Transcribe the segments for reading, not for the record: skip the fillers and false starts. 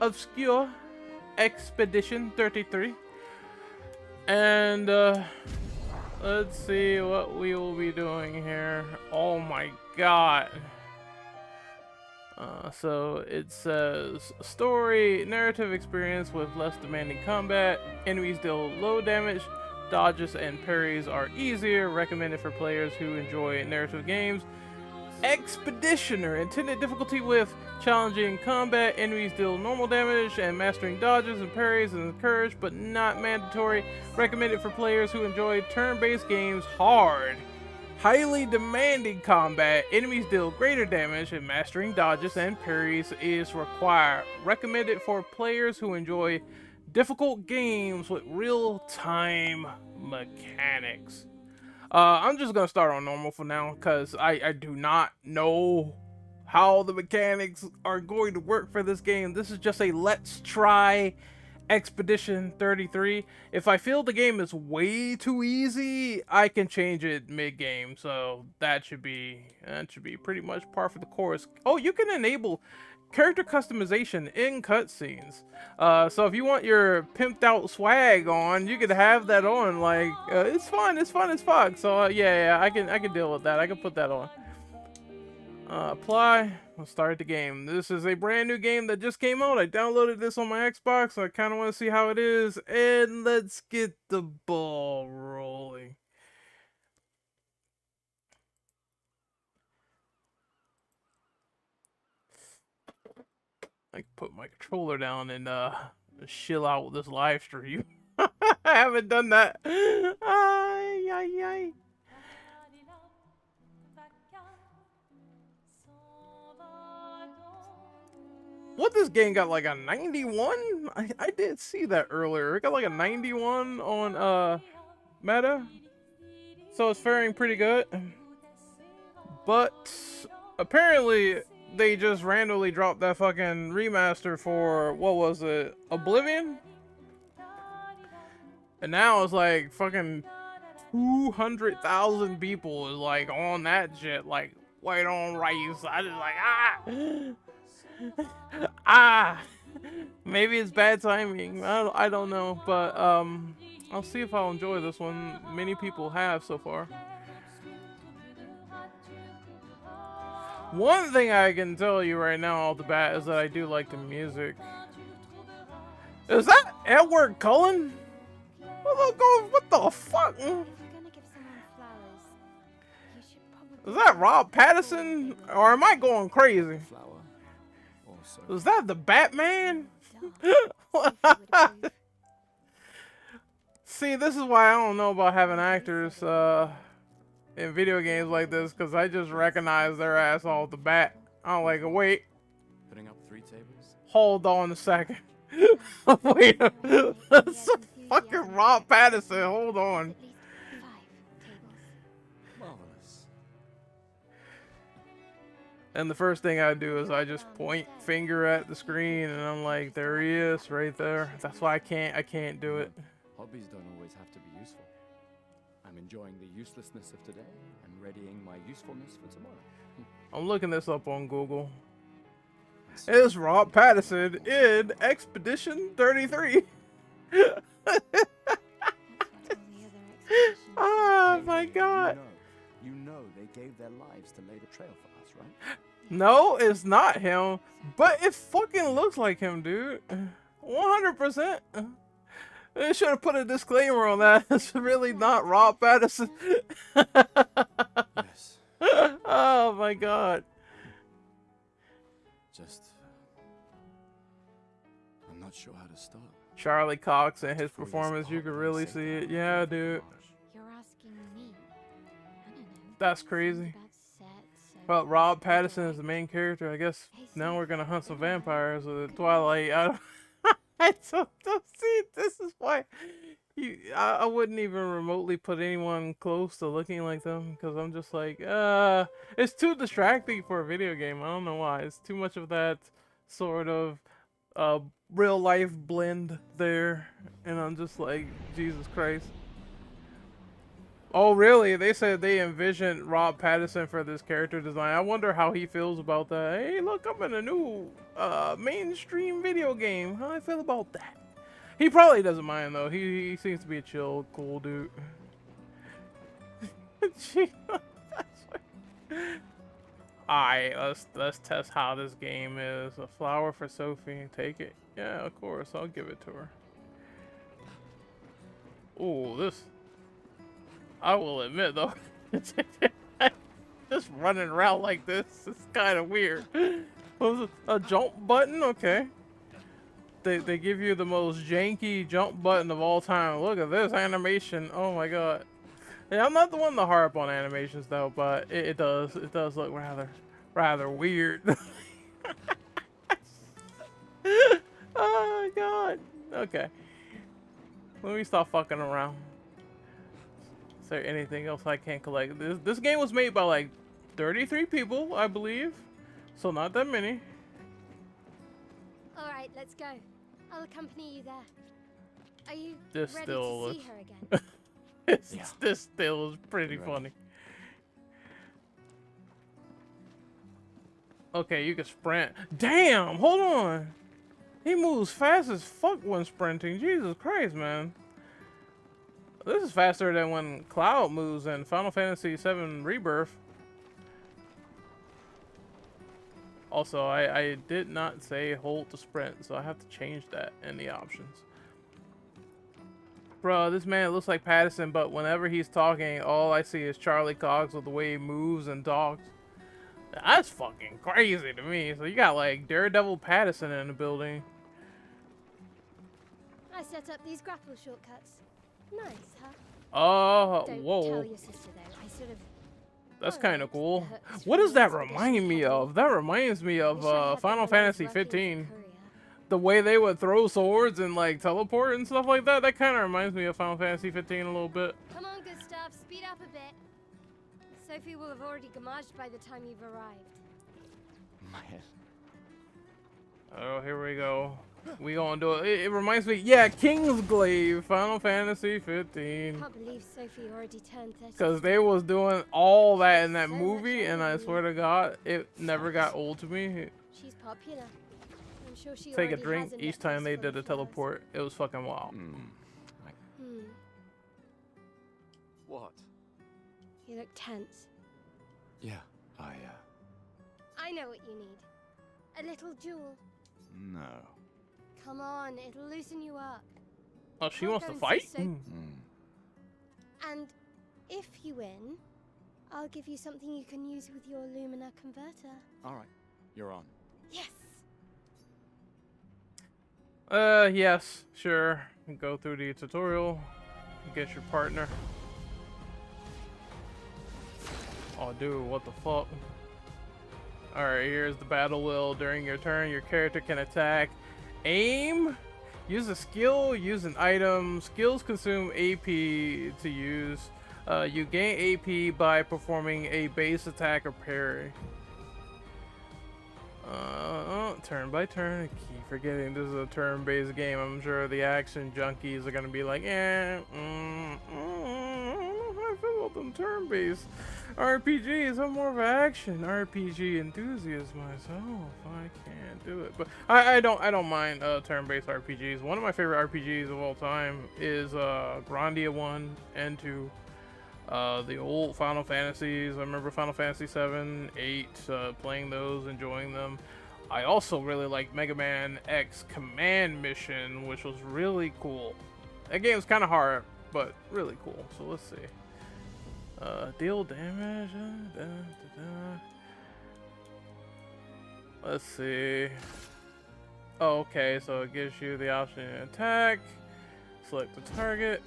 Obscur Expedition 33. And let's see what we will be doing here. Oh my god. So it says story narrative experience with less demanding combat. Enemies deal low damage. Dodges and parries are easier. Recommended for players who enjoy narrative games. Expeditioner intended difficulty with challenging combat. Enemies deal normal damage, and mastering dodges and parries is encouraged but not mandatory. Recommended for players who enjoy turn-based games. Hard. Highly demanding combat. Enemies deal greater damage, and mastering dodges and parries is required. Recommended for players who enjoy difficult games with real-time mechanics. I'm just gonna start on normal for now, because I do not know how the mechanics are going to work for this game. This is just a let's try Expedition 33. If I feel the game is way too easy, I can change it mid-game, so that should be pretty much par for the course. Oh, you can enable character customization in cutscenes. So if you want your pimped out swag on, you could have that on. Like it's fun as fuck. So yeah, I can deal with that. I can put that on. Apply. Let's start the game. This is a brand new game that just came out. I downloaded this on my Xbox, so I kind of want to see how it is. And let's get the ball rolling. I can put my controller down and chill out with this live stream. I haven't done that. Ay, ay, ay. What, this game got like a 91? I did see that earlier. It got like a 91 on Meta. So it's faring pretty good. But apparently they just randomly dropped that fucking remaster for, what was it, Oblivion? And now it's like fucking 200,000 people is like on that shit, like white on rice. I just like maybe it's bad timing. I don't know, but I'll see if I'll enjoy this one. Many people have so far. One thing I can tell you right now off the bat is that I do like the music. Is that Edward Cullen? What the fuck? Is that Rob Pattinson? Or am I going crazy? Is that the Batman? See, this is why I don't know about having actors in video games like this, because I just recognize their ass off the bat. I'm like, wait. Putting up 3 tables? Hold on a second. Wait, that's a fucking Rob Pattinson. Hold on. Marvelous. And the first thing I do is I just point finger at the screen, and I'm like, there he is, right there. That's why I can't do it. Hobbies don't always have to be useful. I'm enjoying the uselessness of today and readying my usefulness for tomorrow. I'm looking this up on Google. It's Rob Pattinson in Expedition 33. Oh my god. You know they gave their lives to lay the trail for us, right? No, it's not him, but it fucking looks like him, dude. 100%. They should have put a disclaimer on that. It's really not Rob Pattinson. Yes. Oh my god. I'm not sure how to start. Charlie Cox and his performance, you could really see it. Yeah, dude. You're asking me. I don't know. That's crazy. Well, Rob Pattinson is the main character. I guess now we're gonna hunt some vampires with Twilight. I don't see. This is why I wouldn't even remotely put anyone close to looking like them, because I'm just like, it's too distracting for a video game. I don't know why. It's too much of that sort of real life blend there, and I'm just like, Jesus Christ. Oh, really? They said they envisioned Rob Pattinson for this character design. I wonder how he feels about that. Hey, look, I'm in a new mainstream video game. How I feel about that? He probably doesn't mind though. He seems to be a chill, cool dude. Alright, let's test how this game is. A flower for Sophie. Take it. Yeah, of course. I'll give it to her. Ooh, this. I will admit though, just running around like this is kind of weird. What was it? A jump button? Okay. They give you the most janky jump button of all time. Look at this animation. Oh my god. Yeah, I'm not the one to harp on animations though, but it does look rather weird. Oh my god. Okay. Let me stop fucking around. Is there anything else I can collect? This game was made by like 33 people, I believe. So not that many. Alright, let's go. I'll accompany you there. Are you This ready still to see looks- her again? This still is pretty Right. funny. Okay, you can sprint. Damn, hold on. He moves fast as fuck when sprinting. Jesus Christ, man. This is faster than when Cloud moves in Final Fantasy VII Rebirth. Also, I did not say hold to sprint, so I have to change that in the options. Bro, this man looks like Pattinson, but whenever he's talking, all I see is Charlie Cox with the way he moves and talks. That's fucking crazy to me. So you got like Daredevil Pattinson in the building. I set up these grapple shortcuts. Nice, huh? Oh, Don't whoa. tell your sister though. I sort of That's kind of cool. hurts What from does the that expedition remind me heavy. of? That reminds me of Wish I had the Final honors Fantasy working as a 15. courier. The way they would throw swords and like teleport and stuff like that. That kind of reminds me of Final Fantasy 15 a little bit. Come on, good stuff. Speed up a bit. Sophie will have already gamaged by the time you've arrived. My head. Oh, here we go. We gonna do it. It reminds me, yeah, Kingsglaive, Final Fantasy 15. Can't believe Sophie already turned 30. Because they was doing all that in that So much movie, and I older than swear to God, it never got old to me. She's popular. I'm sure she Take a already drink has each time they necklace full did a of flowers. teleport. It was fucking wild. Hmm. What? You look tense. Yeah, I know what you need. A little jewel. no. Come on, it'll loosen you up. Oh, she Can't wants go to and fight? see so- Mm. And if you win, I'll give you something you can use with your Lumina converter. All right, you're on. Yes! Yes, sure. Go through the tutorial. Get your partner. Oh, dude, what the fuck? Alright, here's the battle wheel. During your turn, your character can attack, aim, use a skill, use an item. Skills consume AP to use. You gain AP by performing a base attack or parry. Turn by turn. I keep forgetting this is a turn-based game. I'm sure the action junkies are gonna be like, I don't know how I feel about them turn-based RPGs. I'm more of an action RPG enthusiast myself. I can't do it, but I don't mind turn-based RPGs. One of my favorite RPGs of all time is Grandia 1 and 2. The old Final Fantasies. I remember Final Fantasy 7, 8, playing those, enjoying them. I also really liked Mega Man X Command Mission, which was really cool. That game's kind of hard, but really cool. So let's see. Deal damage. Let's see. Oh, okay, so it gives you the option to attack. Select the target.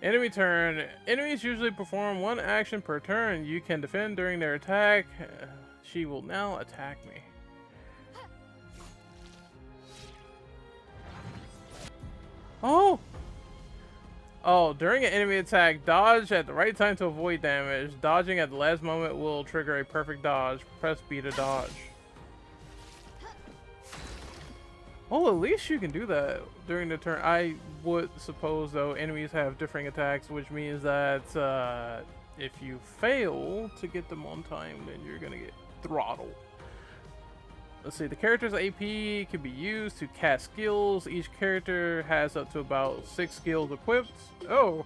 Enemy turn. Enemies usually perform one action per turn. You can defend during their attack. She will now attack me. Oh! Oh, during an enemy attack, dodge at the right time to avoid damage. Dodging at the last moment will trigger a perfect dodge. Press B to dodge. Oh, at least you can do that during the turn. I would suppose, though, enemies have differing attacks, which means that if you fail to get them on time, then you're gonna get throttled. Let's see, the character's AP can be used to cast skills. Each character has up to about 6 skills equipped. Oh,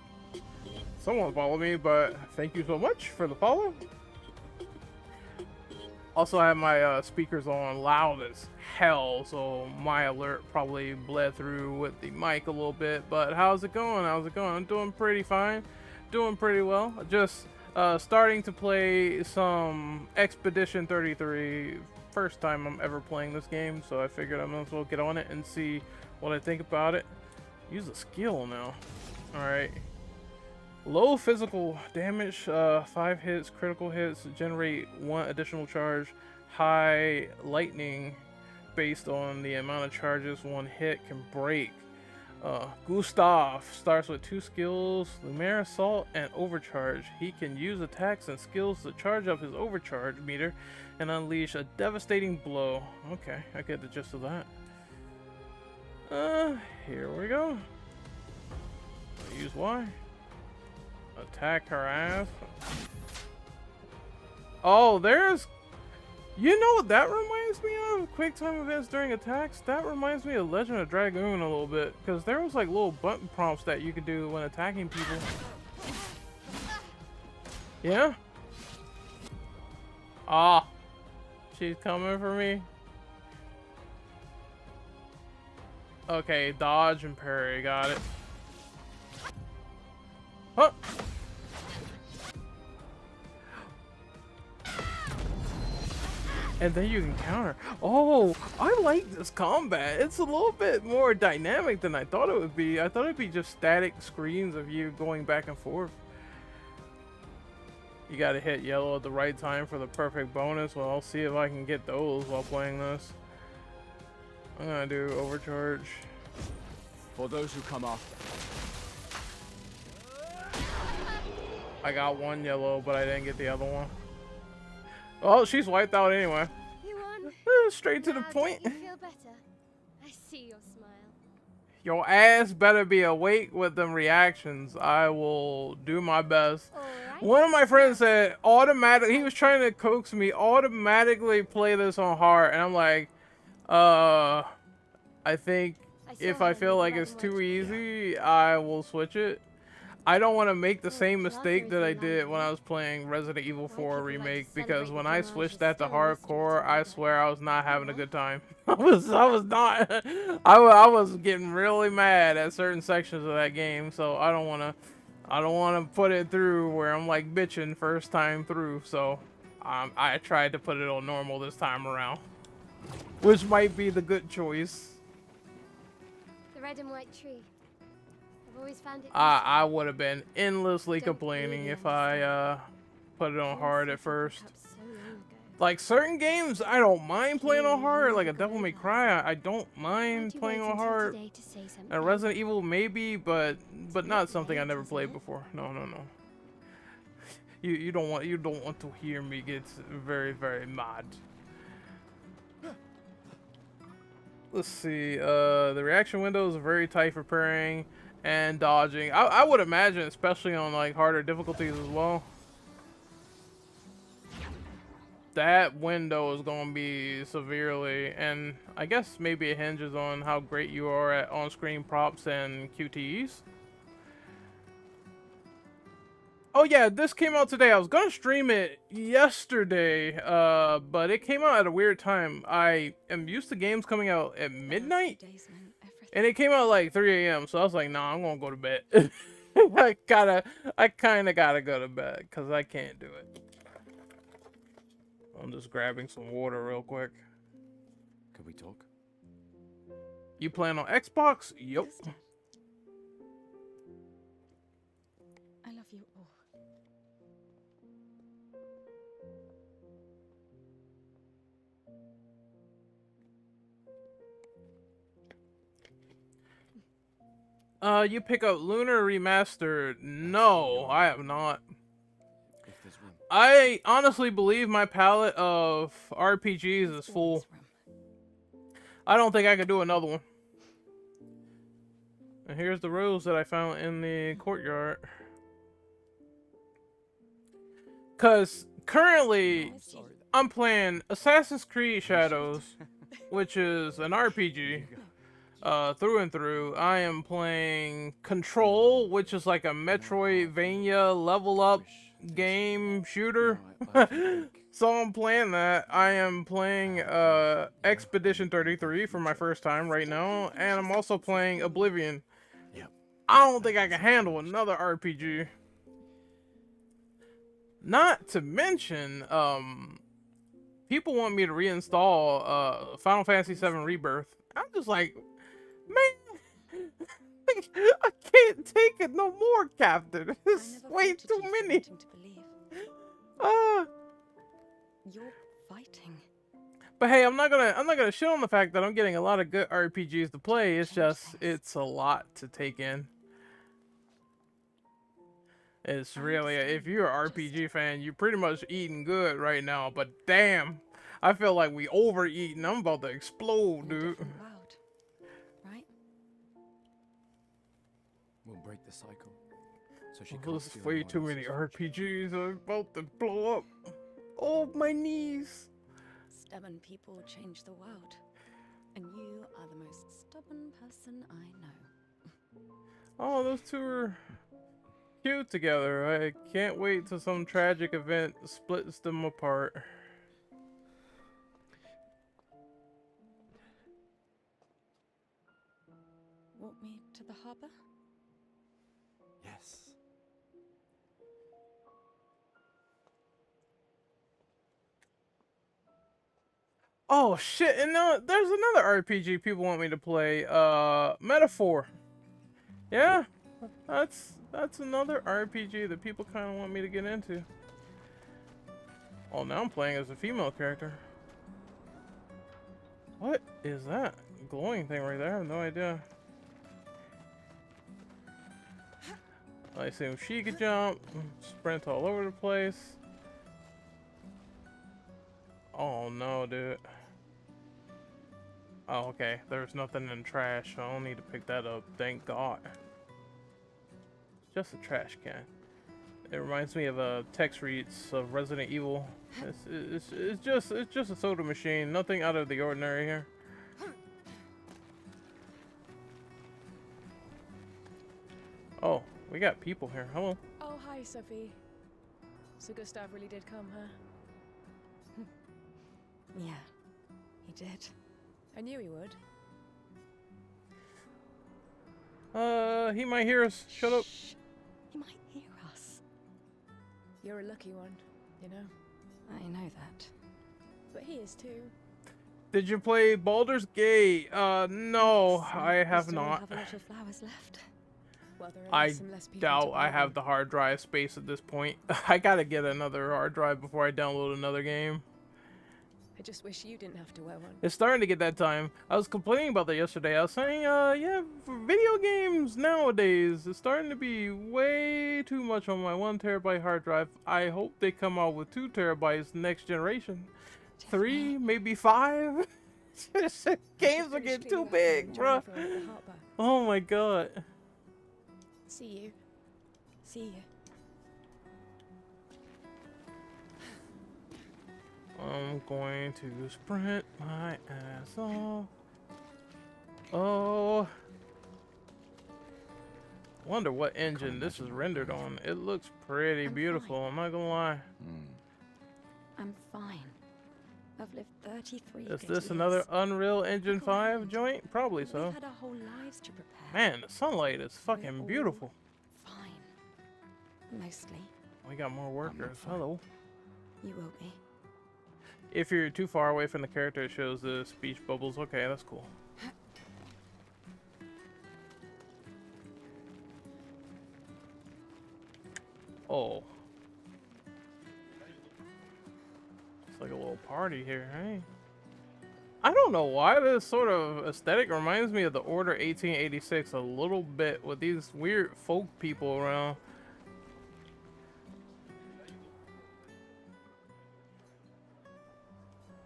someone followed me, but thank you so much for the follow. Also, I have my speakers on loud as hell, so my alert probably bled through with the mic a little bit. But how's it going? How's it going? I'm doing pretty fine. Doing pretty well. Just starting to play some Expedition 33. First time I'm ever playing this game, so I figured I might as well get on it and see what I think about it. Use a skill now. Alright. Low physical damage, 5 hits, critical hits, generate 1 additional charge. High lightning, based on the amount of charges 1 hit can break. Gustav starts with 2 skills, Lumiere Assault and Overcharge. He can use attacks and skills to charge up his overcharge meter and unleash a devastating blow. Okay, I get the gist of that. Here we go. Use Y. Attack her ass. Oh, there's... You know what that reminds me of? Quick time events during attacks? That reminds me of Legend of Dragoon a little bit. Because there was like little button prompts that you could do when attacking people. Yeah? Ah. She's coming for me. Okay, dodge and parry. Got it. Huh? And then you can counter. Oh, I like this combat. It's a little bit more dynamic than I thought it would be. I thought it'd be just static screens of you going back and forth. You gotta hit yellow at the right time for the perfect bonus. Well, I'll see if I can get those while playing this. I'm gonna do overcharge. For those who come after. I got 1 yellow, but I didn't get the other one. Oh, she's wiped out anyway. You won. Straight to the point. Don't you feel better? I see your smile. Your ass better be awake with them reactions. I will do my best. Alright. One of my friends said automatically, he was trying to coax me, automatically play this on hard. And I'm like, I think if I feel like it's too easy, I will switch it. I don't want to make the same mistake that I did when I was playing Resident Evil 4 Remake, because when I switched that to hardcore, I swear I was not having a good time. I was not. I was getting really mad at certain sections of that game, so I don't want to put it through where I'm like bitching first time through. So I tried to put it on normal this time around, which might be the good choice. The red and white tree. I've always found it. I would have been endlessly complaining if I put it on hard at first. Like certain games, I don't mind playing on hard. Like a Devil May Cry, I don't mind playing on hard. And Resident Evil maybe, but not something I never played before. No. You don't want to hear me get very, very mad. Let's see. The reaction windows are very tight for parrying and dodging. I would imagine, especially on like harder difficulties as well. That window is going to be severely, and I guess maybe it hinges on how great you are at on-screen props and QTEs. Oh yeah, this came out today. I was gonna stream it yesterday, but it came out at a weird time. I am used to games coming out at midnight, and it came out like 3 a.m. So I was like, nah, I'm gonna go to bed. I kind of gotta go to bed because I can't do it. I'm just grabbing some water real quick. Could we talk? You playing on Xbox? Yup. I love you all. You pick up Lunar Remastered? No, I have not. I honestly believe my palette of RPGs is full. I don't think I could do another one. And here's the rose that I found in the courtyard. Cause currently I'm playing Assassin's Creed Shadows, which is an RPG. Through and through. I am playing Control, which is like a Metroidvania level up game shooter. So I'm playing that. I am playing Expedition 33 for my first time right now, and I'm also playing Oblivion. I don't think I can handle another RPG. Not to mention, people want me to reinstall Final Fantasy VII Rebirth. I'm just like, man, I can't take it no more, Captain. It's way too many. You're fighting. But hey, I'm not gonna shit on the fact that I'm getting a lot of good RPGs to play. It's just it's a lot to take in. It's really, if you're an RPG fan, you're pretty much eating good right now. But damn, I feel like we overeating. I'm about to explode, dude. World, right? We'll break the cycle. So she There's way too many RPGs. I'm about to blow up. Oh, my knees. Stubborn people change the world. And you are the most stubborn person I know. Oh, those two are cute together. I can't wait till some tragic event splits them apart. Want me to the harbor? Yes. Oh shit, and there's another RPG people want me to play, Metaphor. Yeah, that's another RPG that people kind of want me to get into. Oh, now I'm playing as a female character. What is that glowing thing right there? I have no idea. I assume she could jump, sprint all over the place. Oh no, dude. Oh, okay. There's nothing in the trash, so I don't need to pick that up. Thank God. Just a trash can. It reminds me of text reads of Resident Evil. It's just a soda machine. Nothing out of the ordinary here. Oh, we got people here. Hello. Oh, hi, Sophie. So Gustav really did come, huh? Yeah, he did. I knew he would. He might hear us. Shut up. Shh. He might hear us. You're a lucky one, you know? I know that. But he is too. Did you play Baldur's Gate? No, So, I have we still not. have a lot of flowers left. Well, there are I some less people doubt to I buy have them. the hard drive space at this point. I gotta get another hard drive before I download another game. I just wish you didn't have to wear one. It's starting to get that time. I was complaining about that yesterday. I was saying, yeah, for video games nowadays, it's starting to be way too much on my 1 terabyte hard drive. I hope they come out with 2 terabytes next generation. 3, maybe 5. Games are getting too big, bruh. Oh my god. See you. See you. I'm going to sprint my ass off. Oh. Wonder what engine this is rendered on. It looks pretty beautiful, I'm not gonna lie. I'm fine. I've lived 33 Is good this years. another Unreal Engine 5 joint? Probably so. We've had our whole lives to prepare. Man, the sunlight is fucking beautiful. Fine. Mostly. We got more workers. Hello. You will be. If you're too far away from the character, it shows the speech bubbles. Okay, that's cool. Oh. It's like a little party here, hey? I don't know why this sort of aesthetic reminds me of the Order 1886 a little bit with these weird folk people around.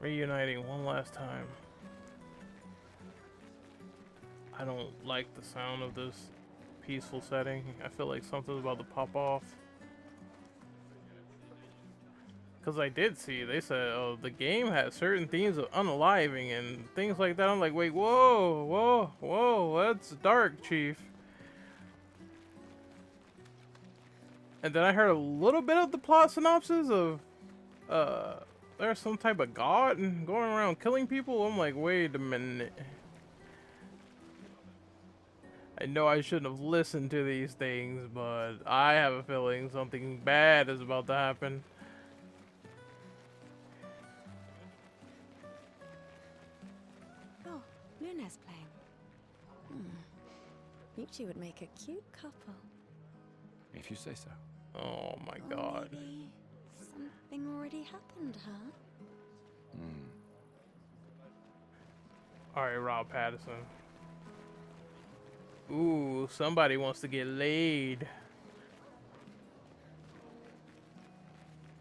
Reuniting one last time. I don't like the sound of this peaceful setting. I feel like something's about to pop off. Because I did see, they said, oh, the game has certain themes of unaliving and things like that. I'm like, wait, whoa, whoa, whoa, that's dark, Chief. And then I heard a little bit of the plot synopsis of, there's some type of god going around killing people. I'm like, wait a minute. I know I shouldn't have listened to these things, but I have a feeling something bad is about to happen. Oh, Luna's playing. You two would make a cute couple. If you say so. Oh my Or god. maybe something already happened, huh? Alright, Rob Patterson. Ooh, somebody wants to get laid.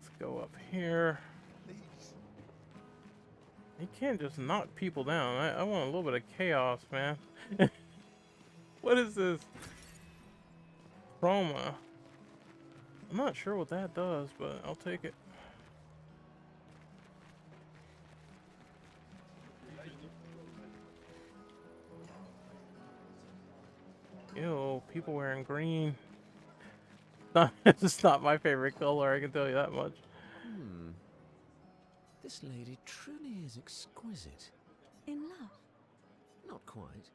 Let's go up here. You can't just knock people down. I want a little bit of chaos, man. What is this? Chroma. I'm not sure what that does, but I'll take it. Ew, people wearing green. It's not my favorite color, I can tell you that much. This lady truly is exquisite. In love? Not quite.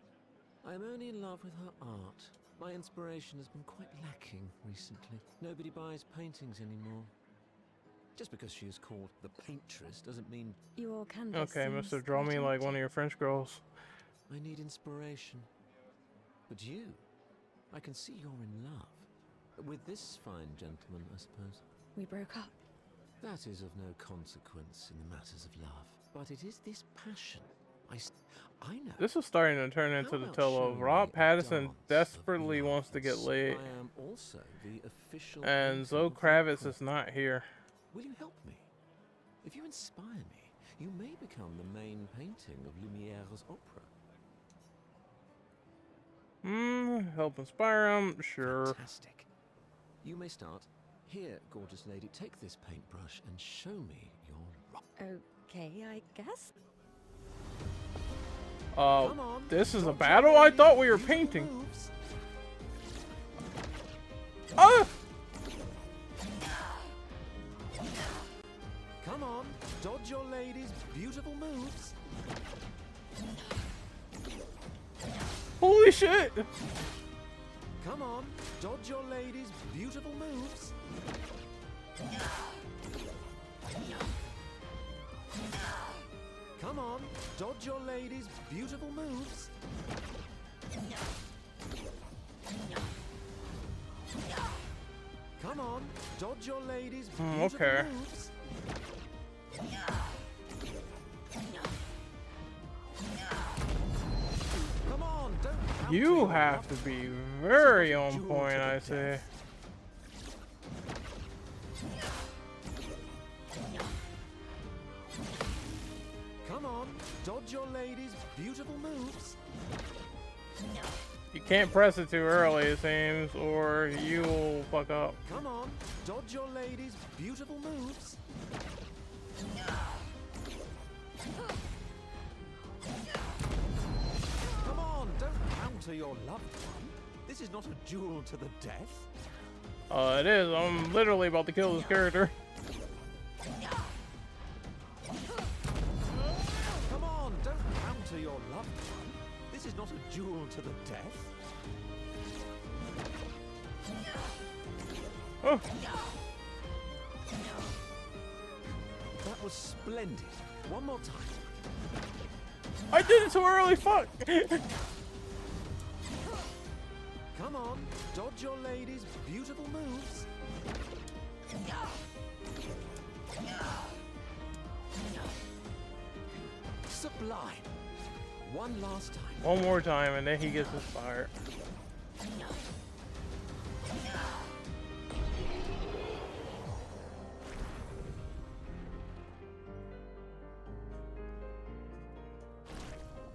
I am only in love with her art. My inspiration has been quite lacking recently. Nobody buys paintings anymore. Just because she is called the paintress doesn't mean Your canvas Okay, seems Mr. Draw me quite like one of empty. your French girls. I need inspiration. But you, I can see you're in love. With this fine gentleman, I suppose. We broke up. That is of no consequence in the matters of love. But it is this passion. I know. This is starting to turn into How the about tale of showing Rob me a Patterson dance of desperately wants to get lovers? laid, I am also the official and painter Zoe of the Kravitz court. is not here. Will you help me? If you inspire me, you may become the main painting of Lumiere's opera. Help inspire him, sure. Fantastic. You may start. Here, gorgeous lady, take this paintbrush and show me your rock. Okay, I guess. Come on, This is a dodge battle? your I thought we lady, were beautiful painting. moves. Ah! Come on, dodge your lady's beautiful moves. Holy shit! Come on, dodge your lady's beautiful moves. Come on, dodge your lady's beautiful moves. Come on, dodge your lady's beautiful okay. moves. Come on, don't counter You your have luck. to be very This is not a on duel point, to the I say. death. Come on, dodge your lady's beautiful moves. You can't press it too early, it seems, or you'll fuck up. Come on, dodge your lady's beautiful moves. Come on, don't counter your loved one. This is not a duel to the death. It is. I'm literally about to kill this character. Come on, don't counter your loved one. This is not a duel to the death. Oh, That was splendid. One more time. I did it too early, fuck! Come on, dodge your lady's beautiful moves. Sublime. One last time. One more time and then he gets his fire.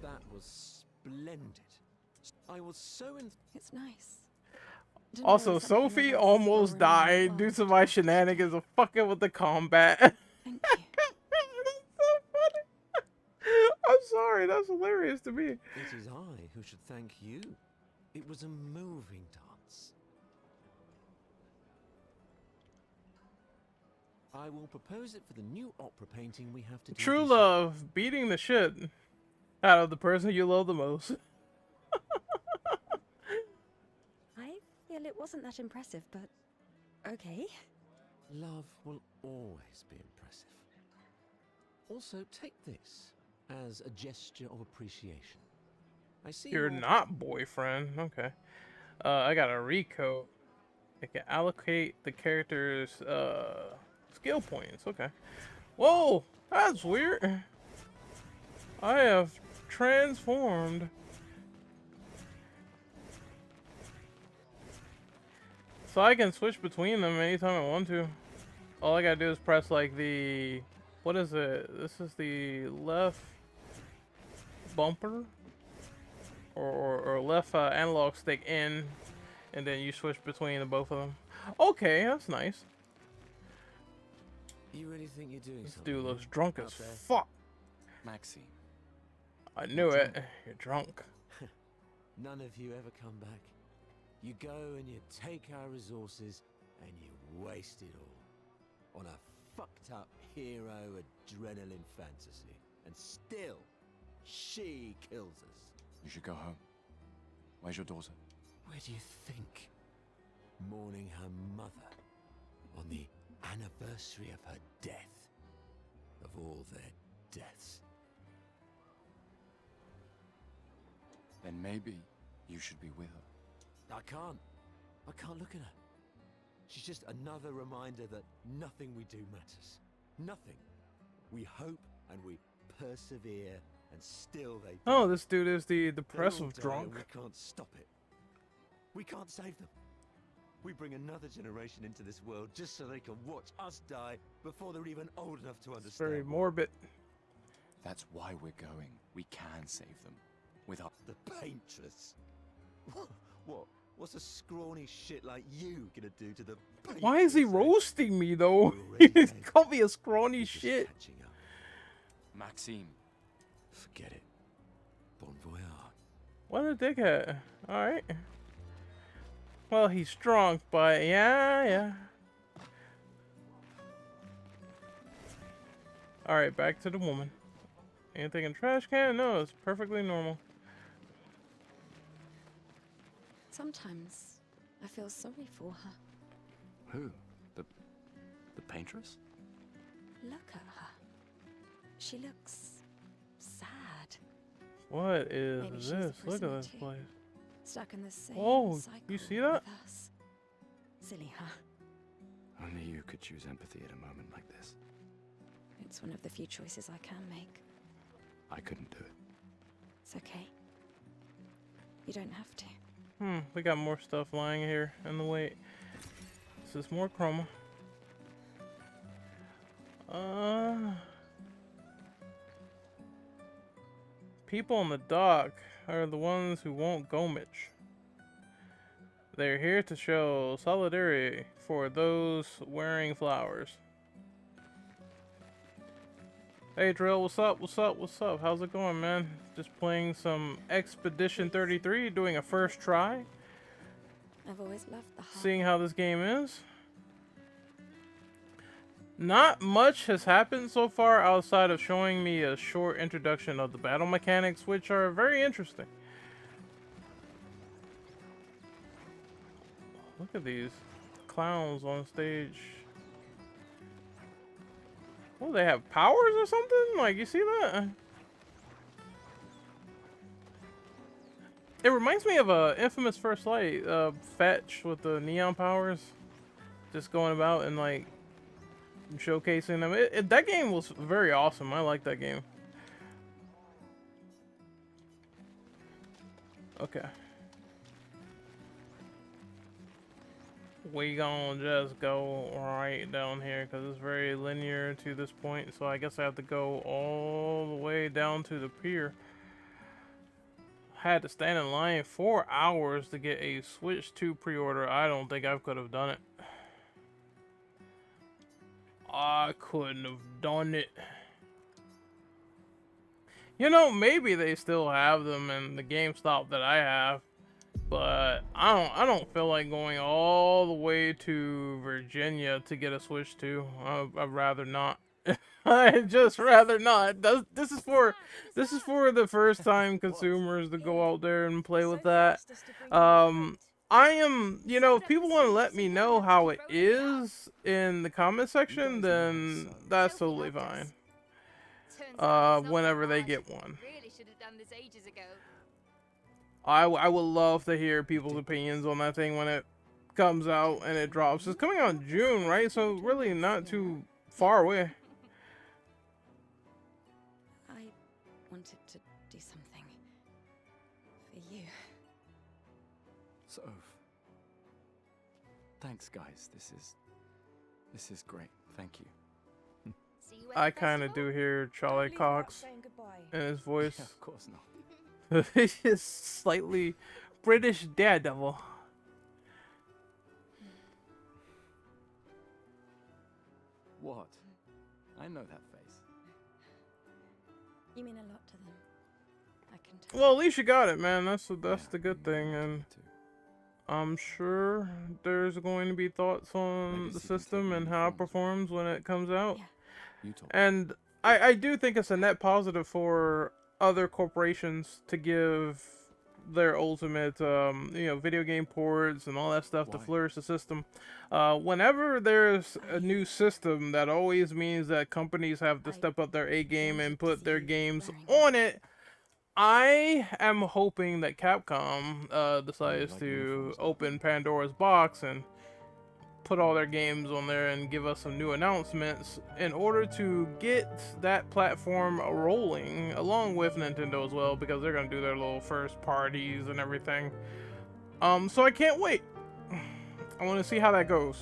That was splendid. I was so It's nice. To know Also, someone Sophie else almost or died due involved to my with shenanigans it. of fucking with the combat. Thank you. That's so funny. I'm sorry, that's hilarious to me. It is I who should thank you. It was a moving dance. I will propose it for the new opera painting we have to do. True this love, beating the shit out of the person you love the most. I feel it wasn't that impressive, but okay. Love will always be impressive. Also, take this as a gesture of appreciation. I see You're not boyfriend. Okay. I got a recode. I can allocate the character's skill points. Okay. Whoa, that's weird. I have transformed. So I can switch between them anytime I want to. All I gotta do is press like the, what is it? This is the left bumper or left analog stick in, and then you switch between the both of them. Okay, that's nice. You really think you're doing This something? dude looks drunk out as there? fuck. Maxine. I knew You're it. drunk. You're drunk. None of you ever come back. You go and you take our resources and you waste it all on a fucked up hero adrenaline fantasy. And still, she kills us. You should go home. Where's your daughter? Where do you think? Mourning her mother on the anniversary of her death. Of all their deaths. Then maybe you should be with her. I can't look at her. She's just another reminder that nothing we do matters. Nothing. We hope and we persevere, and still they Oh, die. this dude is the They all depressive die drunk. and we can't stop it. We can't save them. We bring another generation into this world just so they can watch us die before they're even old enough to It's very understand. morbid. That's why we're going. We can save them. With our... The paintress. What? What's a scrawny shit like you gonna do to the paintress? Why is he eh? roasting me though? We're He already dead. called me a scrawny We're just shit. catching up. Maxine. Forget it. Bon voyage. What a dickhead. Alright. Well, he's drunk, but yeah. Alright, back to the woman. Anything in trash can? No, it's perfectly normal. Sometimes I feel sorry for her. Who? The paintress? Look at her. She looks sad. What is Maybe she's a this? Look at prisoner this too. place. Stuck in the same Whoa, cycle you see that? with us. Silly her. Only you could choose empathy at a moment like this. It's one of the few choices I can make. I couldn't do it. It's okay. You don't have to. We got more stuff lying here in the way. This is more chroma. People on the dock are the ones who won't go Mitch. They're here to show solidarity for those wearing flowers. Hey Drill, what's up? What's up? What's up? How's it going, man? Just playing some Expedition 33, doing a first try. I've always loved the heart. Seeing how this game is. Not much has happened so far outside of showing me a short introduction of the battle mechanics, which are very interesting. Look at these clowns on stage. Oh, they have powers or something? Like, you see that? It reminds me of a Infamous First Light, Fetch with the neon powers. Just going about and like showcasing them. That game was very awesome. I like that game. Okay. We gonna just go right down here because it's very linear to this point. So I guess I have to go all the way down to the pier. had to stand in line 4 hours to get a Switch 2 pre-order. I don't think I could have done it. I couldn't have done it. You know, maybe they still have them in the GameStop that I have, but I don't feel like going all the way to Virginia to get a Switch 2. I'd rather not. I'd just rather not. This is for the first time consumers to go out there and play with that. I am, you know, if people want to let me know how it is in the comment section, then that's totally fine. Whenever they get one. Really should have done this ages ago. I would love to hear people's opinions on that thing when it comes out and it drops. It's coming out in June, right? So really not too far away. I wanted to do something for you. So, thanks, guys. This is great. Thank you. See you at I the kind of festival? do hear Charlie Cox in his voice. Yeah, of course not. He's slightly British Daredevil. What? I know that face. You mean a lot to them. I can tell. Well, at least you got it, man. That's the good thing, Me and too. I'm sure there's going to be thoughts on Legacy the can take system and many how it forms. performs when it comes out. Yeah. You talk. And I do think it's a net positive for other corporations to give their ultimate, you know, video game ports and all that stuff to Why? flourish the system. Whenever there's a new system, that always means that companies have to step up their A game and put their games on it. I am hoping that Capcom decides like to uniforms. open Pandora's box and put all their games on there and give us some new announcements in order to get that platform rolling, along with Nintendo as well, because they're gonna do their little first parties and everything. So I can't wait. I want to see how that goes.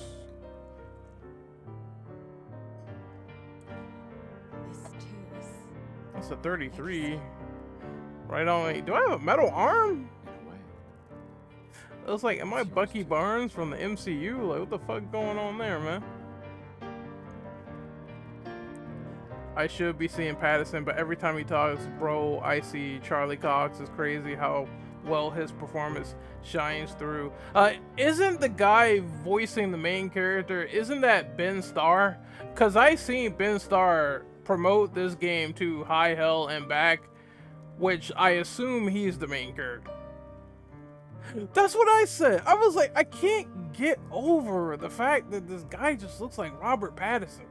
This too is That's a 33. Right on. Wait, do I have a metal arm? In a way. It was like, am I Bucky Barnes from the MCU? Like, what the fuck going on there, man? I should be seeing Patterson, but every time he talks, bro, I see Charlie Cox. It's crazy how well his performance shines through. Isn't the guy voicing the main character, isn't that Ben Starr? Because I seen Ben Starr promote this game to high hell and back, which I assume he's the main character. That's what I said. I was like, I can't get over the fact that this guy just looks like Robert Pattinson.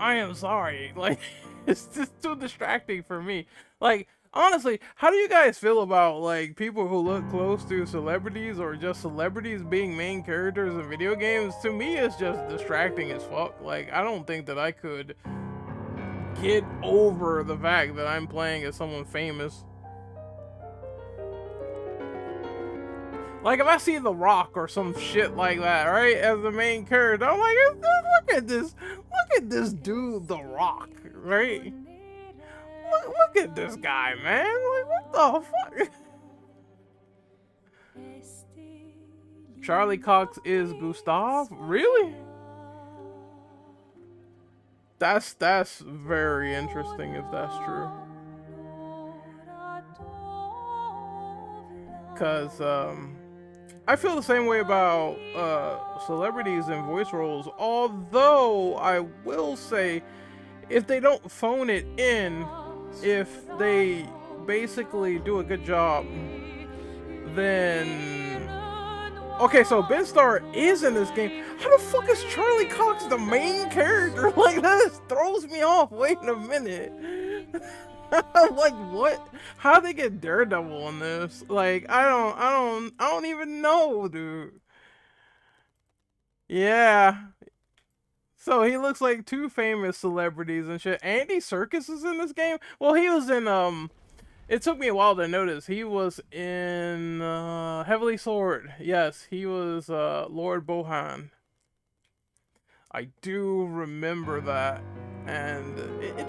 I am sorry. Like, it's just too distracting for me. Like, honestly, how do you guys feel about, like, people who look close to celebrities or just celebrities being main characters in video games? To me, it's just distracting as fuck. Like, I don't think that I could get over the fact that I'm playing as someone famous. Like, if I see The Rock or some shit like that, right, as the main character, I'm like, look at this dude, The Rock, right? Look at this guy, man. Like, what the fuck? Charlie Cox is Gustav? Really? That's very interesting if that's true. Cause I feel the same way about celebrities and voice roles, although I will say, if they don't phone it in, if they basically do a good job, then... Okay, so Ben Starr is in this game. How the fuck is Charlie Cox the main character? Like, that just throws me off. Wait a minute. I'm like, what? How they get Daredevil in this? Like, I don't even know, dude. Yeah. So he looks like two famous celebrities and shit. Andy Serkis is in this game? Well, he was in, it took me a while to notice. He was in, Heavily Sword. Yes, he was, Lord Bohan. I do remember that. And it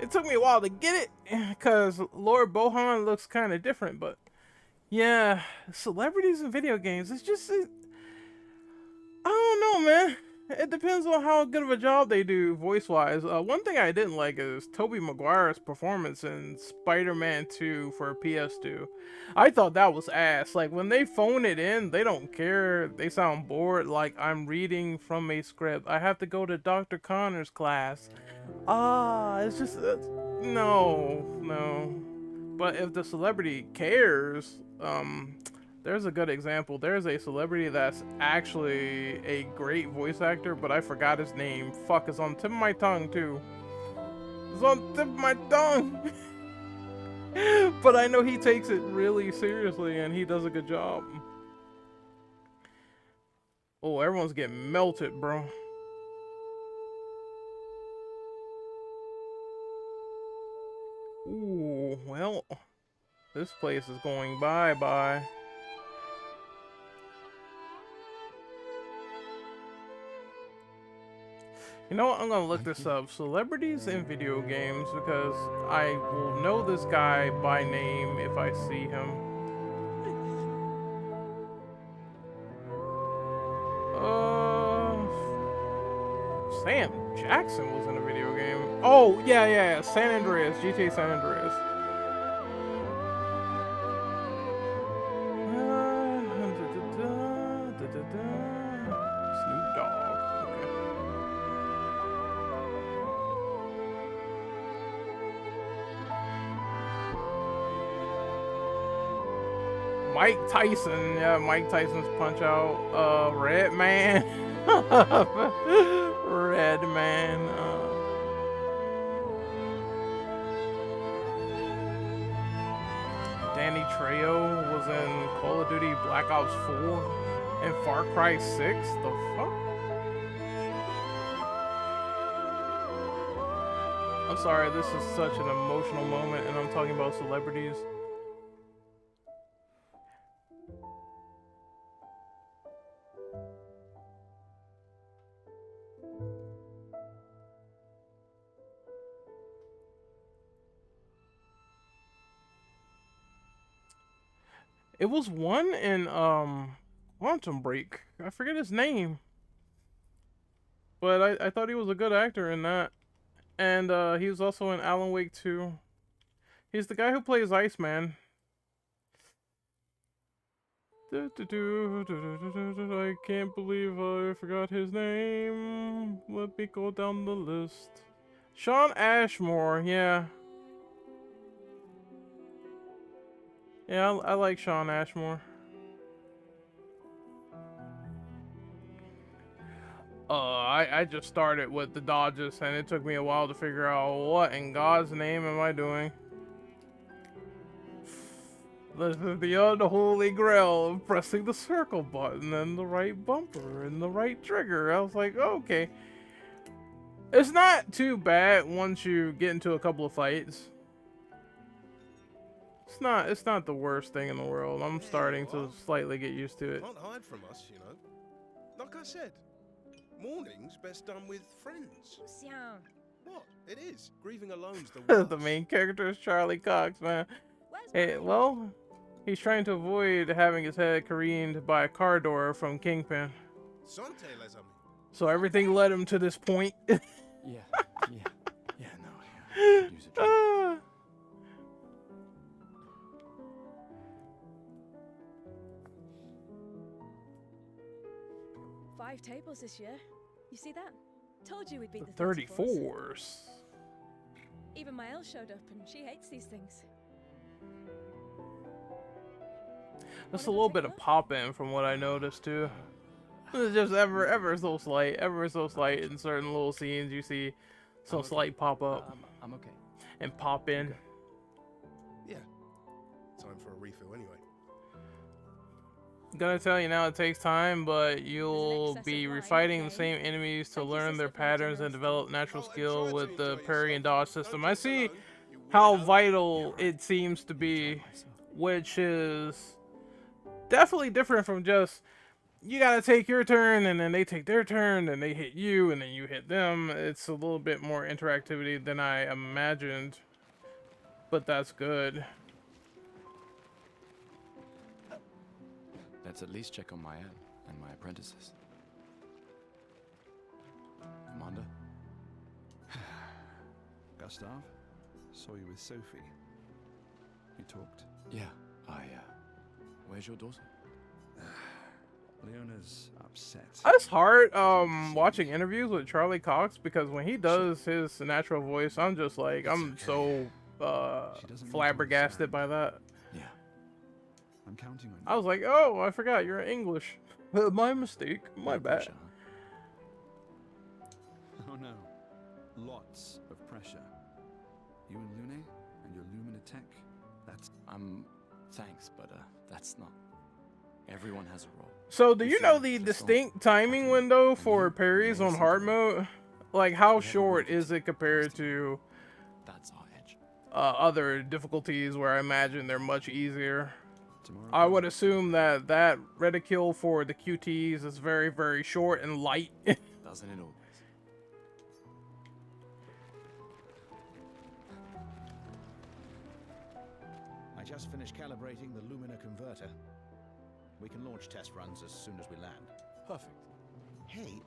It took me a while to get it, because Lord Bohan looks kind of different, but yeah, celebrities in video games, it's just, I don't know, man. It depends on how good of a job they do voice-wise. One thing I didn't like is Tobey Maguire's performance in Spider-Man 2 for PS2. I thought that was ass. Like, when they phone it in, they don't care. They sound bored, like I'm reading from a script. I have to go to Dr. Connor's class. It's just, no. But if the celebrity cares, there's a good example. There's a celebrity that's actually a great voice actor, but I forgot his name. Fuck, it's on the tip of my tongue, too. It's on the tip of my tongue! But I know he takes it really seriously, and he does a good job. Oh, everyone's getting melted, bro. Ooh, well, this place is going bye-bye. You know what? I'm gonna look this up. Celebrities in video games, because I will know this guy by name if I see him. Sam Jackson was in a video game. Oh, yeah. San Andreas. GTA San Andreas. Snoop Dogg. Okay. Mike Tyson. Yeah, Mike Tyson's Punch Out. Red Man. Red Man. Danny Trejo was in Call of Duty Black Ops 4 and Far Cry 6. The fuck? I'm sorry, this is such an emotional moment, and I'm talking about celebrities. It was one in Quantum Break. I forget his name. But I thought he was a good actor in that. And he was also in Alan Wake 2. He's the guy who plays Iceman. I can't believe I forgot his name. Let me go down the list. Shawn Ashmore, yeah. Yeah, I like Shawn Ashmore. I just started with the Dodgers, and it took me a while to figure out what in God's name am I doing. This is the unholy grail of pressing the circle button and the right bumper and the right trigger. I was like, okay. It's not too bad once you get into a couple of fights. It's not the worst thing in the world. I'm starting to slightly get used to it. Can't hide from us, you know. Like I said, morning's best done with friends. What? It is. Grieving alone's the worst. The main character is Charlie Cox, man. Hey, well, he's trying to avoid having his head careened by a car door from Kingpin. So everything led him to this point. No, yeah. Use a drink. 5 tables this year. You see that? Told you we'd beat the 34s. Even my Elle showed up, and she hates these things. That's a little bit of pop-in from what I noticed too. It's just ever so slight in certain little scenes. You see some slight pop up. I'm okay. And pop in. Okay. Yeah. Time for a refill anyway. Gonna tell you now, it takes time, but you'll be refighting the same enemies to learn their patterns and develop natural skill with the parry and dodge system. I see how vital it seems to be, which is definitely different from just, you gotta take your turn, and then they take their turn, and they hit you, and then you hit them. It's a little bit more interactivity than I imagined, but that's good. Let's at least check on Mael and my apprentices. Commander? Gustav, saw you with Sophie. You talked. Yeah, where's your daughter? Leona's upset. It's hard watching interviews with Charlie Cox, because when he does his natural voice, I'm just like, I'm so flabbergasted by that. Yeah. I'm counting on you. I was like, oh, I forgot you're English. My mistake. My bad. Pressure, huh? Oh no. Lots of pressure. You and Lune and your Lumina tech, that's... Thanks, but that's not... Everyone has a role. So, do you know the distinct timing window for parries on hard mode? Like, how short is it compared to That's our edge. other difficulties where I imagine they're much easier? tomorrow. I would assume that reticule for the QTs is very, very short and light. Doesn't it always? I just finished calibrating the Lumina converter. We can launch test runs as soon as we land. Perfect. Hey,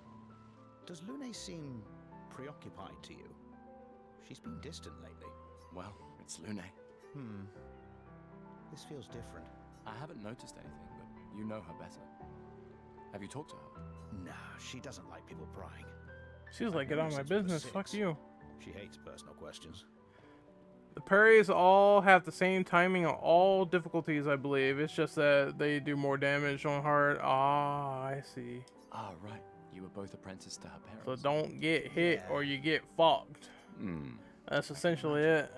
does Lune seem preoccupied to you? She's been distant lately. Well, it's Lune. This feels different. I haven't noticed anything, but you know her better. Have you talked to her? Nah, she doesn't like people prying. She's like, get on my business, fuck you. She hates personal questions. The parries all have the same timing on all difficulties, I believe. It's just that they do more damage on hard. Ah, I see. Ah, right. You were both apprenticed to her parents. So don't get hit or you get fucked. That's essentially it.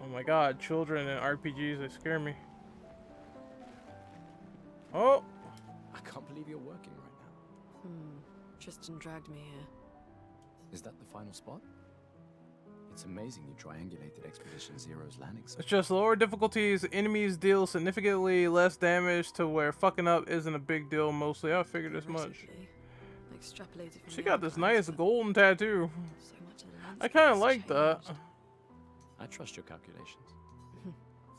Oh my god, children in RPGs, they scare me. Oh! I can't believe you're working right now. Tristan dragged me here. Is that the final spot? It's amazing you triangulated Expedition Zero's landing site. It's just lower difficulties, enemies deal significantly less damage to where fucking up isn't a big deal mostly. I figured as much. Extrapolated from She the got this outcomes, nice golden tattoo. so much of the I landscape kinda has like that. changed. I trust your calculations.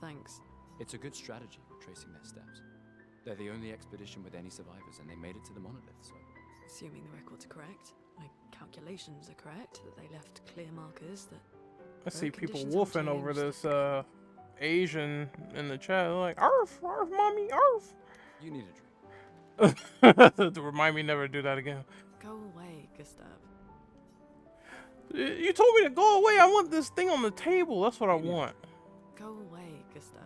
Thanks. It's a good strategy, tracing their steps. They're the only expedition with any survivors, and they made it to the monolith, so... Assuming the records are correct, my calculations are correct, that they left clear markers that... I see road people conditions wolfing over unchanged. this Asian in the chat. They're like, arf, arf, mommy, arf. You need a drink. To remind me never to do that again. Go away, Gustav. You told me to go away. I want this thing on the table. That's what I want. Go away, Gustav.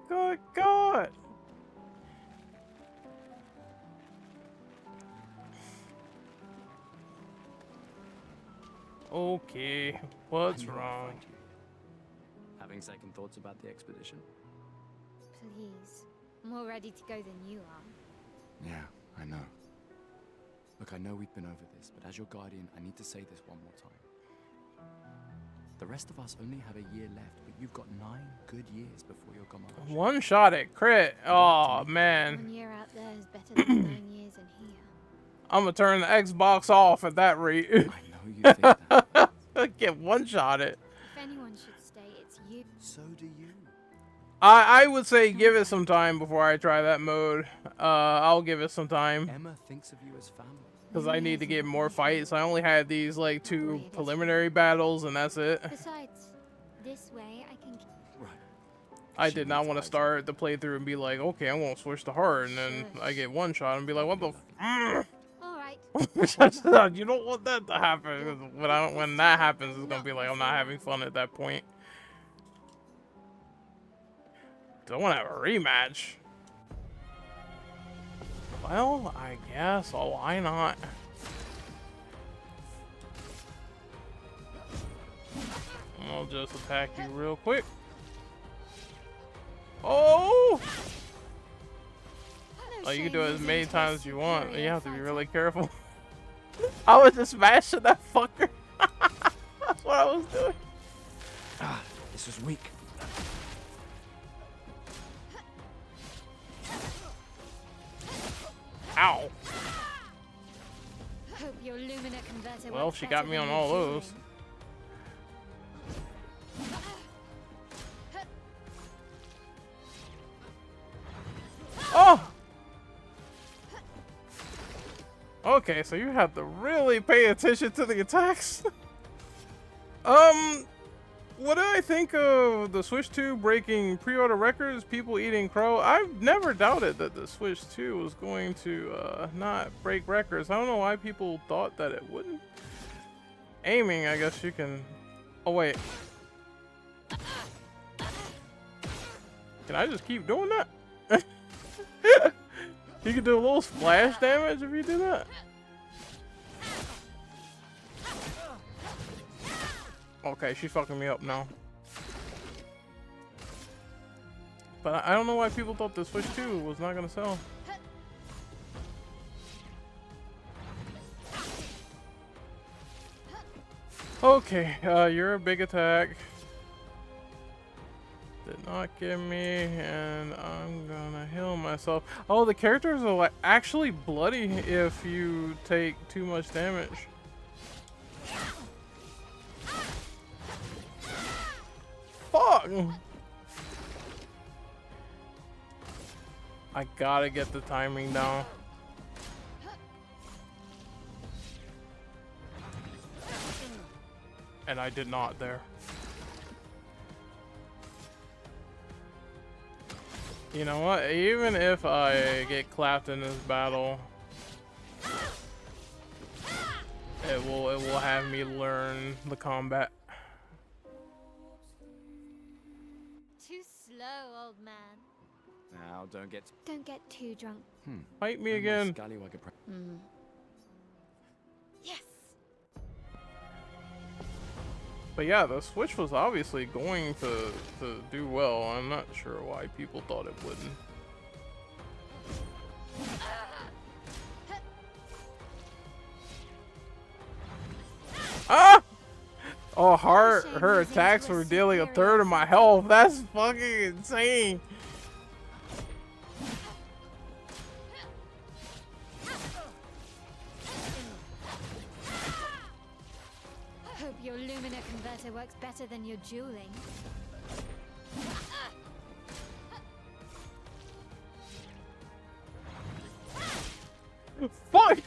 Good God. Okay, what's I knew I'd wrong? find you here. Having second thoughts about the expedition? Please. I'm more ready to go than you are. Yeah, I know. Look, I know we've been over this, but as your guardian, I need to say this one more time. The rest of us only have a year left, but you've got 9 good years before your Gamarge. One shot at crit. Oh, man. 1 year out there is better than 9 years in here. I'm gonna turn the Xbox off at that rate. I know you think that. Get one shot at. If anyone should stay, it's you. So do you. I would say give it some time before I try that mode. I'll give it some time. Emma thinks of you as family. Because I need to get more fights. I only had these like 2 preliminary battles and that's it. Besides, this way I can... Right. I did not want to start the playthrough and be like, okay, I'm going to switch to hard. And then I get one shot and be like, what the f... Alright. You don't want that to happen. When that happens, it's going to be like, I'm not having fun at that point. Don't want to have a rematch. Well, I guess. Oh, why not? I'll just attack you real quick. Oh! Oh, you can do it as many times as you want. You have to be really careful. I was just smashing that fucker. That's what I was doing. Ah, this was weak. Hell, she got me on all those. Oh! Okay, so you have to really pay attention to the attacks. What do I think of the Switch 2 breaking pre-order records, people eating crow? I've never doubted that the Switch 2 was going to not break records. I don't know why people thought that it wouldn't. Aiming, I guess you can... Oh, wait. Can I just keep doing that? You can do a little splash damage if you do that. Okay, she's fucking me up now. But I don't know why people thought the Switch 2 was not gonna sell. Okay, you're a big attack. Did not get me, and I'm gonna heal myself. Oh, the characters are like actually bloody if you take too much damage. Fuck! I gotta get the timing down. And I did not there. You know what? Even if I get clapped in this battle, it will have me learn the combat. Too slow, old man. Now, don't get too drunk. Fight me again. Yes. But yeah, the Switch was obviously going to do well. I'm not sure why people thought it wouldn't. Ah! Oh, her attacks were dealing 1/3 of my health. That's fucking insane. Hope your Lumina converter works better than your dueling. Fuck!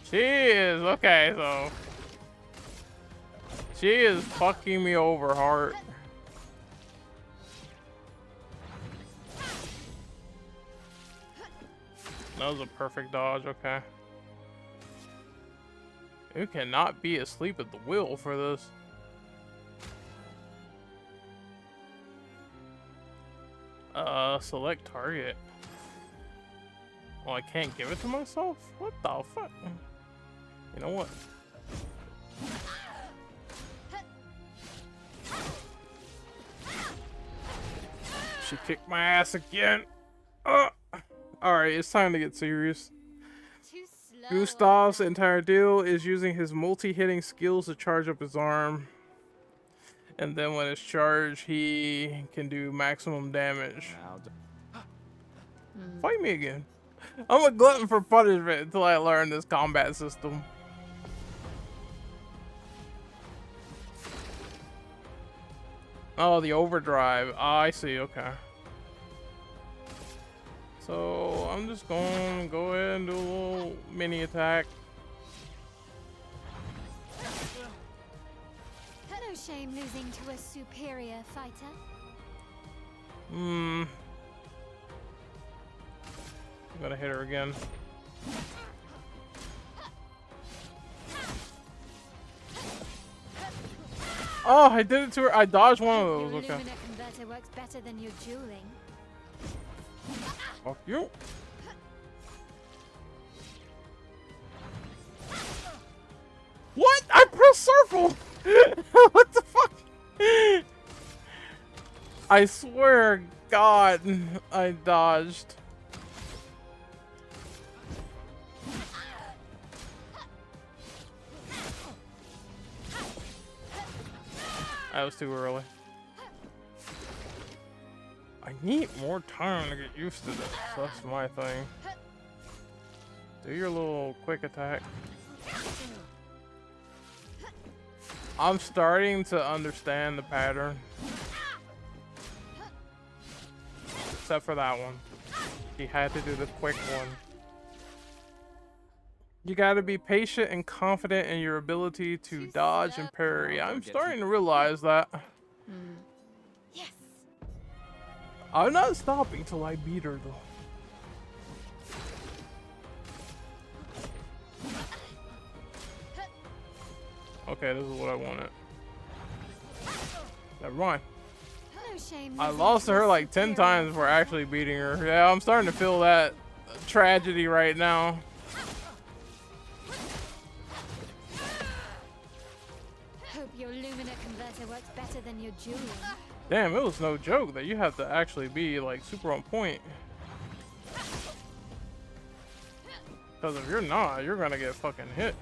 She is okay, so she is fucking me over hard. That was a perfect dodge, okay. You cannot be asleep at the wheel for this. Select target. Well, I can't give it to myself? What the fuck? You know what? She kicked my ass again. Alright, it's time to get serious. Gustav's entire deal is using his multi-hitting skills to charge up his arm. And then when it's charged, he can do maximum damage. Fight me again. I'm a glutton for punishment until I learn this combat system. Oh, the overdrive. Oh, I see, okay. So I'm just going to go ahead and do a little mini attack. No shame losing to a superior fighter. I'm gonna hit her again. Oh, I did it to her. I dodged one of those. Okay. Your Lumina converter works better than your dueling. Fuck you. What? I pressed circle. What the fuck? I swear, God, I dodged. That was too early. I need more time to get used to this. That's my thing. Do your little quick attack. I'm starting to understand the pattern. Except for that one. He had to do the quick one. You gotta be patient and confident in your ability to dodge and parry. I'm starting to realize that. Yes. I'm not stopping till I beat her though. Okay, this is what I wanted. Never mind. No shame. I lost to her like 10 times before actually beating her. Yeah, I'm starting to feel that tragedy right now. Hope your Lumina converter works better than your jeweler. Damn, it was no joke that you have to actually be like super on point. Because if you're not, you're gonna get fucking hit.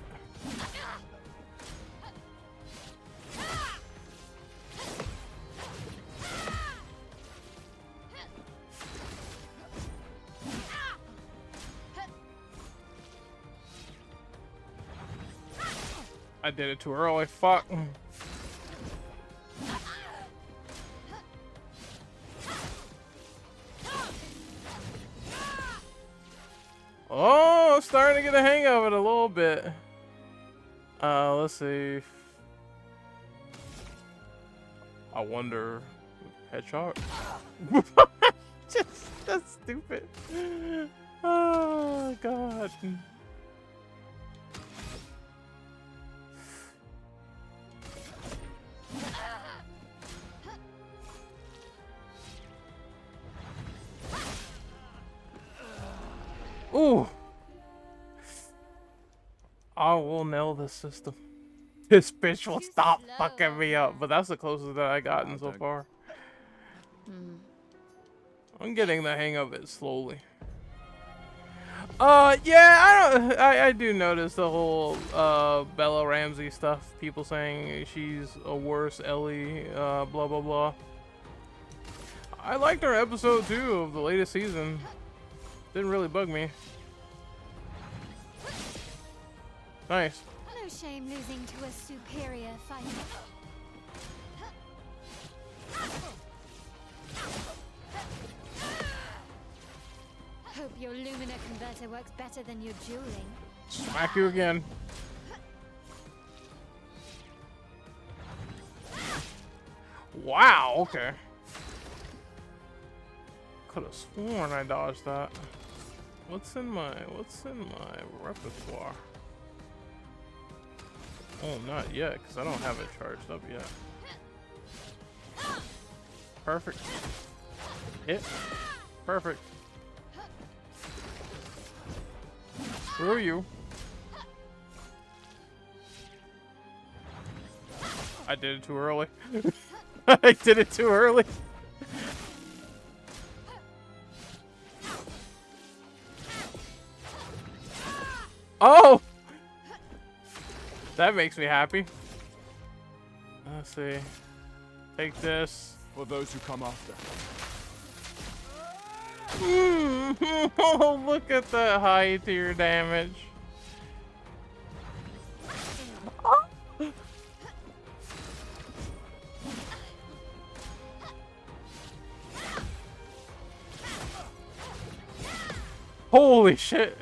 I did it too early, fuck. Oh, I'm starting to get a hang of it a little bit. Let's see. I wonder. Headshot? That's stupid. Oh, God. Ooh. I will nail this system. This bitch will stop fucking me up. But that's the closest that I gotten so far. I'm getting the hang of it slowly. Yeah, I do notice the whole Bella Ramsey stuff. People saying she's a worse Ellie, blah blah blah. I liked her episode 2 of the latest season. Didn't really bug me. Nice. No shame losing to a superior fighter. Hope your Lumina converter works better than your dueling. Smack you again. Wow, okay. Could have sworn I dodged that. What's in my repertoire? Oh, not yet, because I don't have it charged up yet. Perfect. Hit. Perfect. Screw you. I did it too early. I did it too early. Oh! That makes me happy. Let's see. Take this. For those who come after. Oh, look at that high tier damage. Holy shit.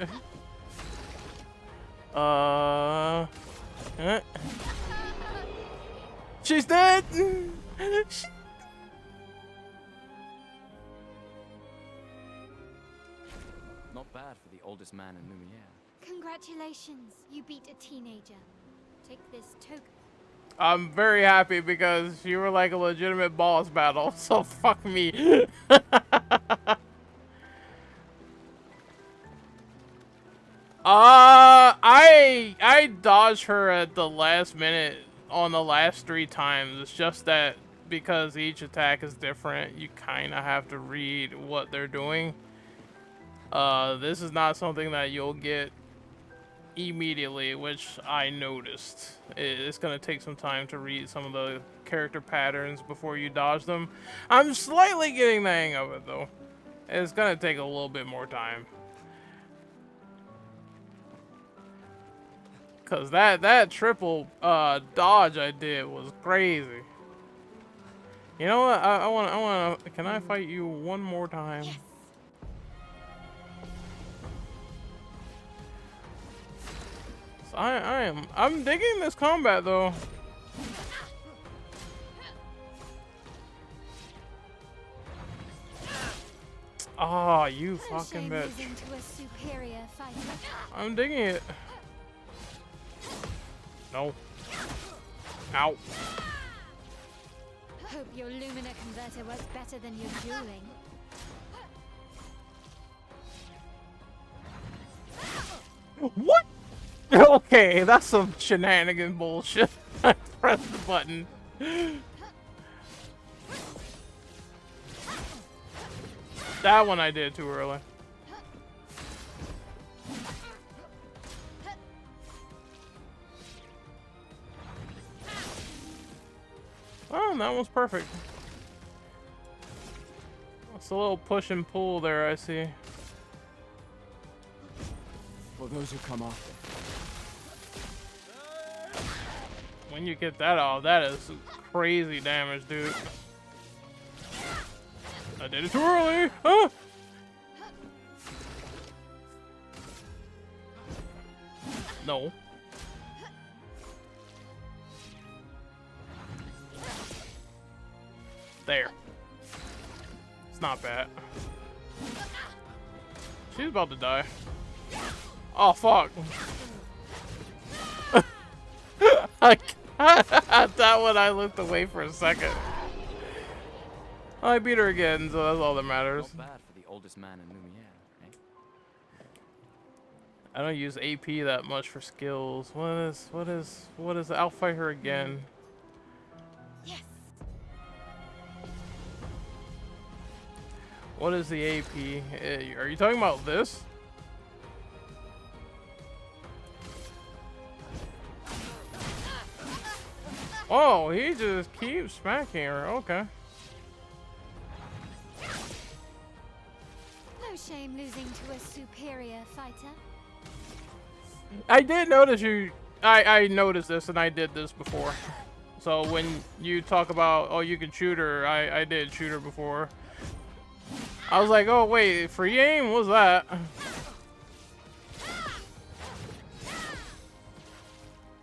She's dead. Not bad for the oldest man in Lumiere. Congratulations, you beat a teenager. Take this token. I'm very happy because you were like a legitimate boss battle, so fuck me. I dodged her at the last minute on the last 3 times. It's just that because each attack is different, you kind of have to read what they're doing. This is not something that you'll get immediately, which I noticed. It's gonna take some time to read some of the character patterns before you dodge them. I'm slightly getting the hang of it though. It's gonna take a little bit more time. Cause that triple dodge I did was crazy. You know what? I wanna. Can I fight you one more time? Yes. So I'm digging this combat though. Ah, oh, you fucking bitch. To a superior fighter. I'm digging it. No. Ow. Hope your Lumina converter works better than your dueling. What? Okay, that's some shenanigan bullshit. I pressed the button. That one I did too early. Oh, that one's perfect. It's a little push and pull there, I see. For those who come after. When you get that off, that is crazy damage, dude. I did it too early! Huh? No. There. It's not bad. She's about to die. Oh, fuck. That one I looked away for a second. I beat her again, so that's all that matters. Not bad for the oldest man in Lumiere, eh? I don't use AP that much for skills. What is I'll fight her again. Yes. What is the AP? Are you talking about this? Oh, he just keeps smacking her. Okay. No shame losing to a superior fighter. I did notice you. I noticed this, and I did this before. So when you talk about, oh, you can shoot her, I did shoot her before. I was like, oh wait, free aim? What's that?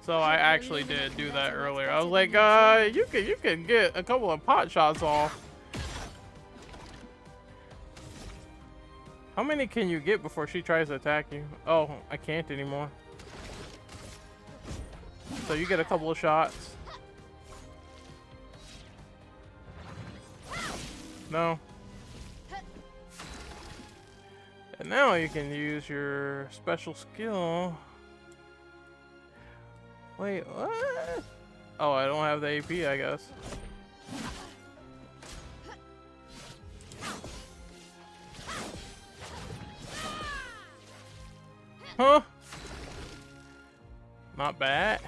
So I actually did do that earlier. I was like, you can get a couple of pot shots off. How many can you get before she tries to attack you? Oh, I can't anymore. So you get a couple of shots. No. And now you can use your special skill. Wait, what? Oh, I don't have the AP, I guess. Huh? Not bad.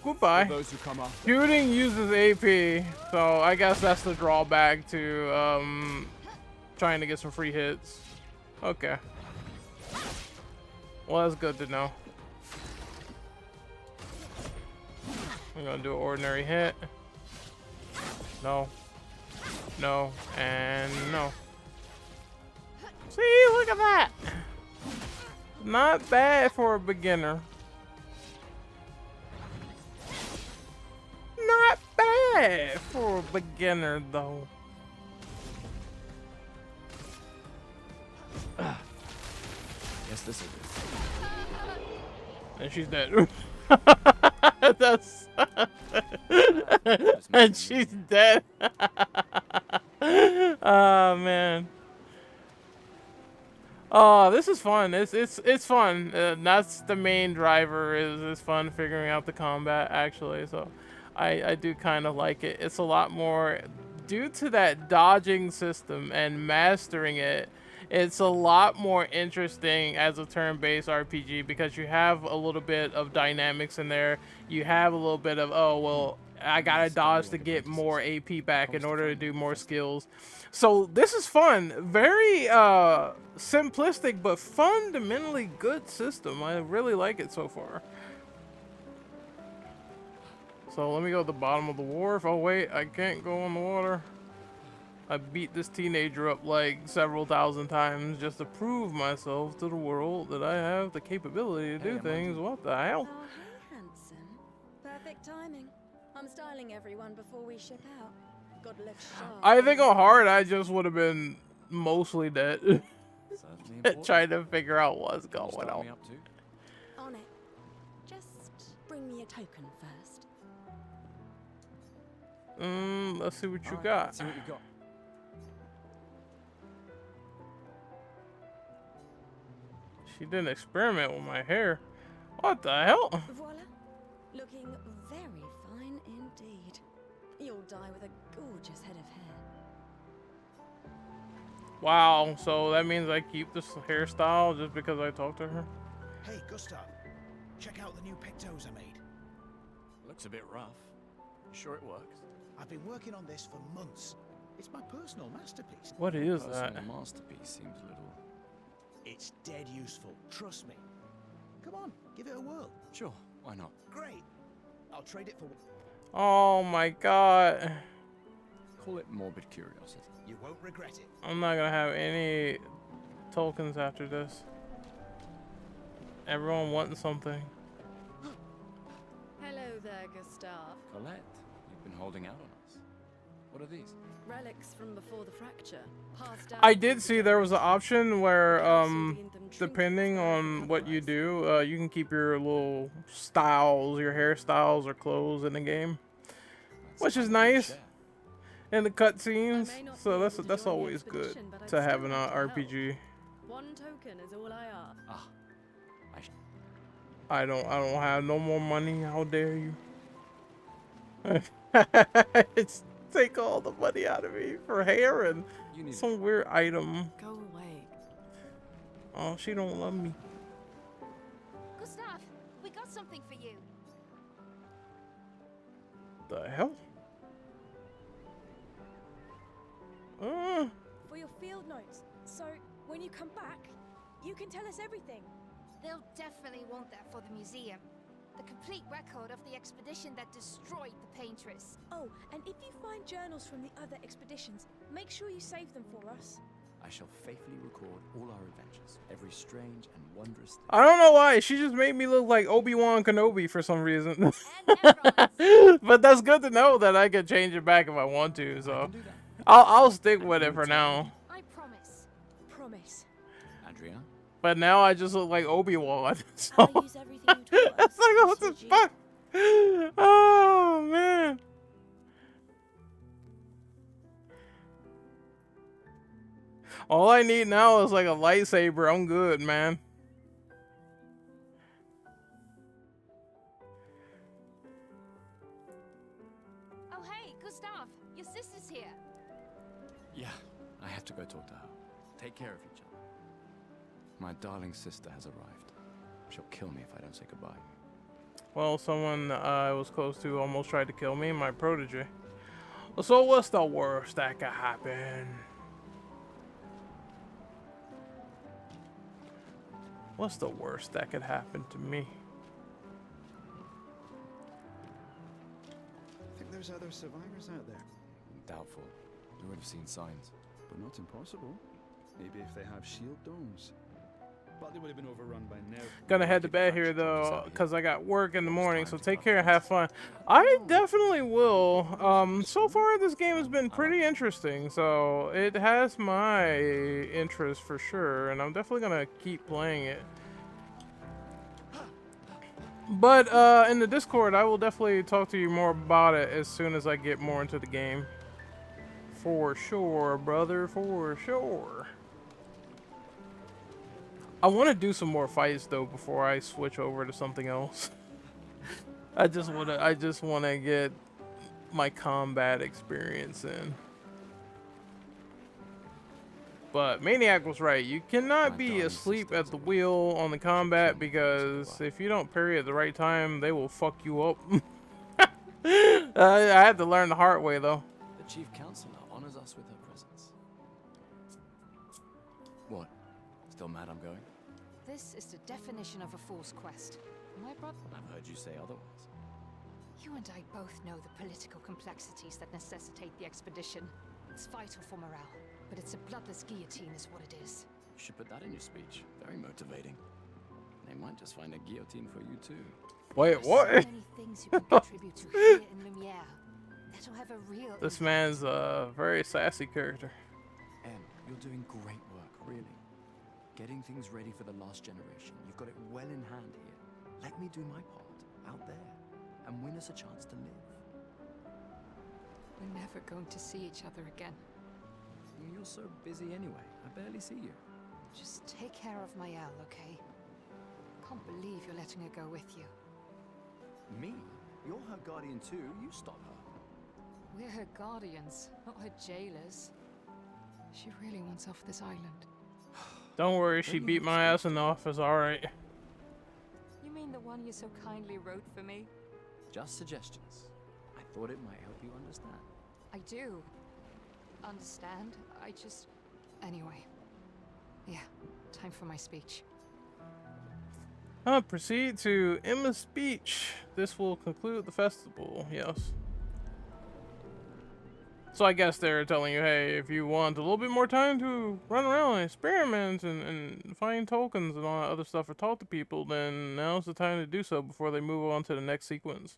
Goodbye. For those who come after. Shooting uses AP, so I guess that's the drawback to trying to get some free hits. Okay. Well, that's good to know. I'm gonna do an ordinary hit. No. No. And no. See, look at that. Not bad for a beginner. Not bad for a beginner, though. Guess this is it. And she's dead. That's and she's dead. Oh man. Oh, this is fun. It's fun. That's the main driver. Is fun figuring out the combat actually. So, I do kind of like it. It's a lot more due to that dodging system and mastering it. It's a lot more interesting as a turn-based RPG because you have a little bit of dynamics in there. You have a little bit of, oh, well, I gotta dodge to get more AP back in order to do more skills. So this is fun. Very simplistic, but fundamentally good system. I really like it so far. So let me go to the bottom of the wharf. Oh wait, I can't go in the water. I beat this teenager up like several thousand times just to prove myself to the world that I have the capability to do things. What the hell? Oh, hey, handsome. Perfect timing. I'm styling everyone before we ship out. Gotta look sharp. I think on hard, I just would have been mostly dead. Trying to figure out what's going on. On it. Just bring me a token first. Let's see what you got. Let's see what you got. She didn't experiment with my hair. What the hell? Voila. Looking very fine indeed. You'll die with a gorgeous head of hair. Wow, so that means I keep this hairstyle just because I talked to her? Hey, Gustav. Check out the new pictos I made. Looks a bit rough. You sure it works? I've been working on this for months. It's my personal masterpiece. What is that? Personal masterpiece seems a little... It's dead useful, trust me. Come on, give it a whirl. Sure, why not? Great. I'll trade it for... Oh my god. Call it morbid curiosity. You won't regret it. I'm not gonna have any tokens after this. Everyone wanting something. Hello there, Gustav. Colette, you've been holding out on us. What are these? Relics from before the fracture. Passed down I did see there was an option where, depending on what you do, you can keep your little styles, your hairstyles or clothes in the game, which is nice. In the cutscenes, so that's always good to have in an RPG. One token is all I ask. Ah, I don't have no more money. How dare you? It's take all the money out of me for hair and some weird item. Go away. Oh, she don't love me. Gustav, we got something for you. The hell? For your field notes. So, when you come back, you can tell us everything. They'll definitely want that for the museum. The complete record of the expedition that destroyed the Paintress. Oh, and if you find journals from the other expeditions, make sure you save them for us. I shall faithfully record all our adventures, every strange and wondrous thing. I don't know why. She just made me look like Obi-Wan Kenobi for some reason. But that's good to know that I can change it back if I want to. So I'll stick with it for now. I promise. Promise. Andrea? But now I just look like Obi-Wan. So I'll use everything you told us. it's like, what the fuck? Oh, man. All I need now is like a lightsaber. I'm good, man. Oh, hey, Gustav, your sister's here. Yeah, I have to go talk to her. Take care of each other. My darling sister has arrived. She'll kill me if I don't say goodbye. Well, someone I was close to almost tried to kill me, my protege. So what's the worst that could happen? What's the worst that could happen to me? I think there's other survivors out there. Doubtful. We would have seen signs. But not impossible. Maybe if they have shield domes. But they would have been overrun by now. Gonna head to bed here though, cause I got work in the morning. So take care and have fun. I definitely will. So far this game has been pretty interesting. So it has my interest for sure, and I'm definitely gonna keep playing it. But in the Discord, I will definitely talk to you more about it as soon as I get more into the game. For sure, brother. For sure. I want to do some more fights though before I switch over to something else. I just want to get my combat experience in. But Maniac was right. You cannot be asleep at the wheel on the combat because if you don't parry at the right time, they will fuck you up. I had to learn the hard way though. The Chief Counselor honors us with her presence. What? Still mad I'm going? This is the definition of a fool's quest. My brother... I've heard you say otherwise. You and I both know the political complexities that necessitate the expedition. It's vital for morale, but it's a bloodless guillotine is what it is. You should put that in your speech. Very motivating. They might just find a guillotine for you too. Wait, what? So many things you can contribute to here in Lumiere. That'll have a real This man's a very sassy character. Em, you're doing great work, really. Getting things ready for the last generation. You've got it well in hand here. Let me do my part out there and win us a chance to live. We're never going to see each other again. You're so busy anyway. I barely see you. Just take care of Mayel, okay? Can't believe you're letting her go with you. Me? You're her guardian too. You stop her. We're her guardians, not her jailers. She really wants off this island. Don't worry, she beat my ass in the office, alright. You mean the one you so kindly wrote for me? Just suggestions. I thought it might help you understand. I do. Understand? I just... Anyway. Yeah, time for my speech. Proceed to Emma's speech. This will conclude the festival. Yes. So I guess they're telling you, hey, if you want a little bit more time to run around and experiment and find tokens and all that other stuff or talk to people, then now's the time to do so before they move on to the next sequence.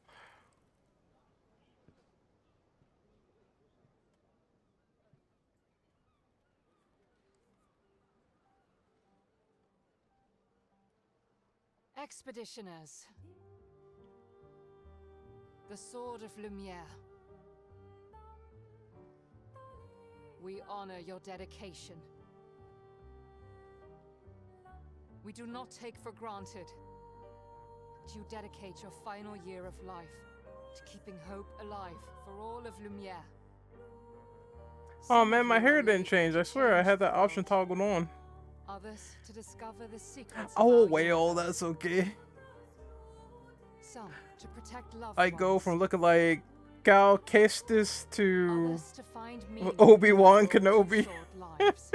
Expeditioners. The Sword of Lumiere. We honor your dedication. We do not take for granted that you dedicate your final year of life to keeping hope alive for all of Lumiere. Oh man, my hair didn't change. I swear I had that option toggled on. Others to discover the secrets. Oh well, that's okay. Some to protect loved I go ones. from looking like Cal Kestis to Others to find meaning Obi-Wan in their Kenobi. short lives.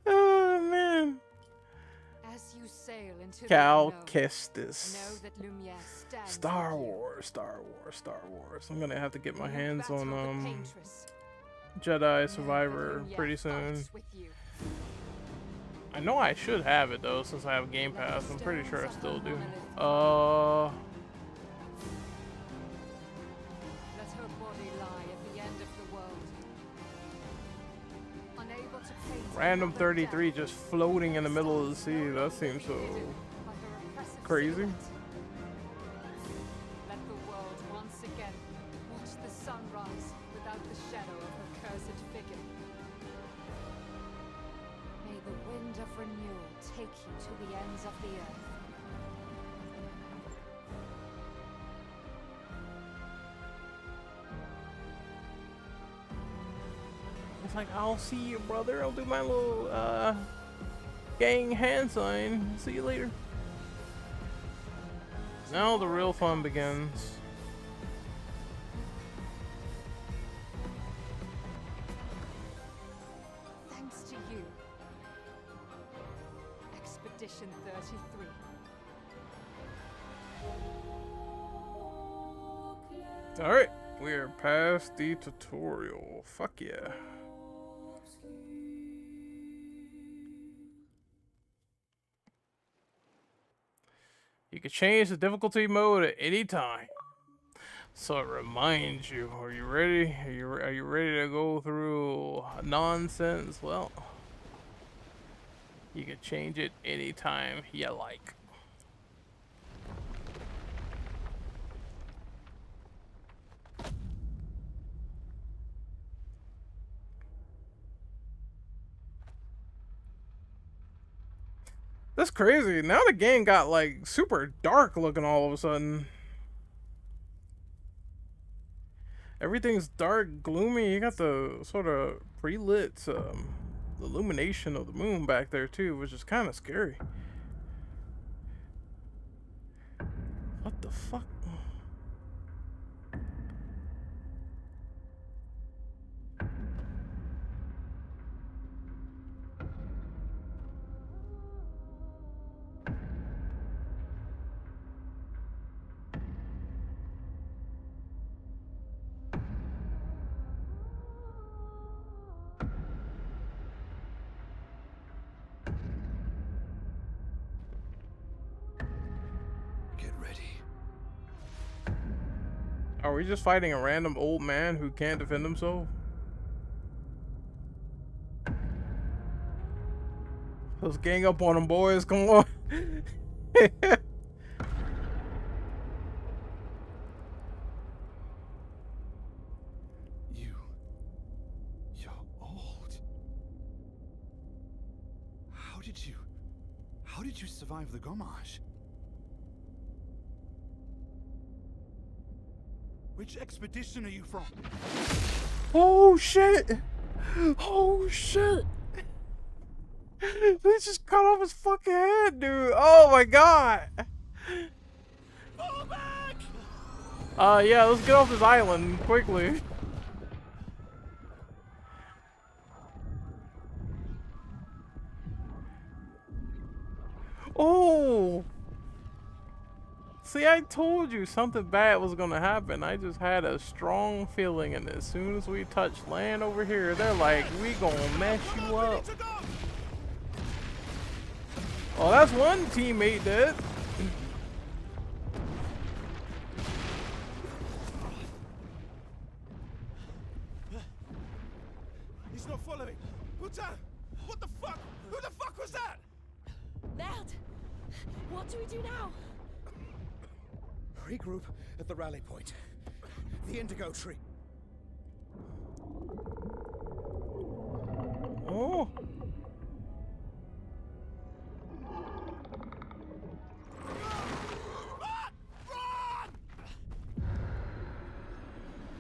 Oh man. As you sail into Cal the unknown, Kestis. know that Lumiere stands Star with you. Wars, Star Wars, Star Wars. I'm gonna have to get my When you hands battle on the Paintress, Jedi know Survivor that Lumiere pretty soon. fights with you. I know I should have it though since I have Game Pass. I'm pretty sure I still do. Let her body lie at the end of the world. Unable to paint Random another 33 death, just floating in the middle of the sea. That seems so by her oppressive crazy. silhouette. Let the world once again watch the sunrise without the shadow of her cursed figure. May the wind of renewal take you to the ends of the earth. It's like, I'll see you, brother. I'll do my little gang hand sign. See you later. Now the real fun begins. Thanks to you, Expedition 33. Alright, we're past the tutorial. Fuck yeah. You can change the difficulty mode at any time. So it reminds you, are you ready? Are you ready to go through nonsense? Well, you can change it anytime you like. That's crazy. Now the game got like super dark looking all of a sudden. Everything's dark, gloomy. You got the sort of pre-lit illumination of the moon back there too, which is kind of scary. What the fuck? Are we just fighting a random old man who can't defend himself? Let's gang up on him, boys. Come on. You're old. How did you survive the Gommage? Which expedition are you from? Oh shit! Oh shit! They just cut off his fucking head, dude. Oh my god! Fall back! Yeah, let's get off this island quickly. Oh! See, I told you something bad was gonna happen. I just had a strong feeling, and as soon as we touch land over here, they're like, we gonna mess you up. Oh, that's one teammate dead. He's not following. Putain! What the fuck? Who the fuck was that? Merde! What do we do now? Regroup at the rally point. The Indigo Tree. Oh.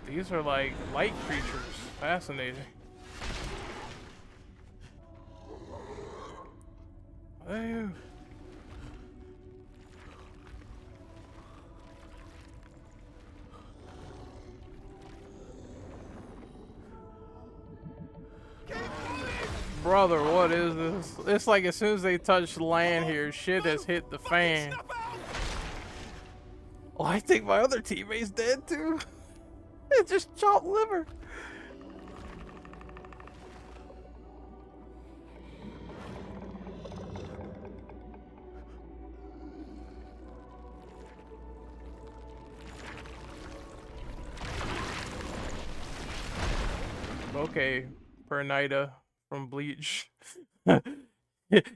These are like light creatures. Fascinating. Hey. Brother, what is this? It's like as soon as they touch land here, shit has hit the fan. Oh, I think my other teammate's dead too. It just chopped liver. Okay, Pernida from Bleach.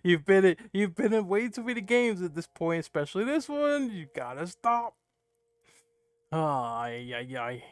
You've been in way too many games at this point, especially this one. You gotta stop. Ay, ay, ay.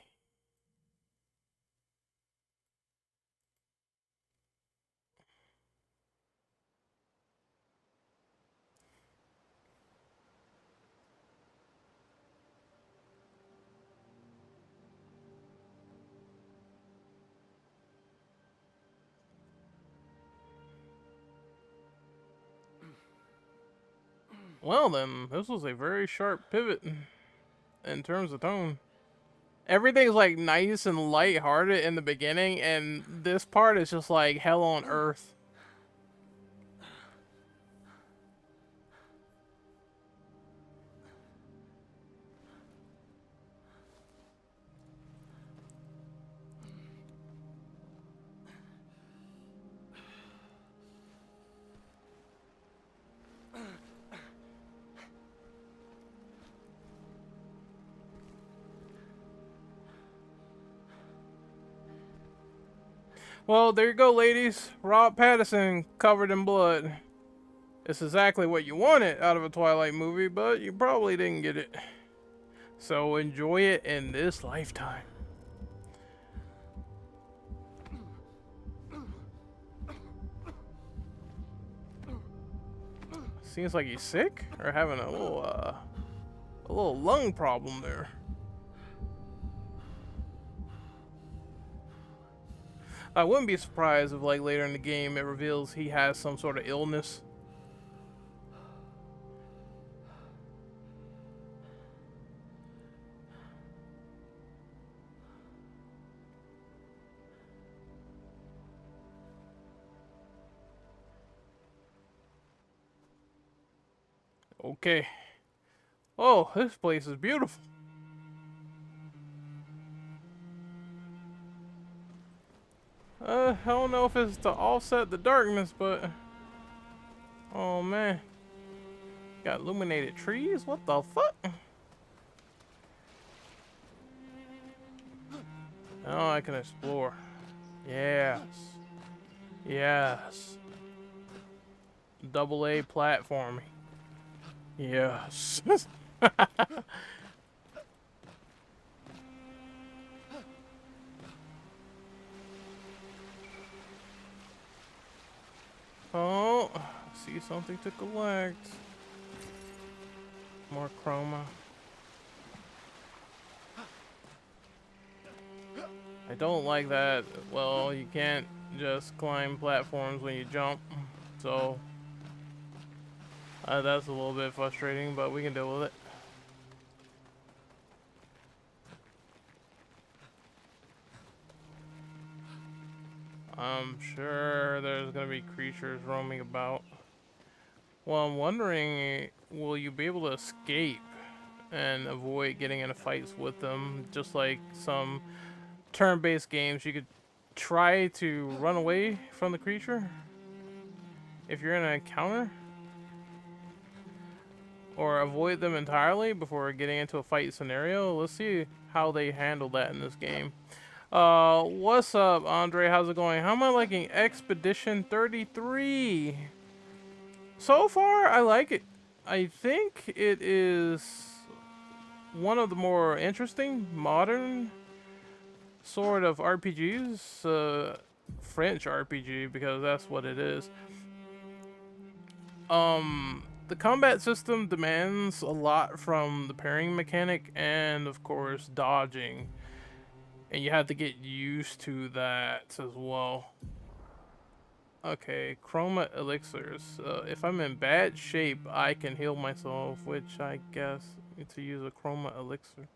Well then, this was a very sharp pivot in terms of tone. Everything's like nice and light-hearted in the beginning, and this part is just like hell on earth. Well, there you go, ladies. Rob Pattinson covered in blood. It's exactly what you wanted out of a Twilight movie, but you probably didn't get it. So enjoy it in this lifetime. Seems like he's sick or having a little lung problem there. I wouldn't be surprised if like later in the game it reveals he has some sort of illness. Okay. Oh, this place is beautiful. I don't know if it's to offset the darkness, but oh man. Got illuminated trees? What the fuck? Now I can explore. Yes. Yes. Double A platforming. Yes. Oh, see something to collect. More chroma. I don't like that. Well, you can't just climb platforms when you jump. So, that's a little bit frustrating, but we can deal with it. I'm sure there's gonna be creatures roaming about. Well, I'm wondering, will you be able to escape and avoid getting into fights with them? Just like some turn-based games, you could try to run away from the creature if you're in an encounter, or avoid them entirely before getting into a fight scenario. Let's see how they handle that in this game. What's up, Andre? How's it going? How am I liking Expedition 33? So far, I like it. I think it is one of the more interesting, modern sort of RPGs. French RPG, because that's what it is. The combat system demands a lot from the parrying mechanic and, of course, dodging. And you have to get used to that as well. Okay, chroma elixirs. If I'm in bad shape, I can heal myself, which I guess need to use a chroma elixir.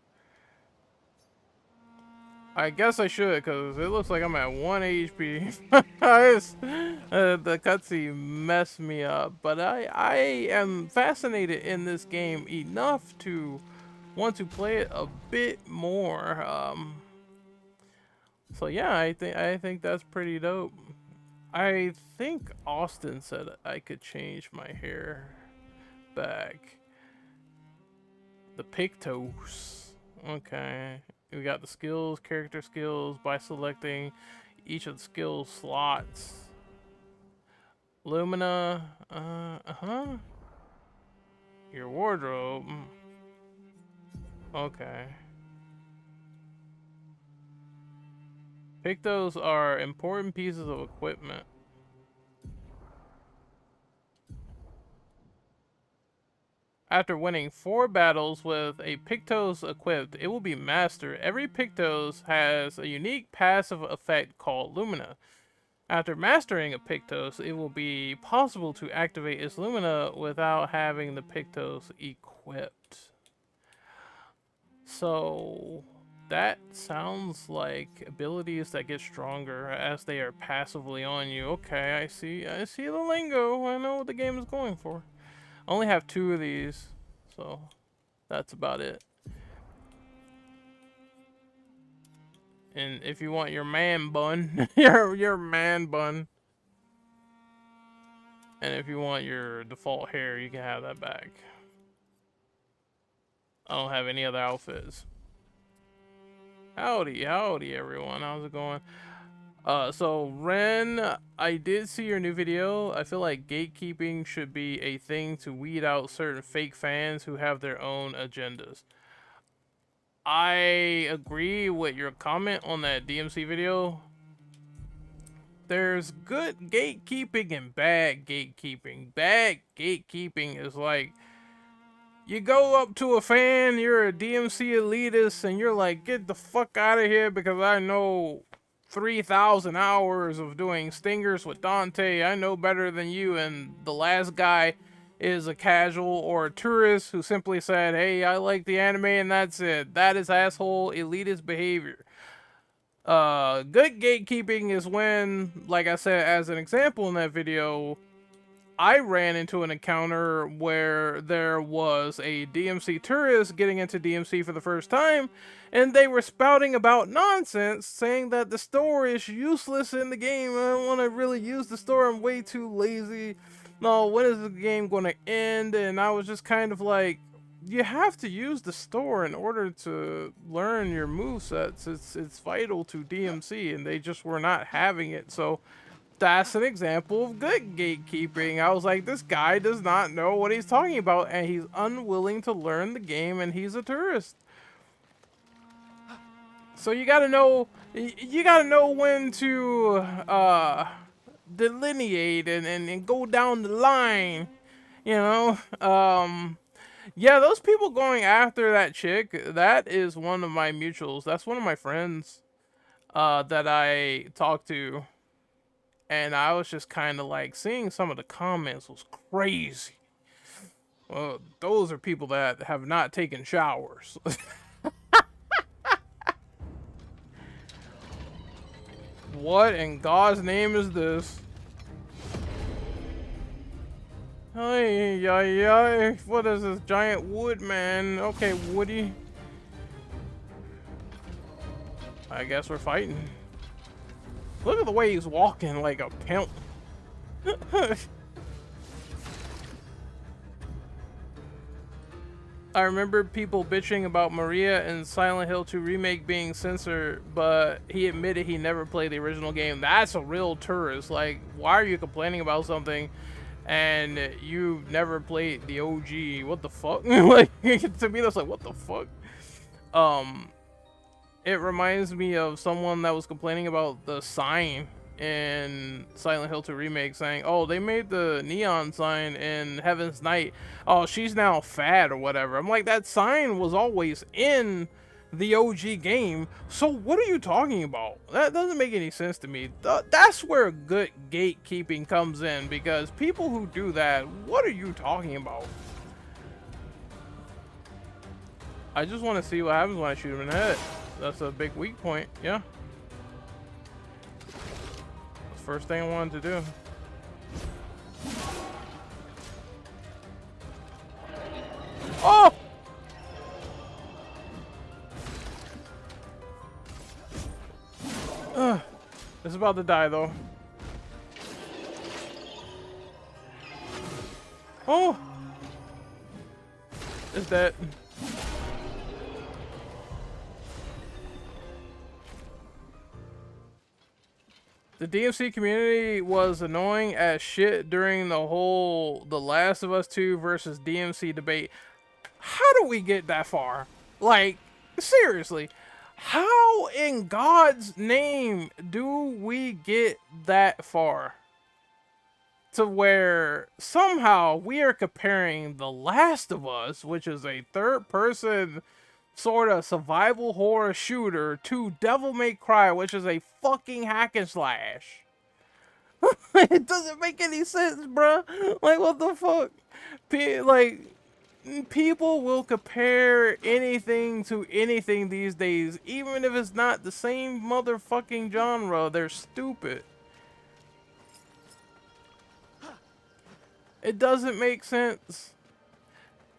I guess I should, because it looks like I'm at 1 HP. The cutscene messed me up, but I am fascinated in this game enough to want to play it a bit more. So yeah, I think that's pretty dope. I think Austin said I could change my hair back. The pictos. Okay. We got the skills, character skills, by selecting each of the skill slots. Lumina. Your wardrobe. Okay. Pictos are important pieces of equipment. After winning 4 battles with a Pictos equipped, it will be mastered. Every Pictos has a unique passive effect called Lumina. After mastering a Pictos, it will be possible to activate its Lumina without having the Pictos equipped. So that sounds like abilities that get stronger as they are passively on you. Okay, I see the lingo. I know what the game is going for. I only have 2 of these, so that's about it. And if you want your man bun, your man bun. And if you want your default hair, you can have that back. I don't have any other outfits. Howdy everyone, how's it going? So Ren, I did see your new video. I feel like gatekeeping should be a thing to weed out certain fake fans who have their own agendas. I agree with your comment on that DMC video. There's good gatekeeping and bad gatekeeping. Bad gatekeeping is like, you go up to a fan, you're a DMC elitist, and you're like, get the fuck out of here because I know 3,000 hours of doing stingers with Dante. I know better than you. And the last guy is a casual or a tourist who simply said, hey, I like the anime and that's it. That is asshole elitist behavior. Good gatekeeping is when, like I said as an example in that video, I ran into an encounter where there was a DMC tourist getting into DMC for the first time, and they were spouting about nonsense, saying that the store is useless in the game. I don't want to really use the store. I'm way too lazy. No, when is the game going to end? And I was just kind of like, you have to use the store in order to learn your movesets. It's vital to DMC, and they just were not having it. So that's an example of good gatekeeping. I was like, this guy does not know what he's talking about, and he's unwilling to learn the game, and he's a tourist. So you gotta know when to delineate and go down the line, you know. Yeah, those people going after that chick, that is one of my mutuals. That's one of my friends that I talked to. And I was just kind of like, seeing some of the comments was crazy. Well, those are people that have not taken showers. What in God's name is this? Ay, ay, ay. What is this giant wood man? Okay, Woody. I guess we're fighting. Look at the way he's walking like a pimp. I remember people bitching about Maria and Silent Hill 2 Remake being censored, but he admitted he never played the original game. That's a real tourist. Like, why are you complaining about something and you never played the OG? What the fuck? Like, to me, that's like, what the fuck? It reminds me of someone that was complaining about the sign in Silent Hill 2 Remake, saying, oh, they made the neon sign in Heaven's Night. Oh, she's now fat or whatever. I'm like, that sign was always in the OG game. So what are you talking about? That doesn't make any sense to me. That's where good gatekeeping comes in, because people who do that, what are you talking about? I just want to see what happens when I shoot him in the head. That's a big weak point, yeah. First thing I wanted to do. Oh! It's about to die though. Oh! It's dead. The DMC community was annoying as shit during the whole The Last of Us 2 versus DMC debate. How do we get that far? Like, seriously, how in God's name do we get that far? To where somehow we are comparing The Last of Us, which is a third-person sort of survival horror shooter, to Devil May Cry, which is a fucking hack and slash. It doesn't make any sense, bruh. Like, what the fuck? People will compare anything to anything these days, even if it's not the same motherfucking genre. They're stupid. It doesn't make sense.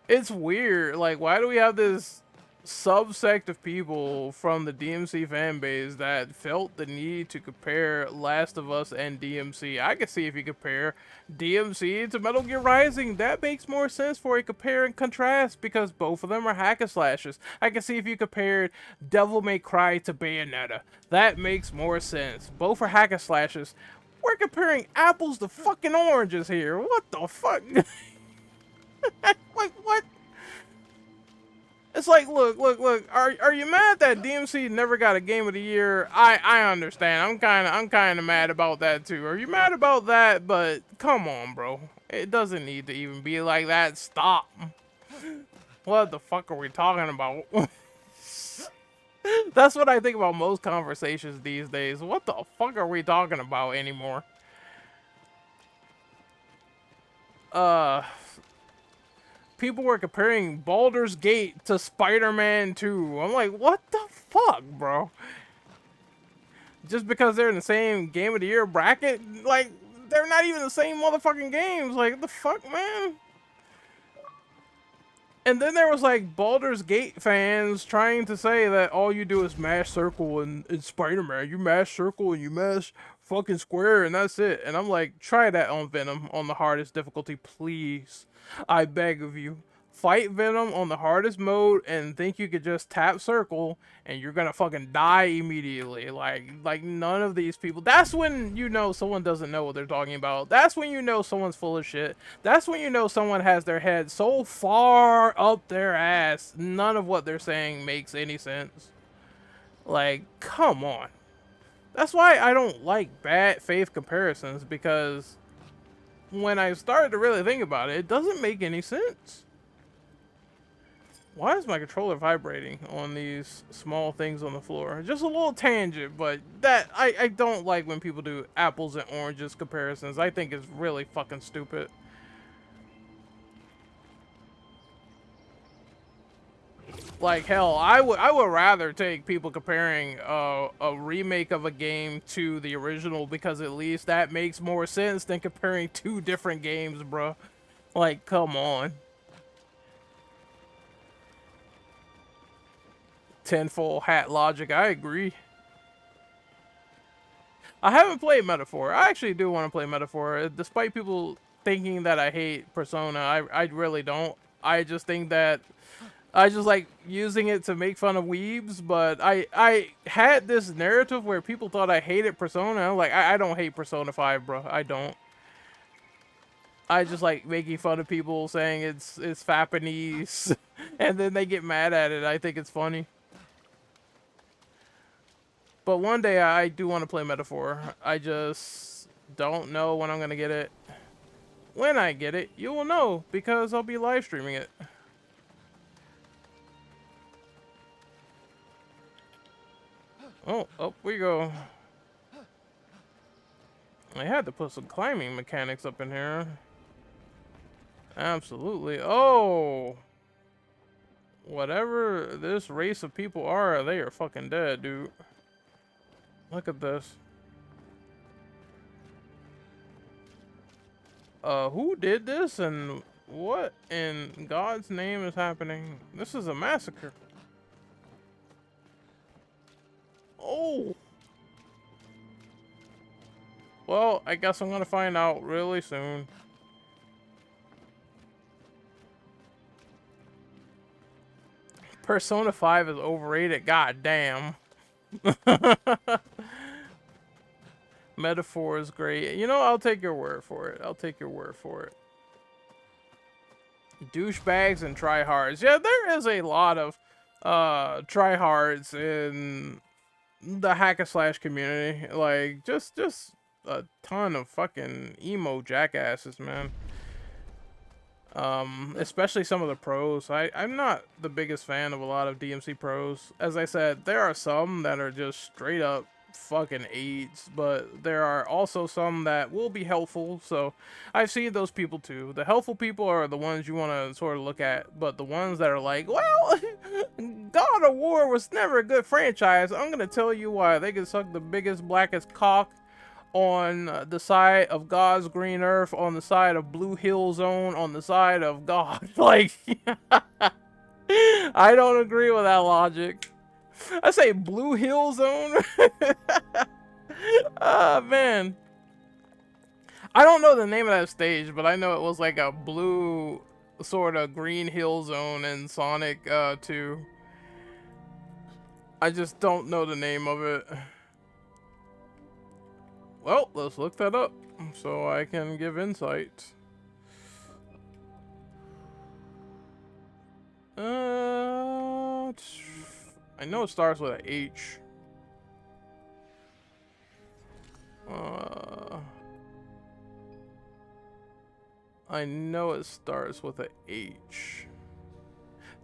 It's weird. Like, why do we have this subsect of people from the DMC fanbase that felt the need to compare Last of Us and DMC? I can see if you compare DMC to Metal Gear Rising, that makes more sense for a compare and contrast, because both of them are hack and slashes. I can see if you compared Devil May Cry to Bayonetta, that makes more sense. Both are hack and slashes. We're comparing apples to fucking oranges here. What the fuck? Like, what? It's like, look. Are you mad that DMC never got a Game of the Year? I understand. I'm kind of mad about that too. Are you mad about that? But come on, bro. It doesn't need to even be like that. Stop. What the fuck are we talking about? That's what I think about most conversations these days. What the fuck are we talking about anymore? People were comparing Baldur's Gate to Spider-Man 2. I'm like, what the fuck, bro? Just because they're in the same Game of the Year bracket? Like, they're not even the same motherfucking games. Like, what the fuck, man? And then there was like Baldur's Gate fans trying to say that all you do is mash circle in Spider-Man. You mash circle and you mash fucking square and that's it. And I'm like, try that on Venom on the hardest difficulty, please. I beg of you. Fight Venom on the hardest mode and think you could just tap circle and you're gonna fucking die immediately. Like none of these people. That's when you know someone doesn't know what they're talking about. That's when you know someone's full of shit. That's when you know someone has their head so far up their ass, none of what they're saying makes any sense. Like, come on. That's why I don't like bad faith comparisons, because when I started to really think about it, it doesn't make any sense. Why is my controller vibrating on these small things on the floor? Just a little tangent, but that I don't like when people do apples and oranges comparisons. I think it's really fucking stupid. Like hell, I would rather take people comparing a remake of a game to the original, because at least that makes more sense than comparing two different games, bro. Like, come on. Tenfold hat logic, I agree. I haven't played Metaphor. I actually do want to play Metaphor. Despite people thinking that I hate Persona, I really don't. I just think that I just like using it to make fun of weebs, but I had this narrative where people thought I hated Persona. I'm like, I don't hate Persona 5, bro. I don't. I just like making fun of people saying it's Japanese, and then they get mad at it. I think it's funny. But one day I do want to play Metaphor. I just don't know when I'm going to get it. When I get it, you will know, because I'll be live streaming it. Oh, up we go. I had to put some climbing mechanics up in here. Absolutely. Oh! Whatever this race of people are, they are fucking dead, dude. Look at this. Who did this and what in God's name is happening? This is a massacre. Oh! Well, I guess I'm gonna find out really soon. Persona 5 is overrated, god damn. Metaphor is great. You know, I'll take your word for it. I'll take your word for it. Douchebags and tryhards. Yeah, there is a lot of tryhards in the hack and slash community. Like, just a ton of fucking emo jackasses, man. Especially some of the pros. I'm not the biggest fan of a lot of DMC pros. As I said, there are some that are just straight up fucking AIDS, but there are also some that will be helpful, so I've seen those people too. The helpful people are the ones you want to sort of look at, but the ones that are like, well, God of War was never a good franchise, I'm gonna tell you why. They can suck the biggest, blackest cock on the side of God's green earth, on the side of Blue Hill Zone, on the side of God. Like, I don't agree with that logic. I say Blue Hill Zone. Ah, man. I don't know the name of that stage, but I know it was like a blue sort of green hill zone in Sonic 2. I just don't know the name of it. Well, let's look that up so I can give insight. I know it starts with an H. I know it starts with an H.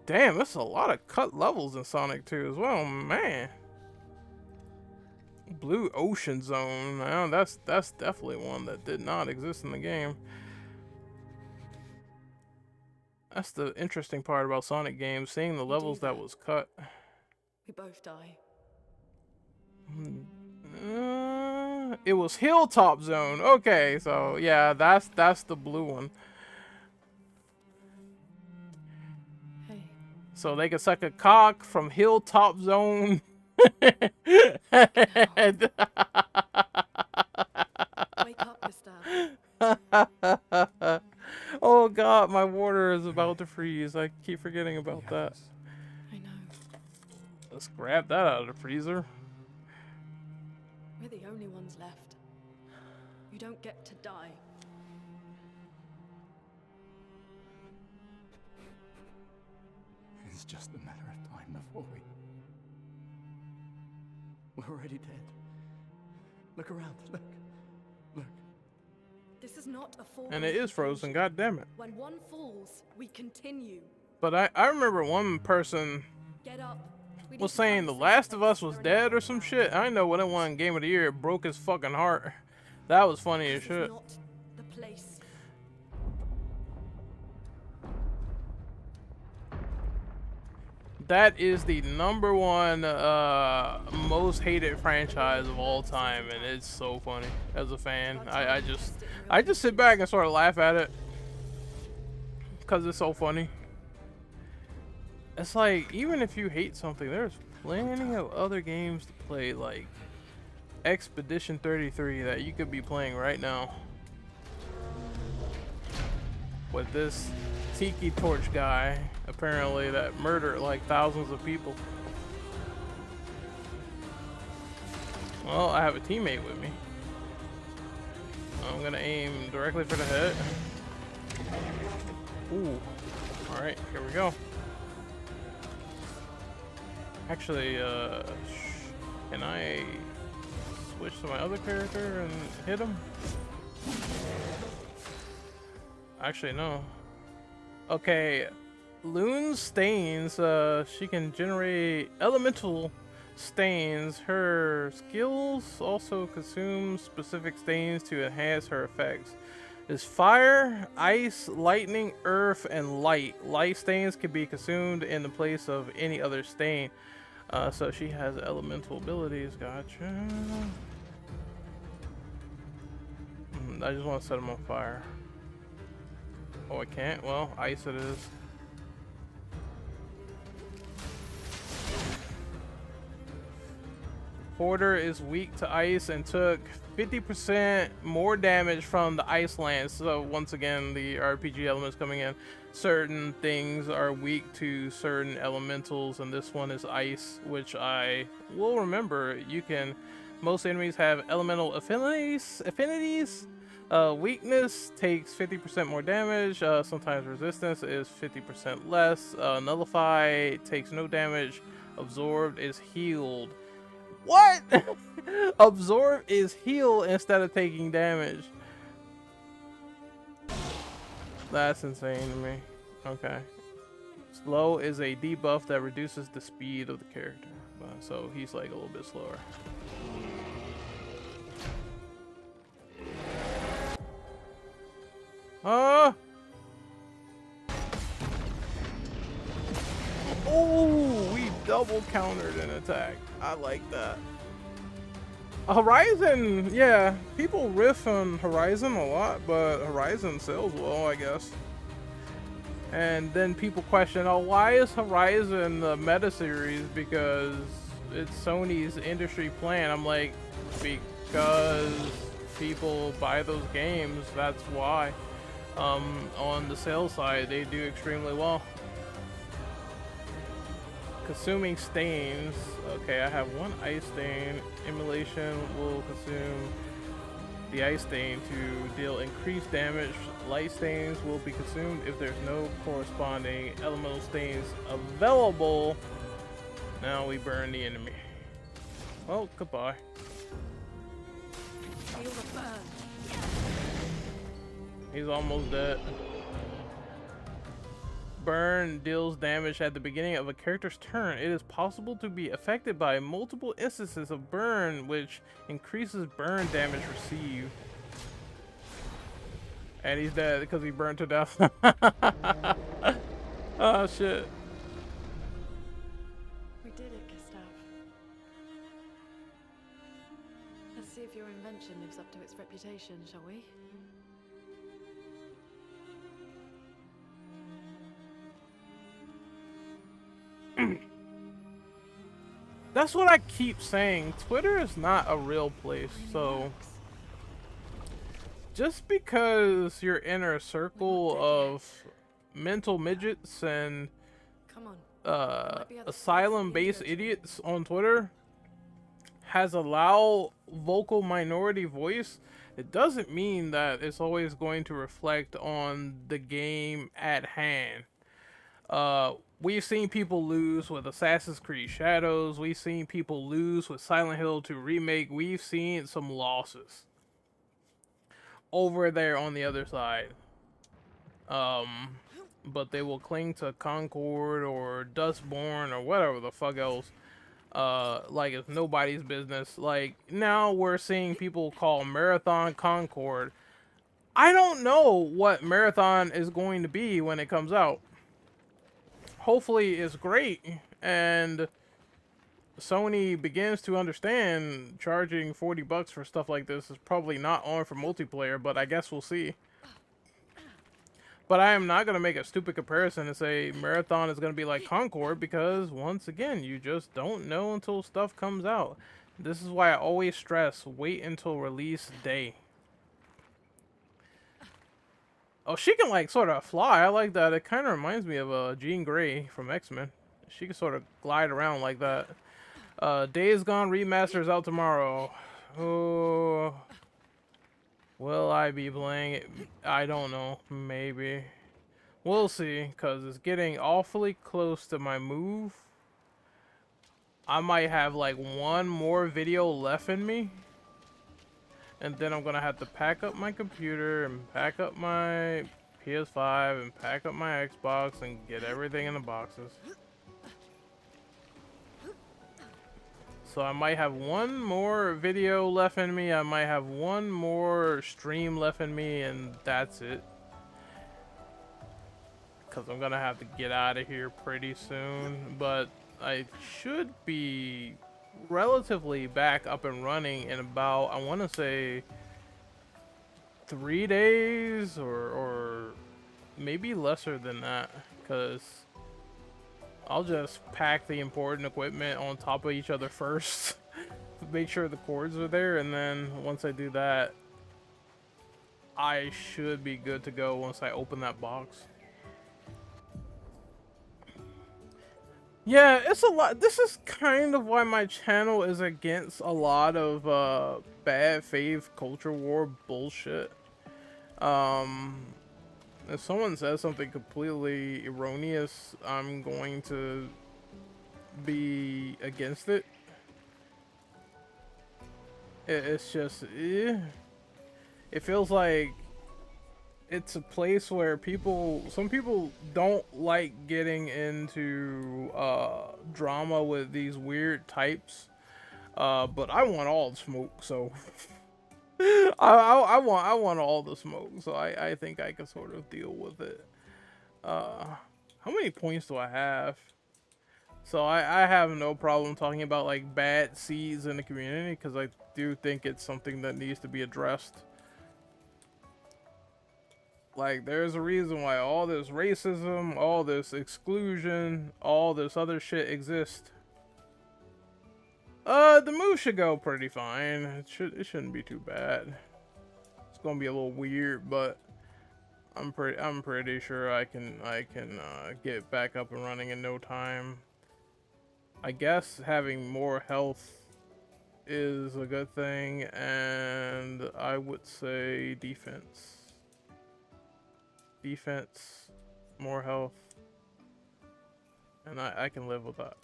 Damn, that's a lot of cut levels in Sonic 2 as well, man. Blue Ocean Zone. Now that's definitely one that did not exist in the game. That's the interesting part about Sonic games, seeing the levels that was cut. We both die. It was Hilltop Zone. Okay, so yeah, that's the blue one. Hey. So they can suck a cock from Hilltop Zone. Wake up, Gustav. Oh god, my water is about to freeze. I keep forgetting about that. I know. Let's grab that out of the freezer. We're the only ones left. You don't get to die. It's just a matter of time before we're already dead. Look around. Look. This is not a fall. And it is frozen, god damn it. When one falls, we continue. But I remember one person Get up. was saying The Last of Us was dead or some shit. I know when it won Game of the Year, it broke his fucking heart. That was funny as shit. Not the place. That is the #1 most hated franchise of all time, and it's so funny as a fan. I just sit back and sort of laugh at it because it's so funny. It's like, even if you hate something, there's plenty of other games to play, like Expedition 33 that you could be playing right now with this Tiki Torch guy, apparently, that murdered like thousands of people. Well, I have a teammate with me. I'm gonna aim directly for the head. Ooh. Alright, here we go. Actually, can I switch to my other character and hit him? Actually, no. Okay, Loon Stains, she can generate elemental stains. Her skills also consume specific stains to enhance her effects. Is fire, ice, lightning, earth, and light. Light stains can be consumed in the place of any other stain. So she has elemental abilities. Gotcha. I just want to set him on fire. Oh, I can't? Well, ice it is. Porter is weak to ice and took 50% more damage from the ice lance. So once again, the RPG elements coming in. Certain things are weak to certain elementals, and this one is ice, which I will remember. You can, most enemies have elemental affinities. Weakness takes 50% more damage. Sometimes resistance is 50% less. Nullify takes no damage. Absorbed is healed. What? Absorb is heal instead of taking damage. That's insane to me. Okay. Slow is a debuff that reduces the speed of the character. So he's like a little bit slower. Oh, we double countered an attack. I like that. Horizon, yeah, people riff on Horizon a lot, but Horizon sells well, I guess. And then people question, oh, why is Horizon the meta series? Because it's Sony's industry plan. I'm like, because people buy those games, that's why. On the sales side, they do extremely well. Consuming stains. Okay, I have one ice stain. Emulation will consume the ice stain to deal increased damage. Light stains will be consumed if there's no corresponding elemental stains available. Now we burn the enemy. Well, goodbye. Feel the burn. He's almost dead. burn deals damage at the beginning of a character's turn. It is possible to be affected by multiple instances of burn, which increases burn damage received. And he's dead because he burned to death. Oh shit. We did it, Gustav. Let's see if your invention lives up to its reputation, shall we? That's what I keep saying. Twitter is not a real place, so just because you're in a circle of mental midgets and asylum-based idiots on Twitter has a loud vocal minority voice, it doesn't mean that it's always going to reflect on the game at hand. We've seen people lose with Assassin's Creed Shadows. We've seen people lose with Silent Hill 2 Remake. We've seen some losses over there on the other side. But they will cling to Concord or Dustborn or whatever the fuck else. Like it's nobody's business. Like now we're seeing people call Marathon Concord. I don't know what Marathon is going to be when it comes out. Hopefully it's great and Sony begins to understand charging $40 for stuff like this is probably not on for multiplayer, but I guess we'll see. But I am not going to make a stupid comparison and say Marathon is going to be like Concord because once again, you just don't know until stuff comes out. This is why I always stress wait until release day. Oh, she can like sort of fly. I like that. It kind of reminds me of Jean Grey from X-Men. She can sort of glide around like that. Days Gone Remaster is out tomorrow. Oh, will I be playing it? I don't know. Maybe. We'll see, because it's getting awfully close to my move. I might have like one more video left in me. And then I'm going to have to pack up my computer and pack up my PS5 and pack up my Xbox and get everything in the boxes. So I might have one more video left in me. I might have one more stream left in me and that's it. Because I'm going to have to get out of here pretty soon. But I should be relatively back up and running in about, I want to say 3 days or maybe lesser than that, because I'll just pack the important equipment on top of each other first to make sure the cords are there, and then once I do that I should be good to go once I open that box. Yeah, it's a lot. This is kind of why my channel is against a lot of bad faith culture war bullshit. If someone says something completely erroneous, I'm going to be against it. It's just, it feels like it's a place where some people don't like getting into drama with these weird types, but I want all the smoke, so I want all the smoke, so I think I can sort of deal with it. How many points do I have? So I have no problem talking about like bad seeds in the community, because I do think it's something that needs to be addressed. Like, there's a reason why all this racism, all this exclusion, all this other shit exists. The move should go pretty fine. It shouldn't be too bad. It's gonna be a little weird, but I'm pretty sure I can get back up and running in no time. I guess having more health is a good thing, and I would say defense. Defense, more health, and I can live with that.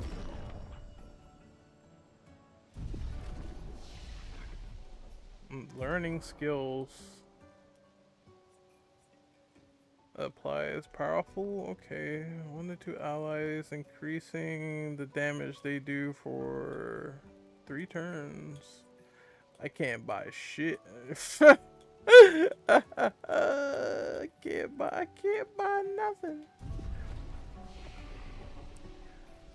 Learning skills. Apply is powerful. Okay, 1 to 2 allies, increasing the damage they do for 3 turns. I can't buy shit. I can't buy nothing.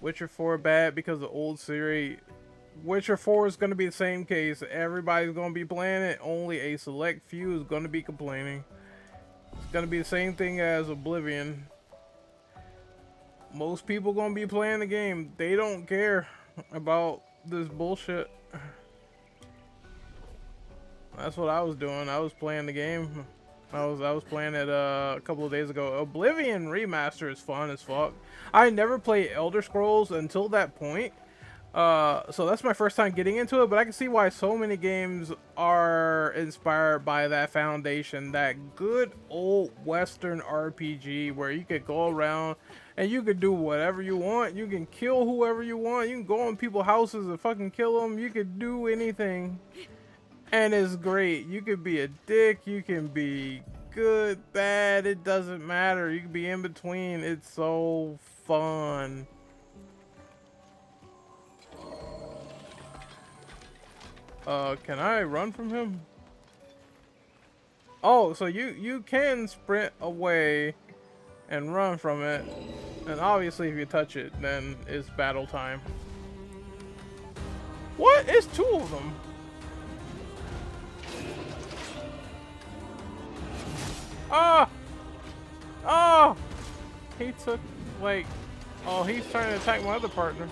Witcher 4 bad because of old series. Witcher 4 is going to be the same case. Everybody's going to be playing it. Only a select few is going to be complaining. It's going to be the same thing as Oblivion. Most people going to be playing the game. They don't care about this bullshit. That's what I was doing. I was playing the game. I was playing it a couple of days ago. Oblivion Remaster is fun as fuck. I never played Elder Scrolls until that point. So that's my first time getting into it, but I can see why so many games are inspired by that foundation, that good old Western RPG where you could go around and you could do whatever you want. You can kill whoever you want. You can go in people's houses and fucking kill them. You could do anything. And it's great. You could be a dick. You can be good, bad. It doesn't matter. You can be in between. It's so fun. Can I run from him? Oh, so you can sprint away and run from it. And obviously if you touch it, then it's battle time. What? It's 2 of them. Ah! Oh! He took, like... Oh, he's trying to attack my other partner.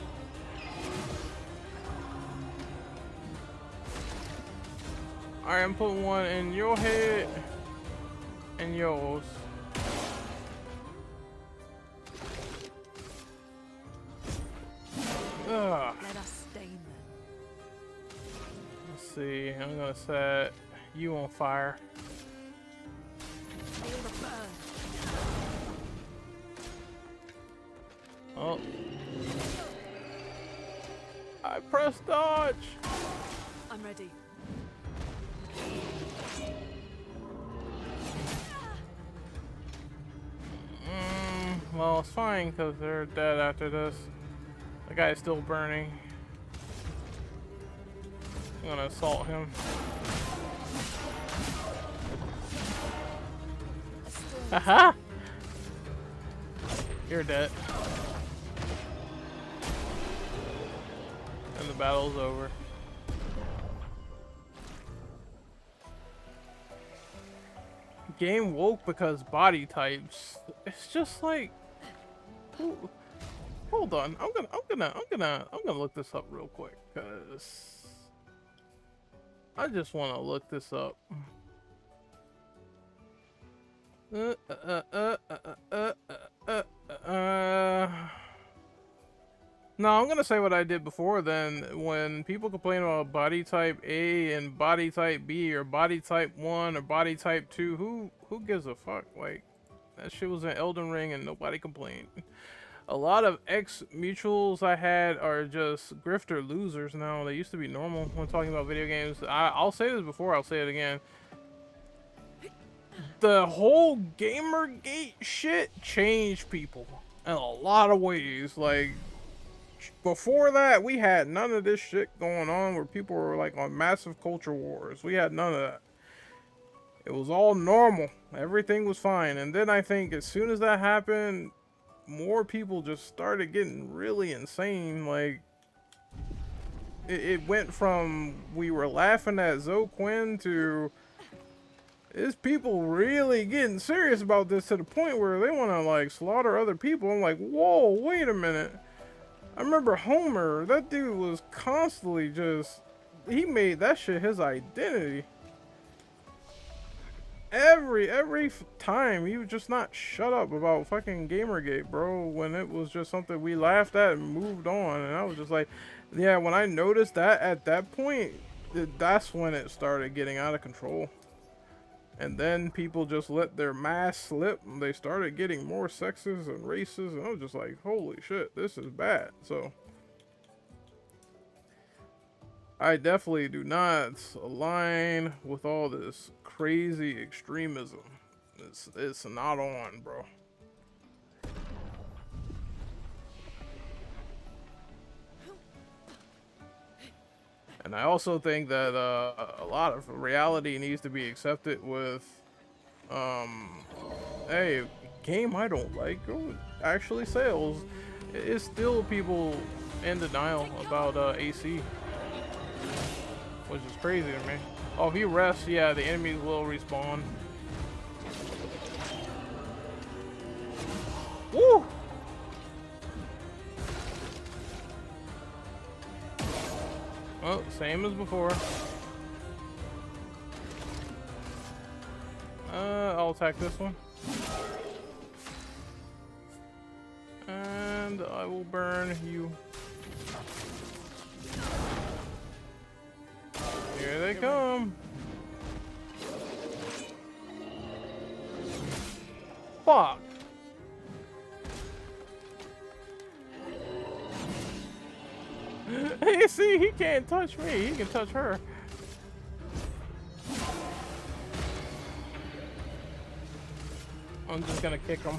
Alright, I'm putting one in your head and yours. Ugh. Let us stain them. Let's see, I'm gonna set you on fire. Feel the burn. Oh. I pressed dodge. I'm ready. Well, it's fine because they're dead after this. The guy's still burning. I'm gonna assault him. Haha! You're dead. And the battle's over. Game woke because body types. It's just like, hold on. I'm gonna look this up real quick because I just want to look this up. No, I'm gonna say what I did before then. When people complain about body type A and body type B or body type 1 or body type 2, who gives a fuck? Like, that shit was in Elden Ring and nobody complained. A lot of ex-mutuals I had are just grifter losers now. They used to be normal when talking about video games. I'll say this before, I'll say it again. The whole Gamergate shit changed people in a lot of ways. Like, before that, we had none of this shit going on where people were like on massive culture wars. We had none of that. It was all normal. Everything was fine. And then I think as soon as that happened, more people just started getting really insane. Like, it went from we were laughing at Zoe Quinn to is people really getting serious about this to the point where they want to like slaughter other people. I'm like, whoa, wait a minute. I remember Homer, that dude was constantly just, he made that shit his identity. Every time, he would just not shut up about fucking Gamergate, bro, when it was just something we laughed at and moved on. And I was just like, yeah, when I noticed that at that point, that's when it started getting out of control. And then people just let their mask slip and they started getting more sexist and racist, and I was just like, holy shit, this is bad. So I definitely do not align with all this crazy extremism. It's not on, bro. And I also think that a lot of reality needs to be accepted with, hey, game I don't like actually sells. It's still people in denial about AC, which is crazy to me. Oh, if you rest, yeah, the enemies will respawn. Woo! Well, same as before. I'll attack this one. And I will burn you. Here they come. Fuck. Hey, see, he can't touch me. He can touch her. I'm just gonna kick him.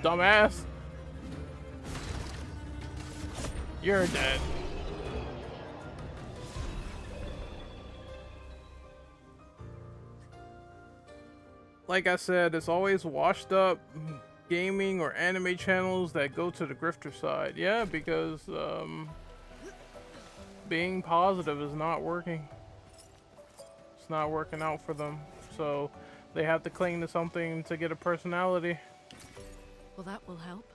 Dumbass. You're dead. Like I said, it's always washed up gaming or anime channels that go to the grifter side. Yeah, because being positive is not working. It's not working out for them. So they have to cling to something to get a personality. Well, that will help.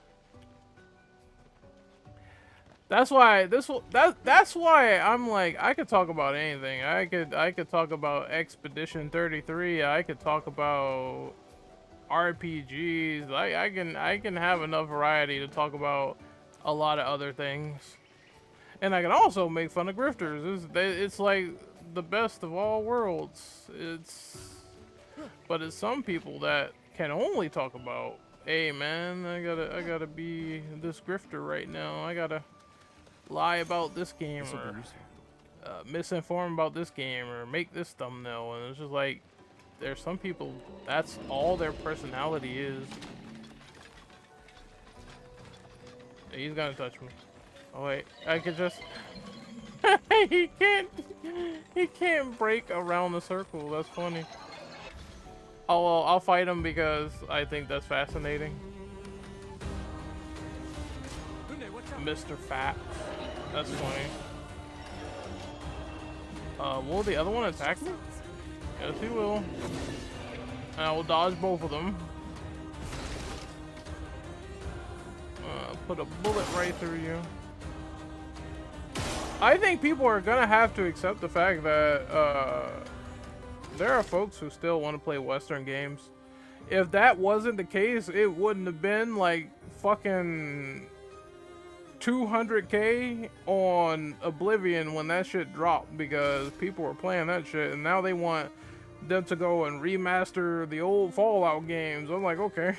That's why that's why I'm like, I could talk about anything. I could talk about Expedition 33. I could talk about RPGs. I can have enough variety to talk about a lot of other things. And I can also make fun of grifters. It's like the best of all worlds. But it's some people that can only talk about, hey man, I gotta be this grifter right now. I gotta lie about this game, or misinform about this game, or make this thumbnail. And it's just like, there's some people that's all their personality is. He's gonna touch me. Oh wait, I could just he can't break around the circle. That's funny. Oh well, I'll fight him because I think that's fascinating. Mr. Fat. That's funny. Will the other one attack me? Yes, he will. And I will dodge both of them. Put a bullet right through you. I think people are gonna have to accept the fact that there are folks who still want to play Western games. If that wasn't the case, it wouldn't have been like fucking 200k on Oblivion when that shit dropped, because people were playing that shit, and now they want them to go and remaster the old Fallout games. I'm like, okay.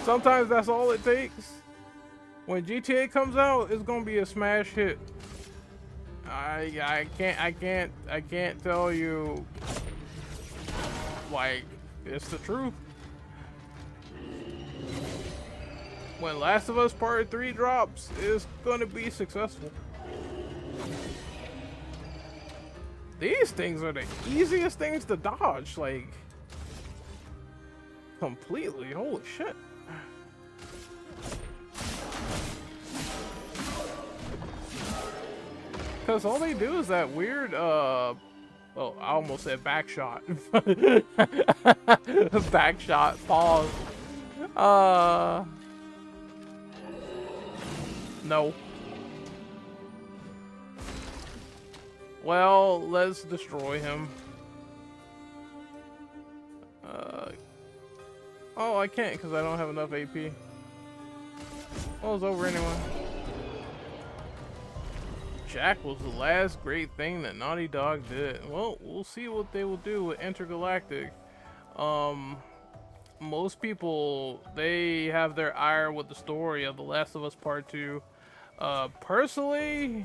Sometimes that's all it takes. When GTA comes out, it's gonna be a smash hit. I can't tell you, like, it's the truth. When Last of Us Part 3 drops, it's gonna be successful. These things are the easiest things to dodge, like, completely. Holy shit. Because all they do is that weird, well, I almost said back shot. Back shot, pause. No. Well, let's destroy him. Oh, I can't because I don't have enough AP. Well, it's over anyway. Jack was the last great thing that Naughty Dog did. Well, we'll see what they will do with Intergalactic. Most people, they have their ire with the story of The Last of Us Part 2. Personally,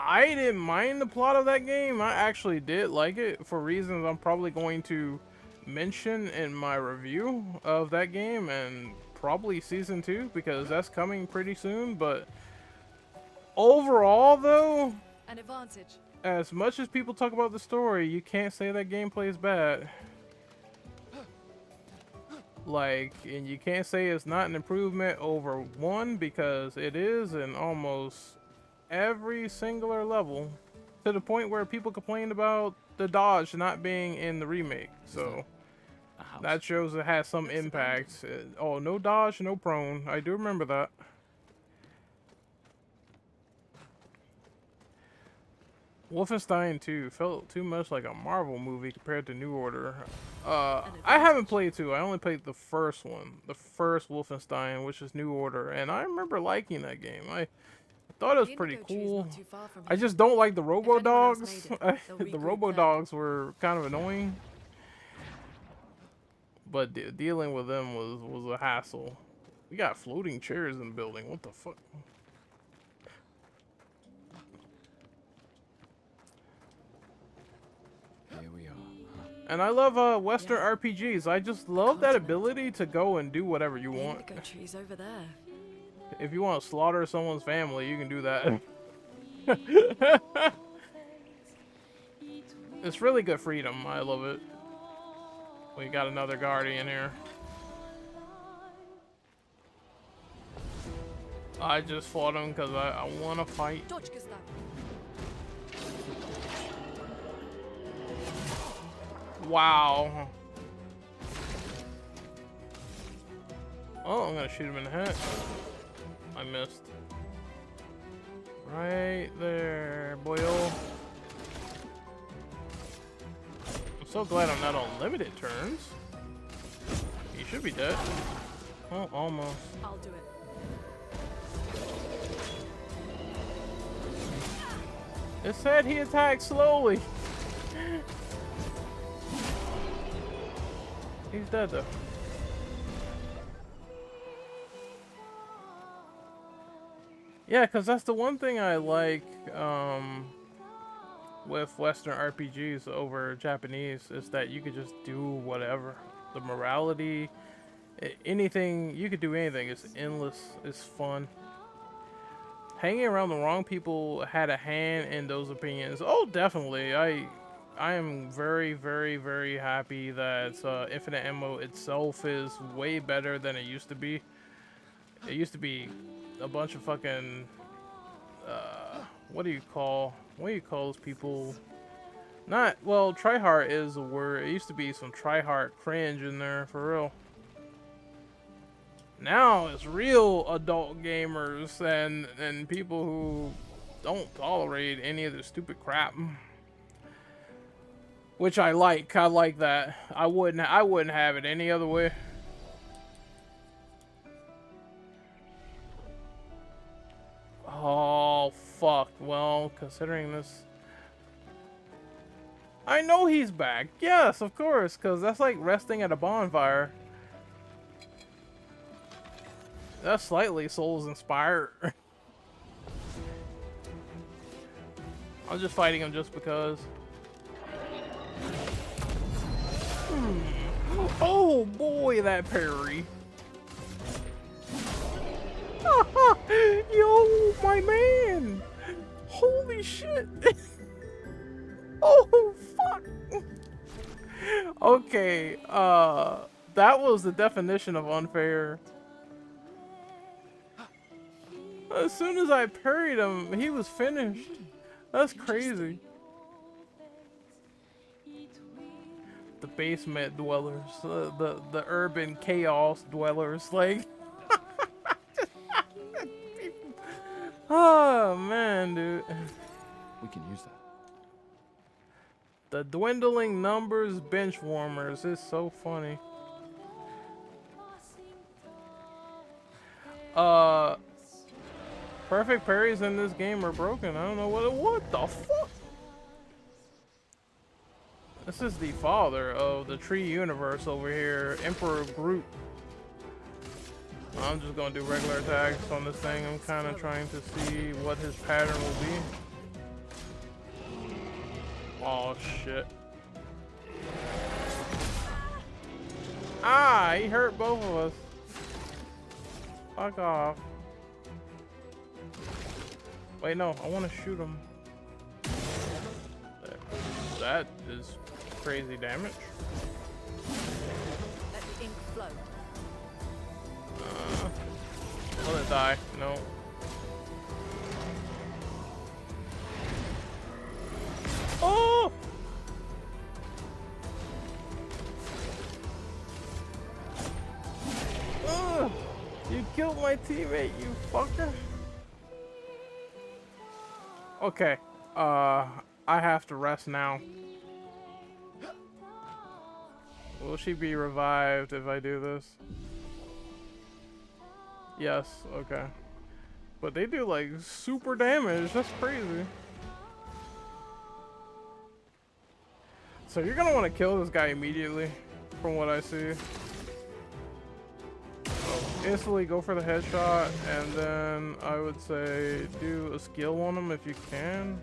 I didn't mind the plot of that game. I actually did like it for reasons I'm probably going to mention in my review of that game and probably season 2 because that's coming pretty soon. But overall, though, An advantage. as much as people talk about the story, you can't say that gameplay is bad. Like, and you can't say it's not an improvement over 1 because it is in almost every singular level, to the point where people complained about the dodge not being in the remake. So that shows it has some impact. Oh, no dodge, no prone. I do remember that. Wolfenstein 2 felt too much like a Marvel movie compared to New Order. I haven't played 2. I only played the first one, the first Wolfenstein, which is New Order, and I remember liking that game. I thought it was pretty cool. I just don't like the Robo Dogs. The Robo Dogs were kind of annoying, but dealing with them was a hassle. We got floating chairs in the building. What the fuck? And I love Western RPGs. I just love that ability to go and do whatever you want. Indigo trees over there. If you want to slaughter someone's family, you can do that. It's really good freedom. I love it. We got another guardian here. I just fought him because I want to fight. Wow. Oh, I'm gonna shoot him in the head. I missed. Right there, boyo. I'm so glad I'm not on limited turns. He should be dead. Oh, almost. I'll do it. It said he attacked slowly. He's dead though. Yeah, because that's the one thing I like with Western RPGs over Japanese is that you could just do whatever. The morality, anything, you could do anything. It's endless. It's fun. Hanging around the wrong people had a hand in those opinions. Oh, definitely. I am very, very, very happy that Infinite Ammo itself is way better than it used to be. It used to be a bunch of fucking what do you call those people? Not, well, tryhard is a word. It used to be some tryhard cringe in there, for real. Now it's real adult gamers and people who don't tolerate any of the stupid crap. Which I like. I like that. I wouldn't have it any other way. Oh, fuck. Well, considering this... I know he's back. Yes, of course, because that's like resting at a bonfire. That's slightly Souls inspired. I'm just fighting him just because. Oh boy, that parry. Yo, my man. Holy shit. Oh, fuck. Okay, that was the definition of unfair. As soon as I parried him, he was finished. That's crazy. The basement dwellers, the urban chaos dwellers, like. Oh man, dude. We can use that. The dwindling numbers bench warmers is so funny. Perfect parries in this game are broken. I don't know what the fuck. This is the father of the tree universe over here, Emperor Groot. I'm just gonna do regular attacks on this thing. I'm kind of trying to see what his pattern will be. Oh shit. Ah, he hurt both of us. Fuck off. Wait, no, I want to shoot him. That is crazy damage. Let the ink flow. Let it die. No. Oh! Ugh! You killed my teammate, you fucker. Okay. I have to rest now. Will she be revived if I do this? Yes, okay. But they do like super damage, that's crazy. So you're gonna want to kill this guy immediately, from what I see. So instantly go for the headshot, and then I would say do a skill on him if you can.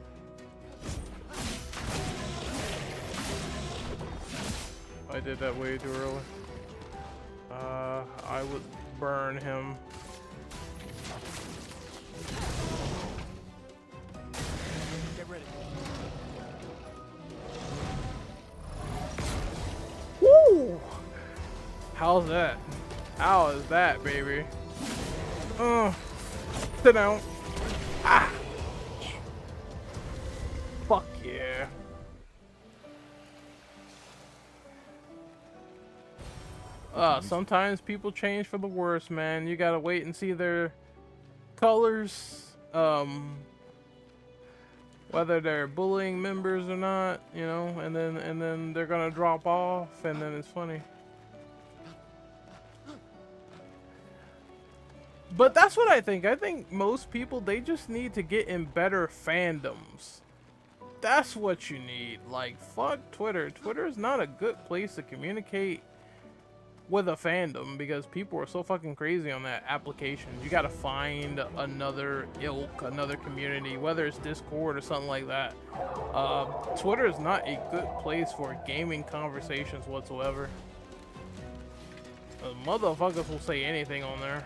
I did that way too early. I would burn him. Get ready. Woo! How's that? How is that, baby? Sit down. Ah! Fuck yeah. Sometimes people change for the worse, man. You gotta wait and see their colors, whether they're bullying members or not, you know, and then they're gonna drop off, and then it's funny. But that's what I think. I think most people, they just need to get in better fandoms. That's what you need. Like, fuck Twitter. Twitter is not a good place to communicate with a fandom because people are so fucking crazy on that application. You gotta find another ilk, another community, whether it's Discord or something like that. Twitter is not a good place for gaming conversations whatsoever. Motherfuckers will say anything on there.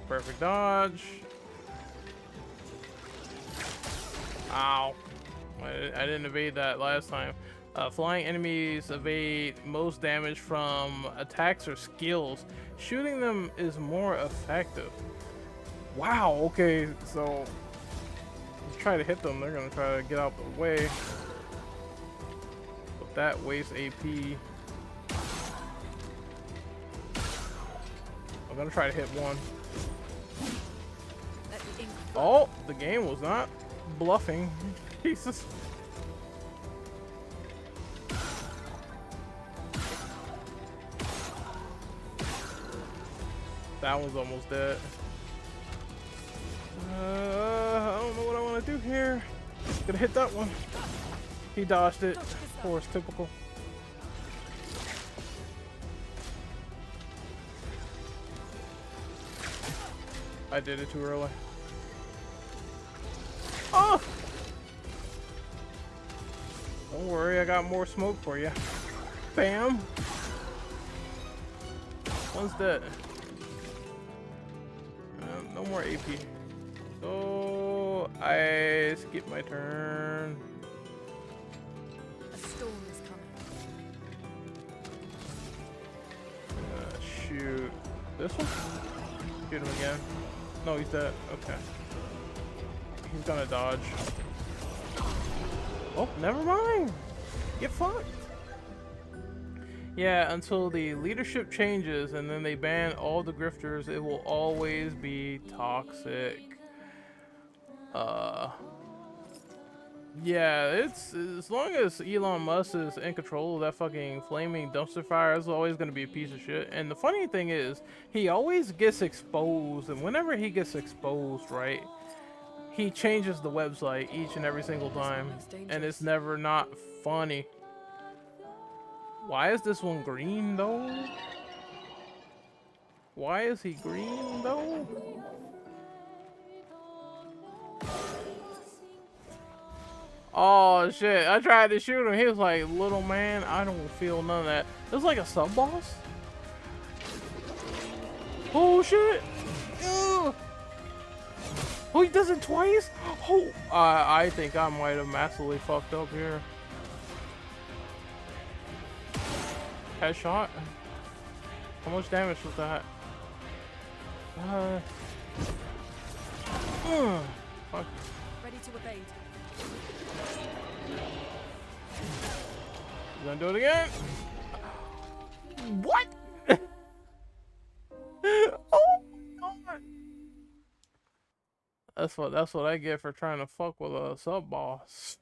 Perfect dodge. Ow. I didn't evade that last time. Flying enemies evade most damage from attacks or skills. Shooting them is more effective. Wow, okay, so try to hit them, they're gonna try to get out the way. But that wastes AP. I'm gonna try to hit one. Oh, the game was not bluffing. Jesus. That one's almost dead. I don't know what I want to do here. Gonna hit that one. He dodged it. Of course, typical. I did it too early. Oh! Don't worry, I got more smoke for you. Bam! One's dead. No more AP. So I skip my turn. A storm is coming. Shoot. This one? Shoot him again. No, he's dead. Okay. He's gonna dodge. Oh, never mind. Get fucked. Yeah, until the leadership changes and then they ban all the grifters, it will always be toxic. Yeah, it's as long as Elon Musk is in control of that fucking flaming dumpster fire, it's always gonna be a piece of shit. And the funny thing is, he always gets exposed, and whenever he gets exposed, right, he changes the website each and every single time, and it's never not funny. Why is this one green though? Why is he green though? Oh shit, I tried to shoot him. He was like, little man, I don't feel none of that. It was like a sub boss. Oh shit. Ugh. Oh, he does it twice? Oh, I think I might have massively fucked up here. Headshot? How much damage was that? Fuck. Ready to evade. You gonna do it again? What? Oh God. That's what I get for trying to fuck with a sub boss.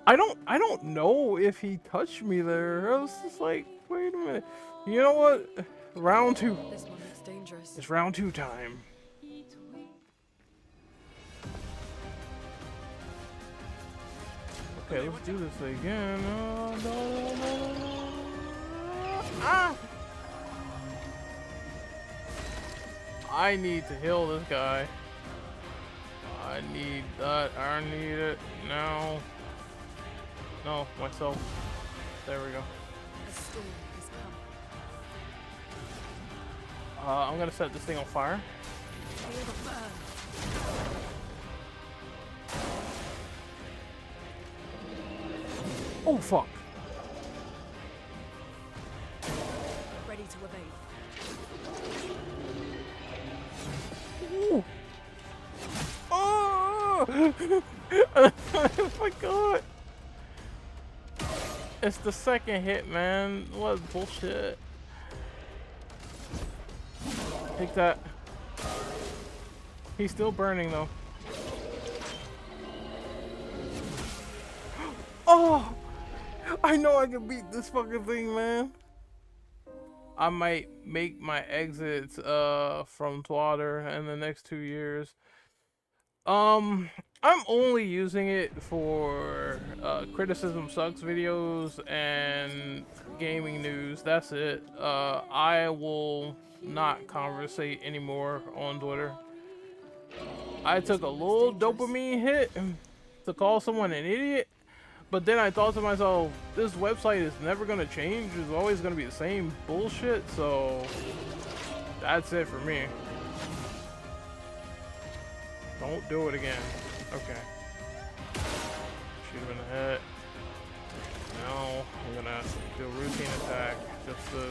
I don't know if he touched me there. I was just like, wait a minute. You know what? Round 2. This one looks dangerous. It's round 2 time. Okay, let's do this again. No. Ah! I need to heal this guy. I need that. I need it now. No, myself. There we go. A storm has come. I'm gonna set this thing on fire. Feel the burn. Oh fuck! Ready to evade. Ooh. Oh! Oh my god! It's the second hit, man. What bullshit? Take that. He's still burning though. Oh! I know I can beat this fucking thing, man. I might make my exits from Twatter in the next 2 years. I'm only using it for criticism sucks videos and gaming news. That's it. I will not conversate anymore on Twitter. I took a little dopamine hit to call someone an idiot, but then I thought to myself, this website is never gonna change. It's always gonna be the same bullshit. So that's it for me. Don't do it again. Okay. Shoot him in the head. Now I'm gonna do a routine attack just to,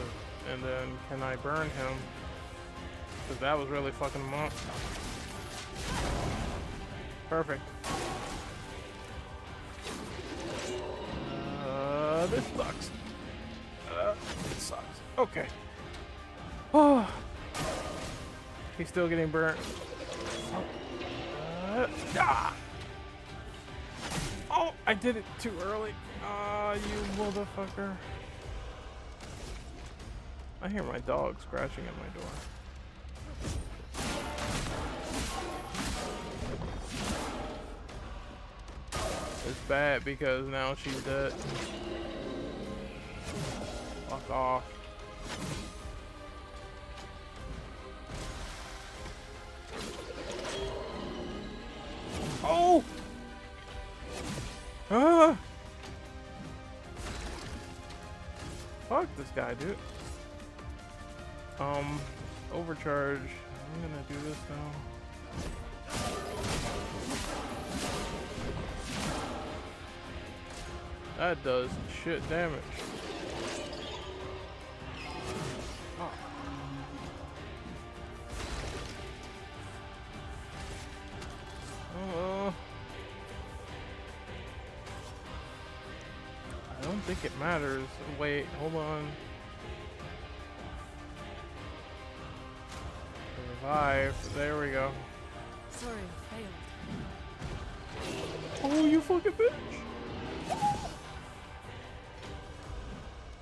and then can I burn him? Because that was really fucking him up. Perfect. This sucks. It sucks. Okay. Oh. He's still getting burnt. Oh, I did it too early. Ah, you motherfucker. I hear my dog scratching at my door. It's bad because now she's dead. Fuck off. Oh! Ah! Fuck this guy, dude. Overcharge. I'm gonna do this now. That does shit damage. Oh. I don't think it matters. Wait, hold on. Revive. There we go. Sorry, I failed. Oh, you fucking bitch.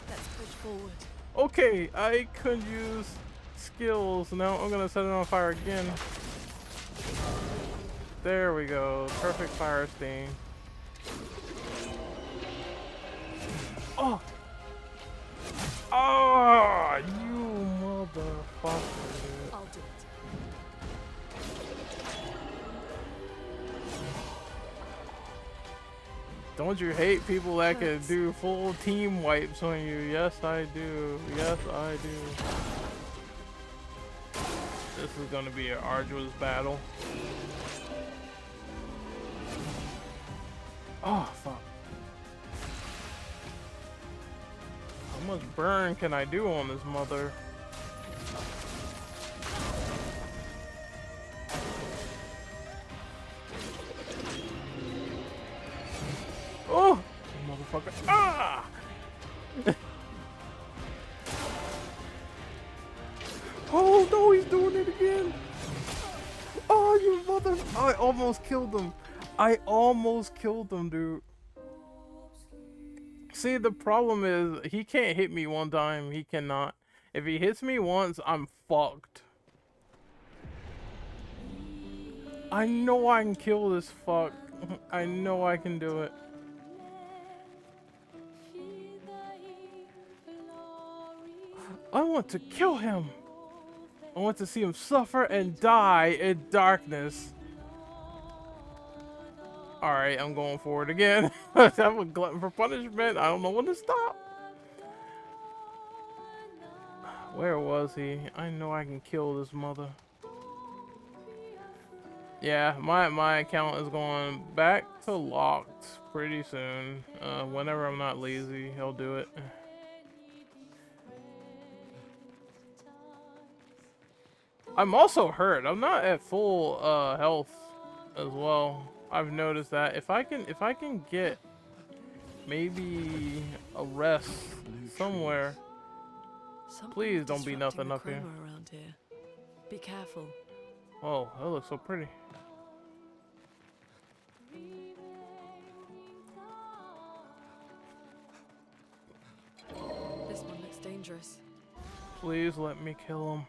Let's push forward. Okay, I could use skills. Now I'm gonna set it on fire again. There we go. Perfect fire sting. Oh! Oh, you motherfucker. I'll do it. Don't you hate people that can do full team wipes on you? Yes, I do. Yes, I do. This is gonna be an arduous battle. Oh, fuck. How much burn can I do on this mother? Oh, motherfucker. Ah! Oh no, he's doing it again. Oh, you mother. I almost killed him. I almost killed him, dude. See, the problem is he can't hit me one time. He cannot. If he hits me once, I'm fucked. I know I can kill this fuck. I know I can do it. I want to kill him. I want to see him suffer and die in darkness. Alright, I'm going for it again. I'm a glutton for punishment. I don't know when to stop. Where was he? I know I can kill this mother. Yeah, my account is going back to locked pretty soon. Whenever I'm not lazy, he'll do it. I'm also hurt. I'm not at full health as well. I've noticed that if I can get maybe a rest somewhere. Please don't be nothing up here. Around here. Be careful. Oh, that looks so pretty. This one looks dangerous. Please let me kill him.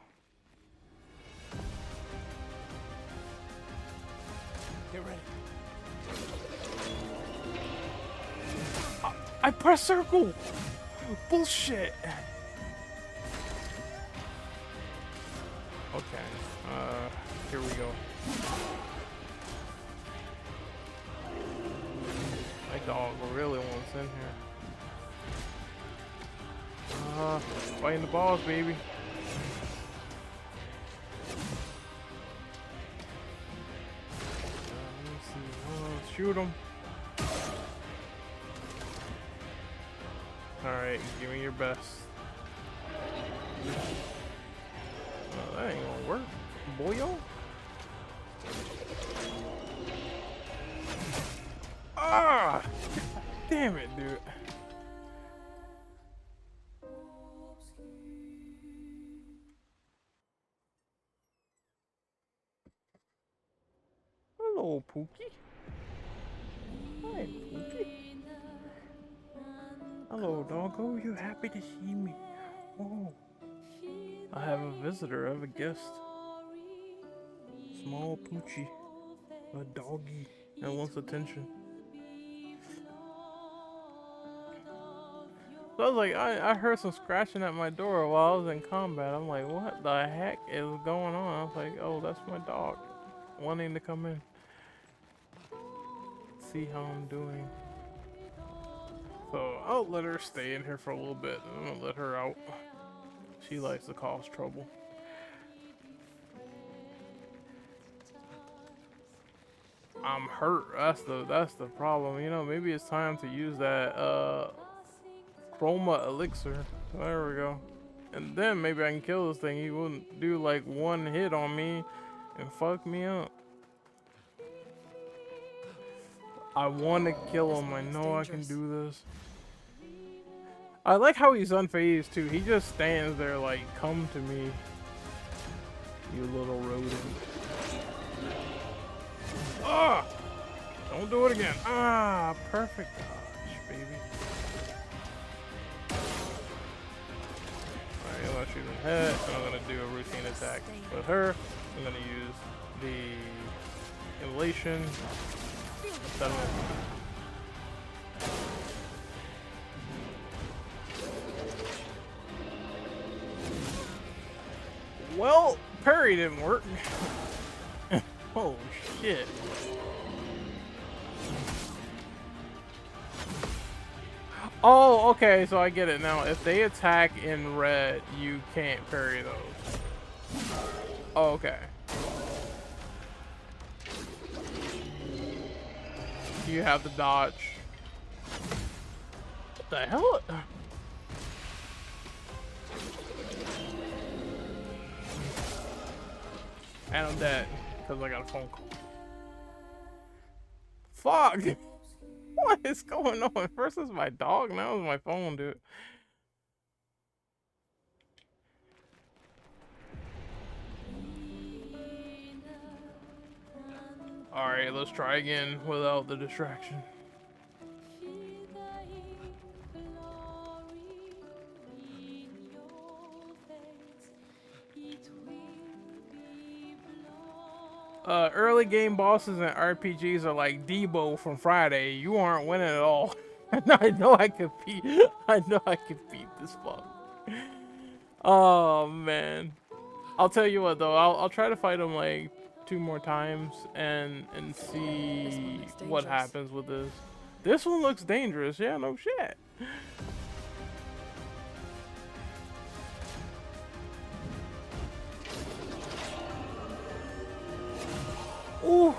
Get ready. I press circle. Bullshit. Okay. Here we go. My dog really wants in here. Fighting the boss, baby. Let's see. Shoot him. Alright, give me your best. That ain't gonna work, boyo. Ah! Damn it, dude. Hello, Pookie. Hi, Pookie. Hello, doggo. You happy to see me? Oh. I have a visitor. I have a guest. Small Poochie. A doggy that wants attention. So I was like, I heard some scratching at my door while I was in combat. I'm like, what the heck is going on? I was like, oh, that's my dog wanting to come in. See how I'm doing. So I'll let her stay in here for a little bit. I'm gonna let her out. She likes to cause trouble. I'm hurt. That's the problem. You know, maybe it's time to use that chroma elixir. There we go. And then maybe I can kill this thing. He wouldn't do like one hit on me and fuck me up. I want to kill him. I know I can do this. I like how he's unfazed too. He just stands there like, come to me, you little rodent. Ah! Don't do it again. Ah, perfect dodge, baby. Alright, I'm gonna shoot in the head. And I'm gonna do a routine attack with her. I'm gonna use the immolation. Well, parry didn't work. Oh shit. Oh, okay, so I get it now. If they attack in red, you can't parry those. Oh, okay. You have to dodge. What the hell? And I'm dead because I got a phone call. Fuck! What is going on? First it's my dog, now it's my phone, dude. Alright, let's try again without the distraction. Early game bosses and RPGs are like Debo from Friday. You aren't winning at all. I know I could beat. I know I could beat this fuck. Oh man. I'll tell you what though. I'll try to fight him like 2 more times and see what happens with this. This one looks dangerous. Yeah, no shit. Ooh.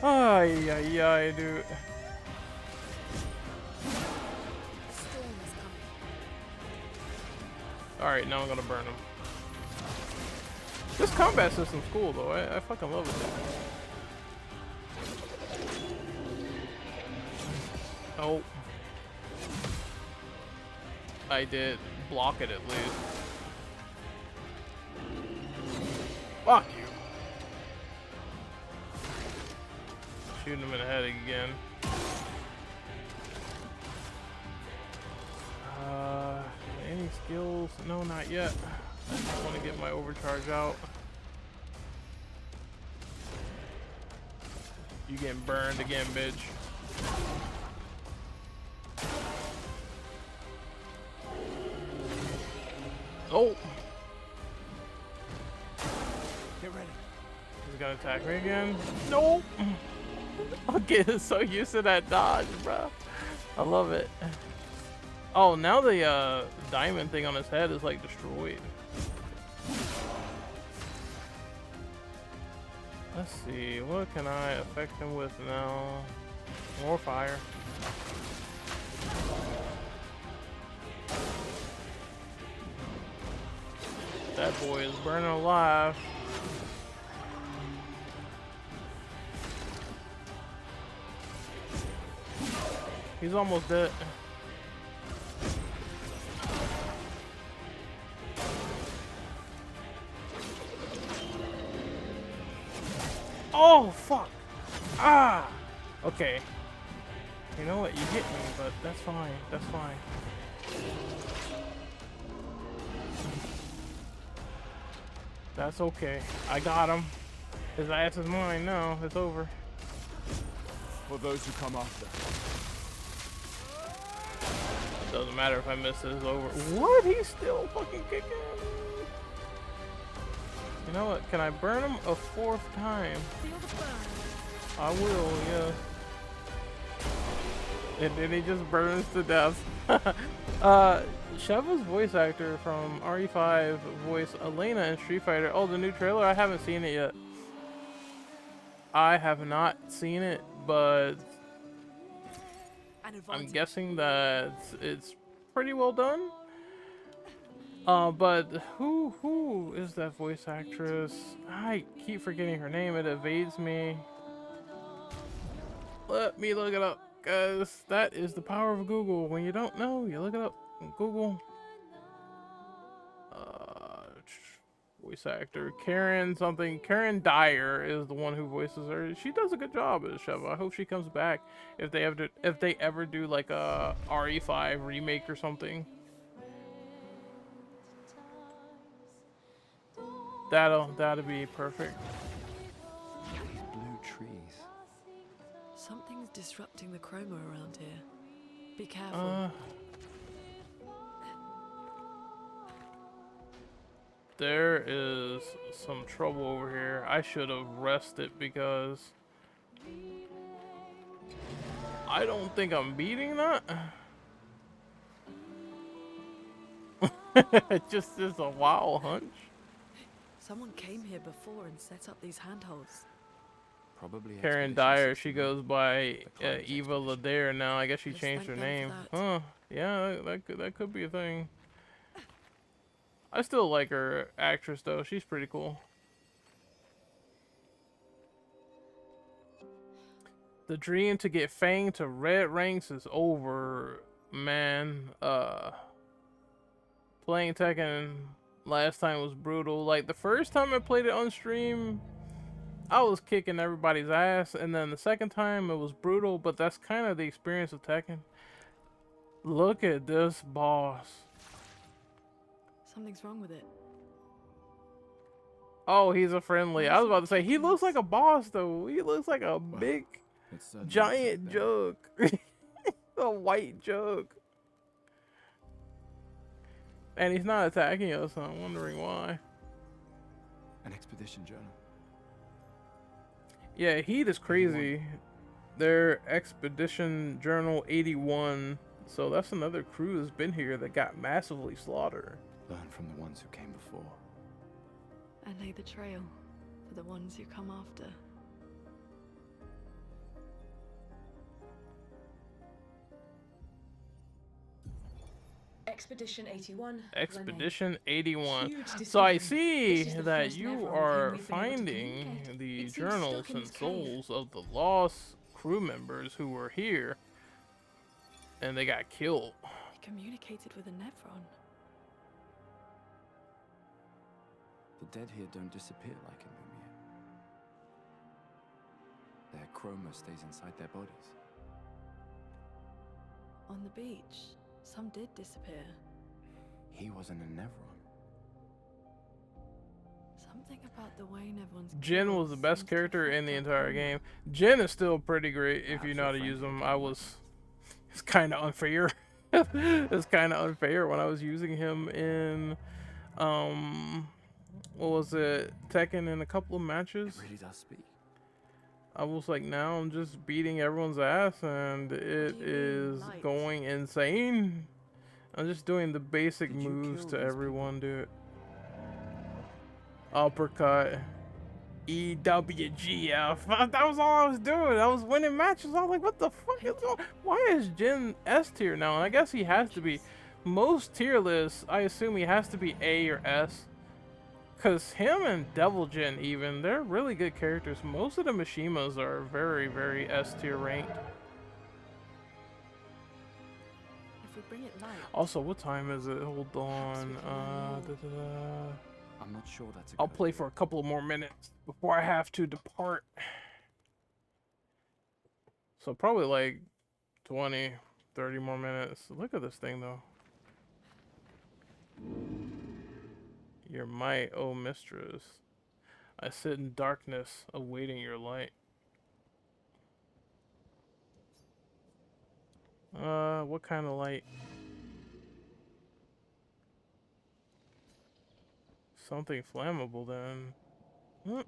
Ay, ay, ay, dude. Alright, now I'm gonna burn him. This combat system's cool though. I fucking love it. Oh. I did block it at least. Fuck you. Shooting him in the head again. Any skills? No, not yet. I just want to get my overcharge out. You getting burned again, bitch. Oh! Get ready. He's gonna attack me again. No! I'm getting so used to that dodge, bro. I love it. Oh, now the diamond thing on his head is like destroyed. Let's see, what can I affect him with now? More fire. That boy is burning alive. He's almost dead. Oh, fuck. Ah. Okay. You know what? You hit me, but that's fine. That's fine. That's okay. I got him. His ass is mine now. It's over. For those who come after. Doesn't matter if I miss it. It's over. What? He's still fucking kicking. You know what? Can I burn him a 4th time? I will, yeah. And then he just burns to death. Sheva's voice actor from RE5 voiced Elena in Street Fighter. Oh, the new trailer? I haven't seen it yet. I have not seen it, but I'm guessing that it's pretty well done. But who is that voice actress? I keep forgetting her name. It evades me. Let me look it up, guys. That is the power of Google. When you don't know, you look it up on Google. Voice actor Karen something. Karen Dyer is the one who voices her. She does a good job as Sheva. I hope she comes back if they ever do like a RE5 remake or something. That'll be perfect. These blue trees. Something's disrupting the chroma around here. Be careful. There is some trouble over here. I should have rested because I don't think I'm beating that. Just a wild hunch. Someone came here before and set up these handholds. Probably Karen Expedition Dyer, 69. she goes by The Climate Eva Expedition. Ladair now. I guess she Let's changed her thank them name. for that. Huh? Yeah, that could be a thing. I still like her actress though. She's pretty cool. The dream to get Fang to red ranks is over, man. Playing Tekken last time was brutal. Like the first time I played it on stream, I was kicking everybody's ass, and then the second time it was brutal, but that's kind of the experience of Tekken. Look at this boss. Something's wrong with it. Oh, he's a friendly. I was about to say, he looks like a boss though. He looks like a big, giant jug. A white jug. And he's not attacking us, so I'm wondering why. An expedition journal. Yeah, Heat is crazy. Their Expedition Journal 81. So that's another crew that's been here that got massively slaughtered. Learn from the ones who came before. And lay the trail for the ones who come after. Expedition 81. Expedition 81. Huge So I discovery. see This is the that first you Nevron with whom are we've been able to finding communicate. the It seems journals stuck in and its cave. souls of the lost crew members who were here. And they got killed. He communicated with a Nevron. The dead here don't disappear like in Lumiere. Their chroma stays inside their bodies. On the beach, some did disappear. He wasn't a Nevron. Something about the way Nevrons. Jin was the best character in the entire game. Jin is still pretty great if you know how to use him. It's kind of unfair. It's kind of unfair when I was using him in, what was it, Tekken in a couple of matches. It really does speak. I was like, now I'm just beating everyone's ass and it is going insane. I'm just doing the basic moves to everyone, dude. Uppercut. EWGF. That was all I was doing. I was winning matches. I was like, what the fuck is going on? Why is Jin S tier now? And I guess he has to be. Most tier lists, I assume he has to be A or S. Because him and Devil Jin even, they're really good characters. Most of the Mishimas are very, very S tier ranked. If we bring it light. Also, what time is it? Hold on. I'm not sure that's a I'll good play idea. for a couple more minutes before I have to depart. So probably like 20, 30 more minutes. Look at this thing though. Your might, oh mistress. I sit in darkness, awaiting your light. What kind of light? Something flammable then. Hmm.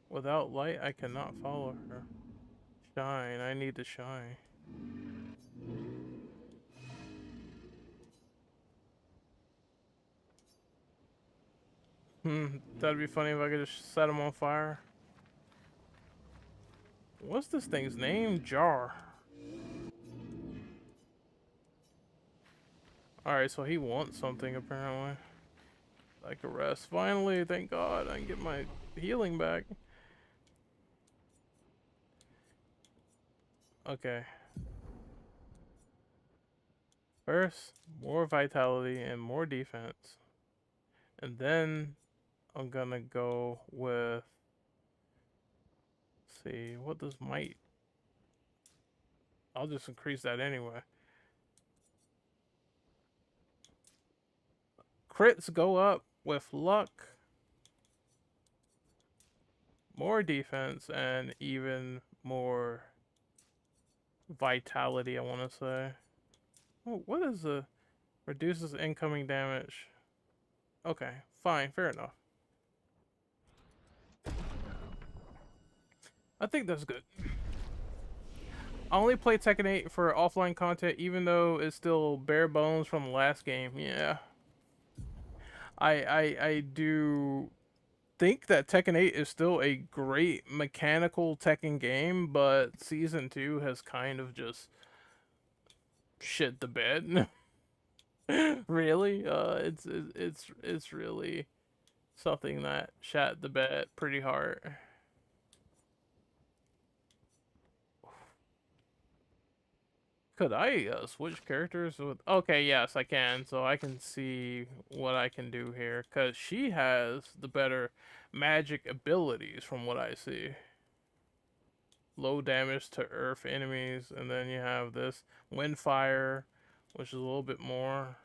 Without light, I cannot follow her. Shine, I need to shine. That'd be funny if I could just set him on fire. What's this thing's name? Jar. Alright, so he wants something apparently. Like a rest. Finally, thank God, I can get my healing back. Okay. First, more vitality and more defense. And then I'm gonna go with, let's see, what does might? I'll just increase that anyway. Crits go up with luck, more defense, and even more vitality, I want to say. Oh, what is the reduces incoming damage? Okay, fine, fair enough. I think that's good. I only play Tekken 8 for offline content, even though it's still bare bones from the last game. Yeah. I do think that Tekken 8 is still a great mechanical Tekken game, but Season 2 has kind of just shit the bed. Really? It's really something that shat the bed pretty hard. Could I switch characters with... Okay, yes, I can. So I can see what I can do here. Because she has the better magic abilities from what I see. Low damage to earth enemies. And then you have this Windfire, which is a little bit more.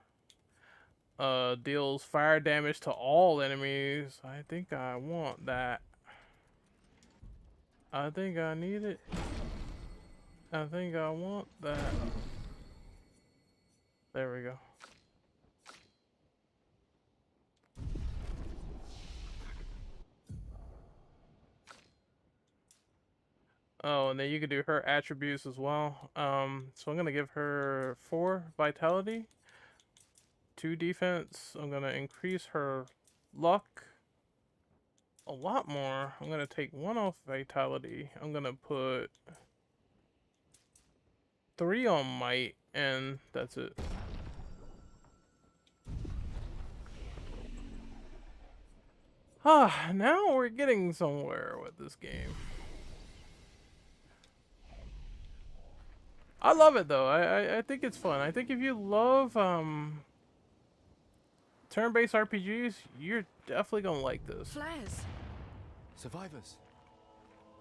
Deals fire damage to all enemies. I think I want that. I think I need it. I think I want that. There we go. Oh, and then you can do her attributes as well. So I'm gonna give her 4 vitality, 2 defense. I'm gonna increase her luck a lot more. I'm gonna take 1 off vitality. I'm gonna put 3 on might, and that's it. Ah, now we're getting somewhere with this game. I love it though. I think it's fun. I think if you love turn-based RPGs, you're definitely gonna like this. Flares! Survivors!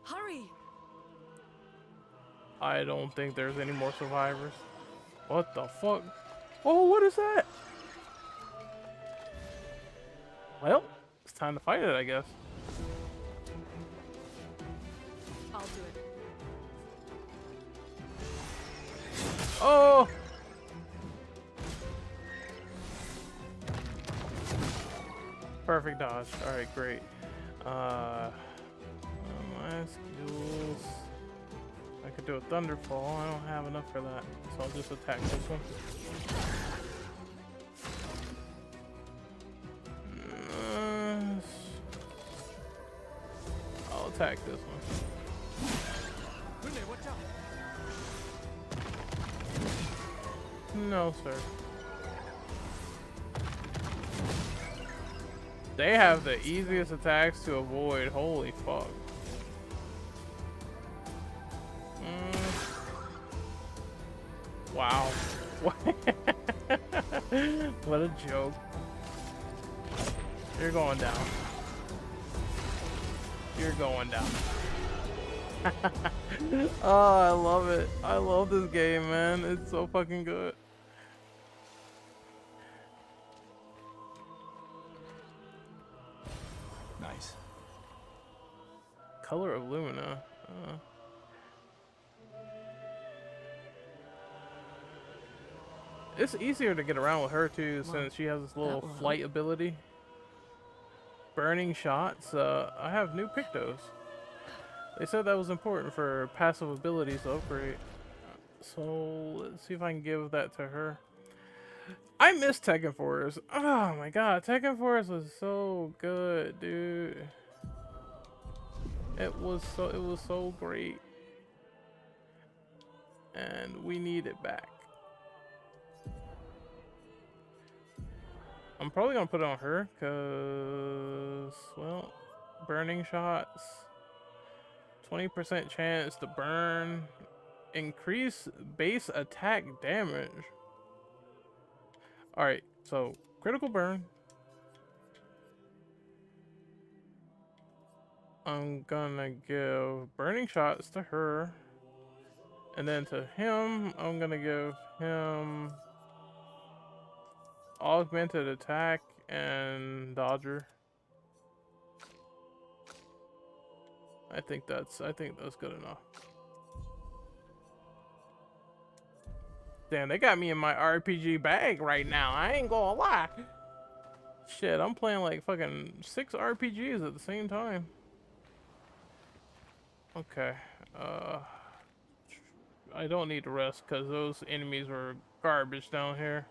Hurry! I don't think there's any more survivors. What the fuck? Oh, what is that? Well, it's time to fight it, I guess. I'll do it. Oh! Perfect dodge. Alright, great. My skills. I could do a Thunderfall. I don't have enough for that. So I'll just attack this one. I'll attack this one. No, sir. They have the easiest attacks to avoid. Holy fuck. Wow. What a joke. You're going down. You're going down. Oh, I love it. I love this game, man. It's so fucking good. Nice. Color of Lumina. It's easier to get around with her too, since she has this little flight ability. Burning shots. I have new Pictos. They said that was important for passive abilities to upgrade. So let's see if I can give that to her. I miss Tekken Force. Oh my god, Tekken Force was so good, dude. It was so great. And we need it back. I'm probably gonna put it on her, cause well, burning shots. 20% chance to burn. Increase base attack damage. Alright, so critical burn. I'm gonna give burning shots to her. And then to him, I'm gonna give him augmented attack and dodger. I think that's good enough. Damn, they got me in my RPG bag right now. I ain't gonna lie. Shit, I'm playing like fucking 6 RPGs at the same time. Okay. I don't need to rest because those enemies were garbage down here.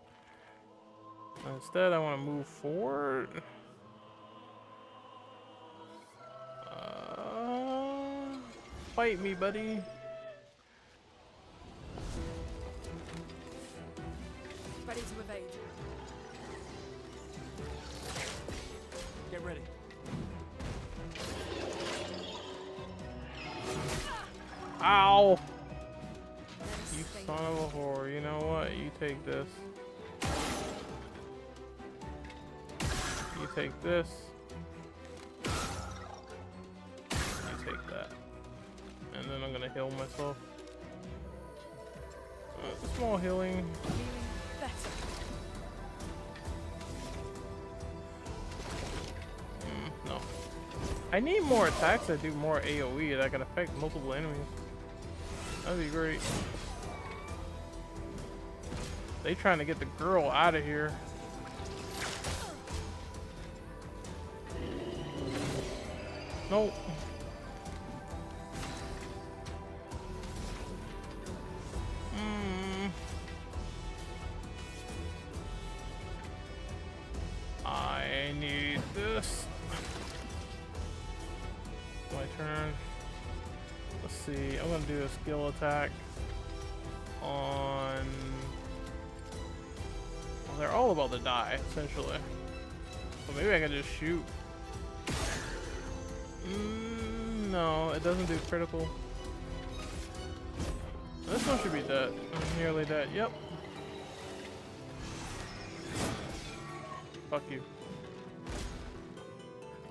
Instead, I want to move forward. Fight me, buddy. Ready to evade. Get ready. Ow! You son of a whore. You know what? You take this. You take this. You take that. And then I'm gonna heal myself. Small healing. No. I need more attacks that do more AoE that can affect multiple enemies. That'd be great. They trying to get the girl out of here. Nope. I need this. My turn. Let's see. I'm gonna do a skill attack on. Well, they're all about to die, essentially. So maybe I can just shoot. No, it doesn't do critical. This one should be dead. Nearly dead. Yep. Fuck you.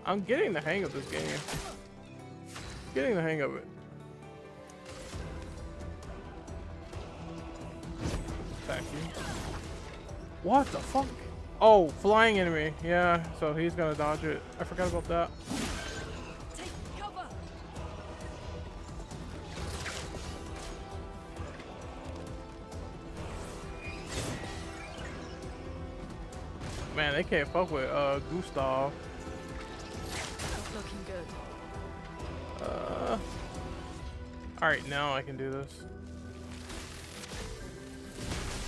I'm getting the hang of this game. Getting the hang of it. Attack you. What the fuck? Oh, flying enemy. Yeah, so he's gonna dodge it. I forgot about that. Take cover. Man, they can't fuck with Gustav. That's looking good. Alright, now I can do this.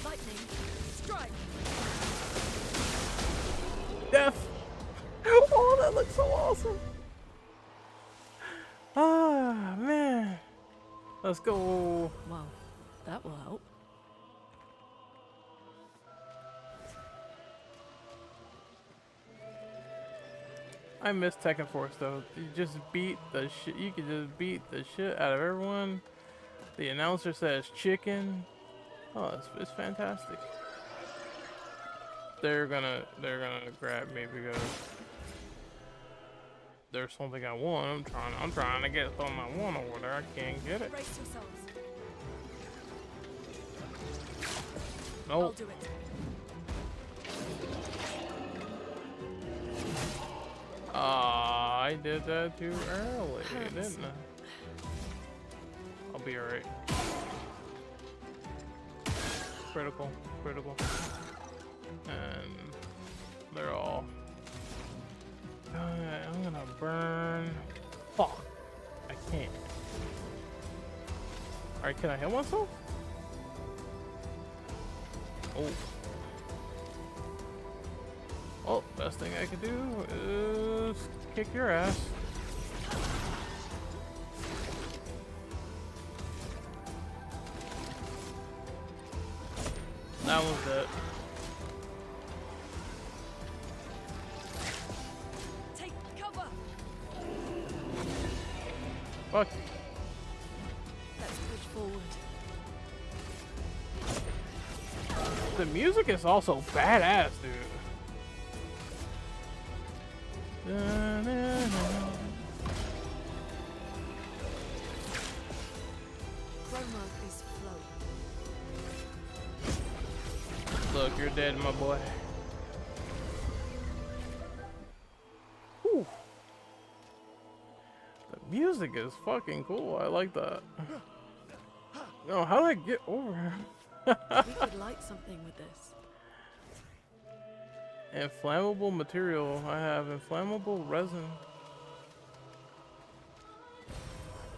Lightning strike. Death! Oh, that looks so awesome! Ah, man. Let's go. Well, that will help. I miss Tekken Force though. You just beat the shit. You can just beat the shit out of everyone. The announcer says chicken. Oh, it's fantastic. They're gonna grab me because there's something I want. I'm trying to get something I want over there. I can't get it. Brace yourselves. Nope. I'll do it. I did that too early, didn't I? I'll be alright. Critical. And they're all. I'm gonna burn. Fuck. I can't. Alright, can I heal myself? Oh. Oh, best thing I could do is kick your ass. That was it. Take cover. Fuck. Let's push forward. The music is also badass, dude. Chroma is flowing. Look, you're dead, my boy. Whew. The music is fucking cool. I like that. No, how did I get over here? We could light something with this. Inflammable material. I have inflammable resin.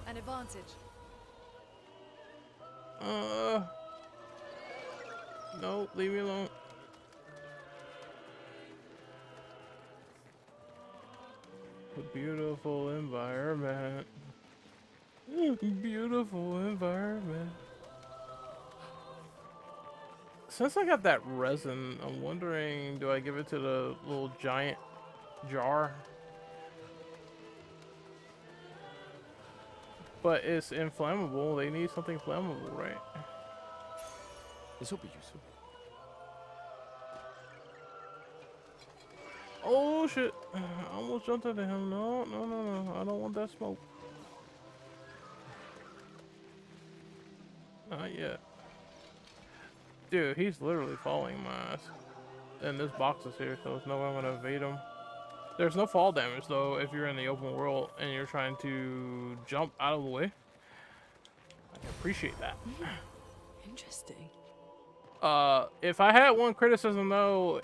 An advantage. No, leave me alone. A beautiful environment. Beautiful environment. Since I got that resin, I'm wondering, do I give it to the little giant jar? But it's inflammable. They need something flammable, right? This will be useful. Oh shit! I almost jumped into him. No, no, no, no. I don't want that smoke. Not yet. Dude, he's literally following my ass. And this box is here, so there's no way I'm gonna evade him. There's no fall damage though if you're in the open world and you're trying to jump out of the way. I can appreciate that. Interesting. If I had one criticism though,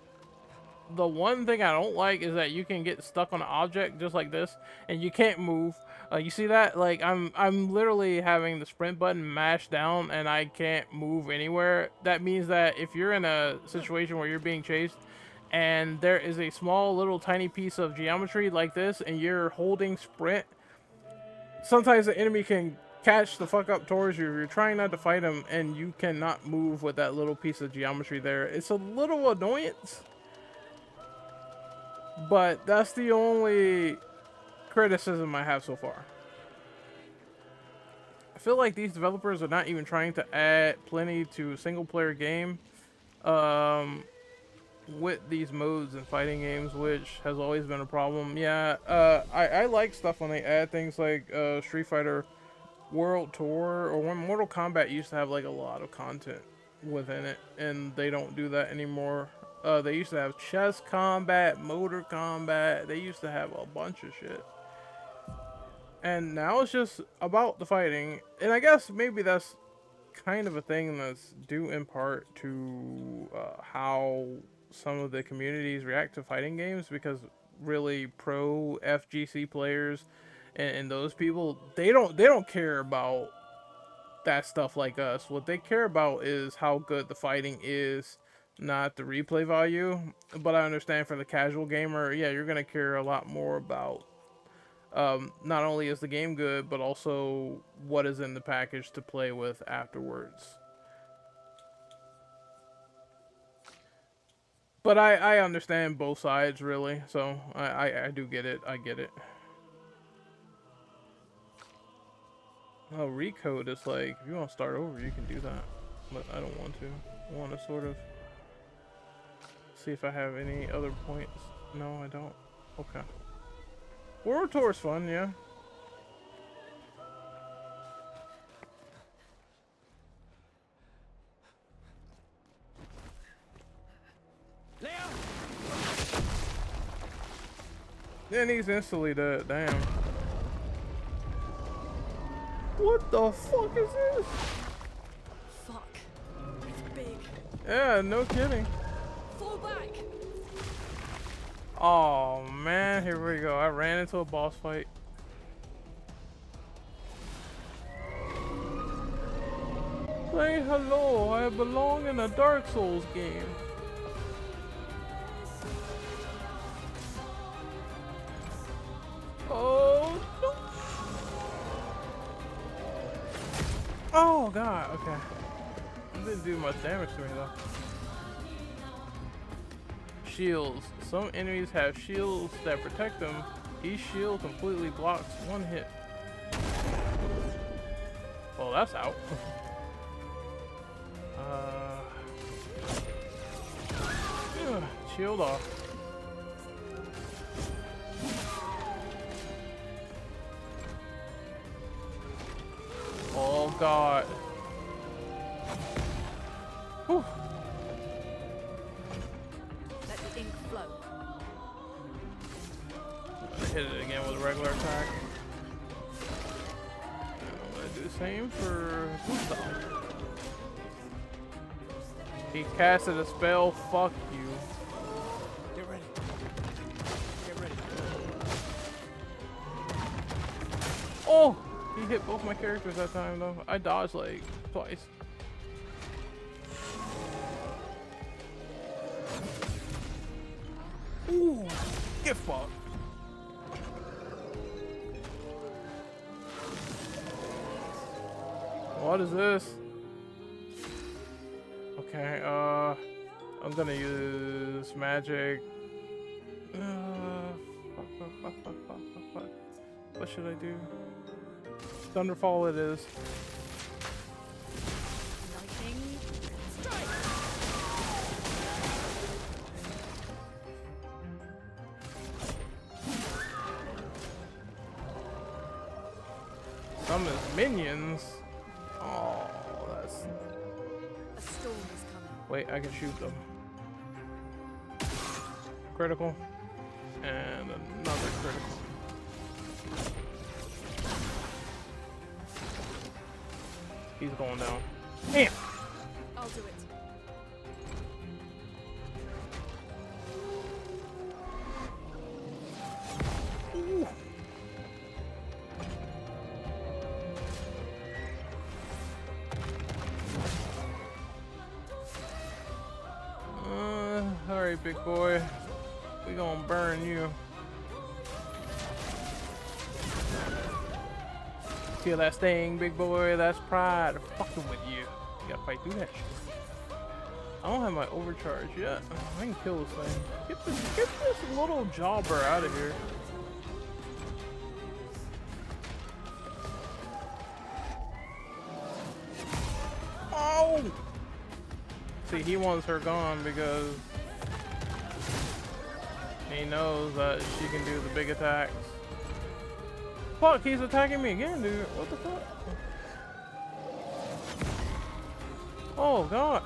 the one thing I don't like is that you can get stuck on an object just like this and you can't move. You see that? Like I'm literally having the sprint button mashed down and I can't move anywhere. That means that if you're in a situation where you're being chased and there is a small little tiny piece of geometry like this and you're holding sprint, sometimes the enemy can catch the fuck up towards you. You're trying not to fight him and you cannot move with that little piece of geometry there. It's a little annoyance, but that's the only criticism I have so far. I feel like these developers are not even trying to add plenty to a single player game with these modes in fighting games, which has always been a problem. Yeah, I like stuff when they add things like Street Fighter World Tour, or when Mortal Kombat used to have like a lot of content within it, and they don't do that anymore. They used to have chess combat, motor combat, they used to have a bunch of shit. And now it's just about the fighting. And I guess maybe that's kind of a thing that's due in part to how some of the communities react to fighting games, because really pro FGC players and those people, they don't care about that stuff like us. What they care about is how good the fighting is, not the replay value. But I understand for the casual gamer, yeah, you're gonna care a lot more about not only is the game good, but also what is in the package to play with afterwards. But I understand both sides, really, so I do get it. I get it. Oh, recode is like, if you want to start over, you can do that. But I don't want to. I want to sort of see if I have any other points. No, I don't. Okay. World Tour is fun, yeah. Then he's instantly dead. Damn. What the fuck is this? Fuck. It's big. Yeah, no kidding. Fall back. Oh man, here we go. I ran into a boss fight. Say hello, I belong in a Dark Souls game. Oh no. Oh god, okay. It didn't do much damage to me though. Shields. Some enemies have shields that protect them. Each shield completely blocks one hit. Well, that's out. Shield off. Oh god. Whew. Let the ink flow. Hit it again with a regular attack. And I'm gonna do the same for Gustav. He casted a spell, fuck you. Get ready. Get ready. Oh! He hit both my characters that time though. I dodged like twice. Ooh, get fucked. What is this? Okay, I'm gonna use magic. Fuck. What should I do? Thunderfall it is. Lightning strike. Summons minions. Oh, that's. A storm is coming. Wait, I can shoot them. Critical. And another critical. He's going down. Damn! I'll do it. Ooh. Alright, big boy. We gonna burn you. Feel that sting, big boy. That's pride. Fucking with you. You gotta fight through that shit. I don't have my overcharge yet. I can kill this thing. Get this little jobber out of here. Oh! See, he wants her gone because he knows that she can do the big attacks. Fuck, he's attacking me again, dude. What the fuck? Oh, God.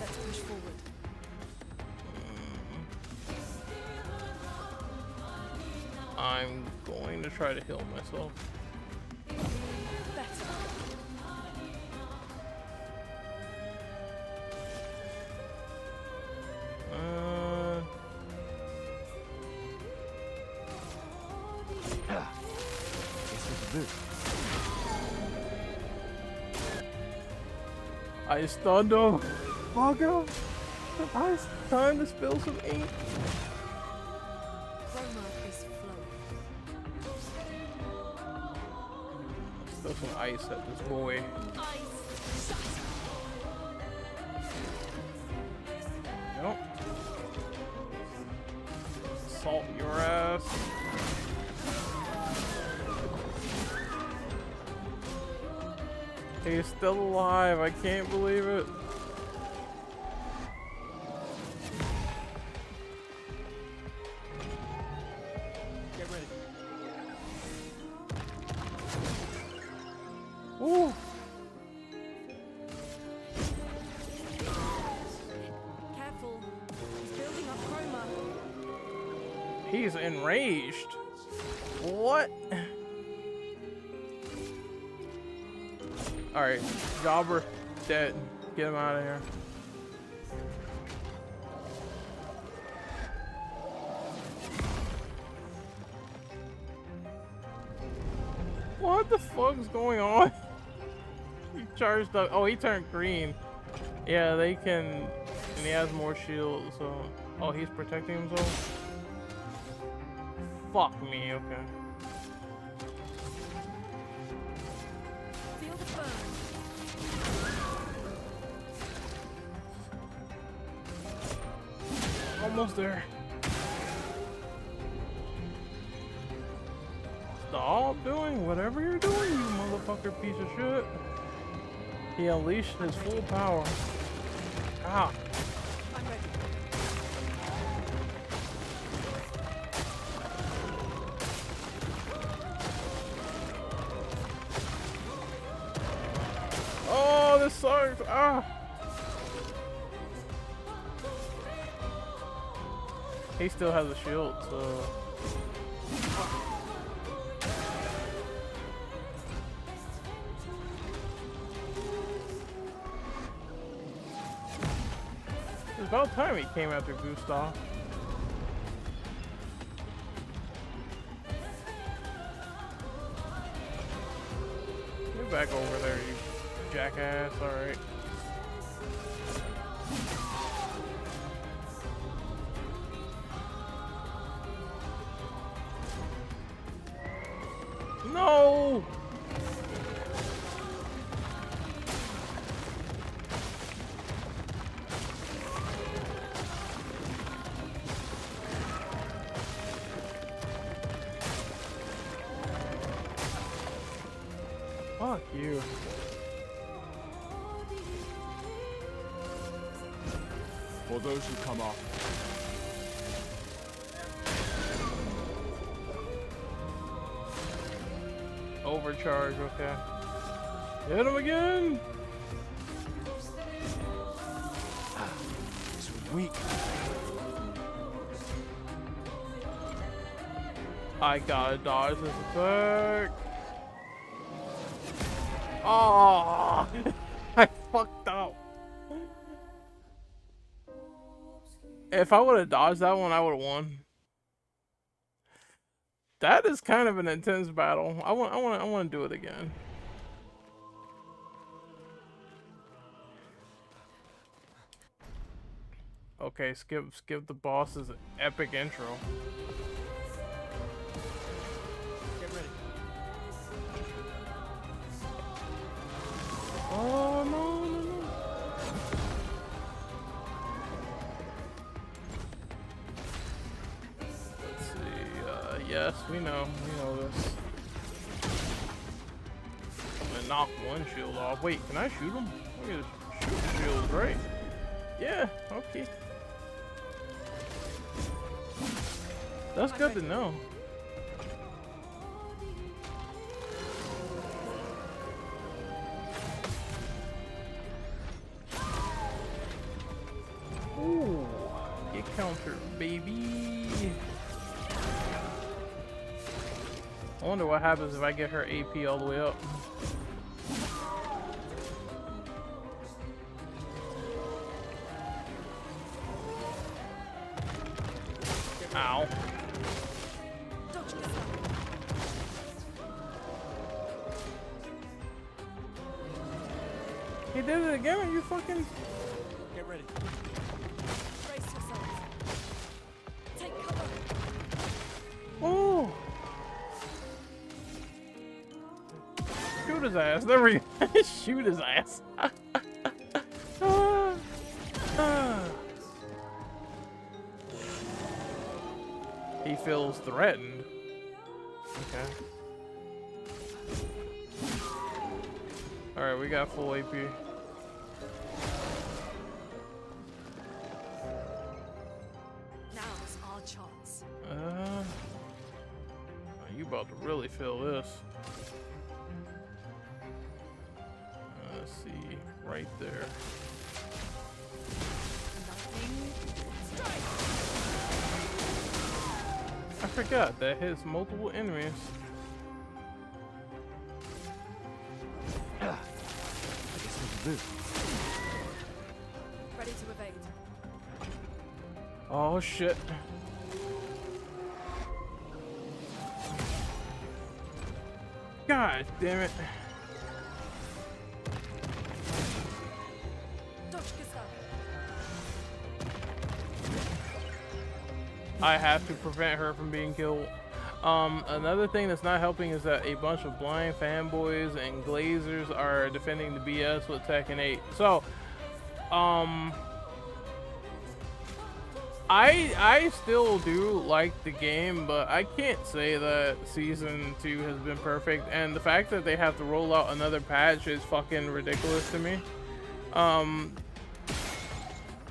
Let's push forward. I'm going to try to heal myself. Better. I stunned him. Fuck him. It's time to spill some ink. Chroma is flowing. Spill some ice at this boy. Ice. Nope. Salt your ass. He's still alive. I can't believe it. Get ready. Woo! Careful. He's building up chroma. He's enraged. What? Alright, jobber dead. Get him out of here. What the fuck's going on? He charged up. Oh, he turned green. Yeah, they can. And he has more shield, so. Oh, he's protecting himself? Fuck me, okay. Feel the burn. Almost there. Stop doing whatever you're doing, you motherfucker piece of shit. He unleashed his full power. Ah. I'm ready. Oh, this sucks. Ah. He still has a shield, so. It's about time he came after Gustav. Get back over there, you jackass. Alright. No! Fuck you. For those who come off. Overcharge, okay. Hit him again! Weak. I gotta dodge this attack. Oh, I fucked up. If I would have dodged that one, I would have won. That is kind of an intense battle. I want to do it again. Okay, skip the boss's epic intro. Get ready. Oh no, no, no. Let's see. Yes, we know this. I'm gonna knock one shield off. Wait, can I shoot him? I can shoot shields, right? Yeah. Okay. That's good to know. Ooh, get countered, baby. I wonder what happens if I get her AP all the way up. Ow. He did it again? Are you fucking... Get ready. Brace yourselves. Take cover. Oh! Shoot his ass. There we go. Shoot his ass. He feels threatened. Okay. Alright, we got full AP. Now's our chance. You about to really feel this. Let's see, right there. I forgot that hits multiple enemies. Ready to evade. Oh shit. God damn it. I have to prevent her from being killed. Another thing that's not helping is that a bunch of blind fanboys and glazers are defending the BS with Tekken 8. So, I still do like the game, but I can't say that Season 2 has been perfect. And the fact that they have to roll out another patch is fucking ridiculous to me.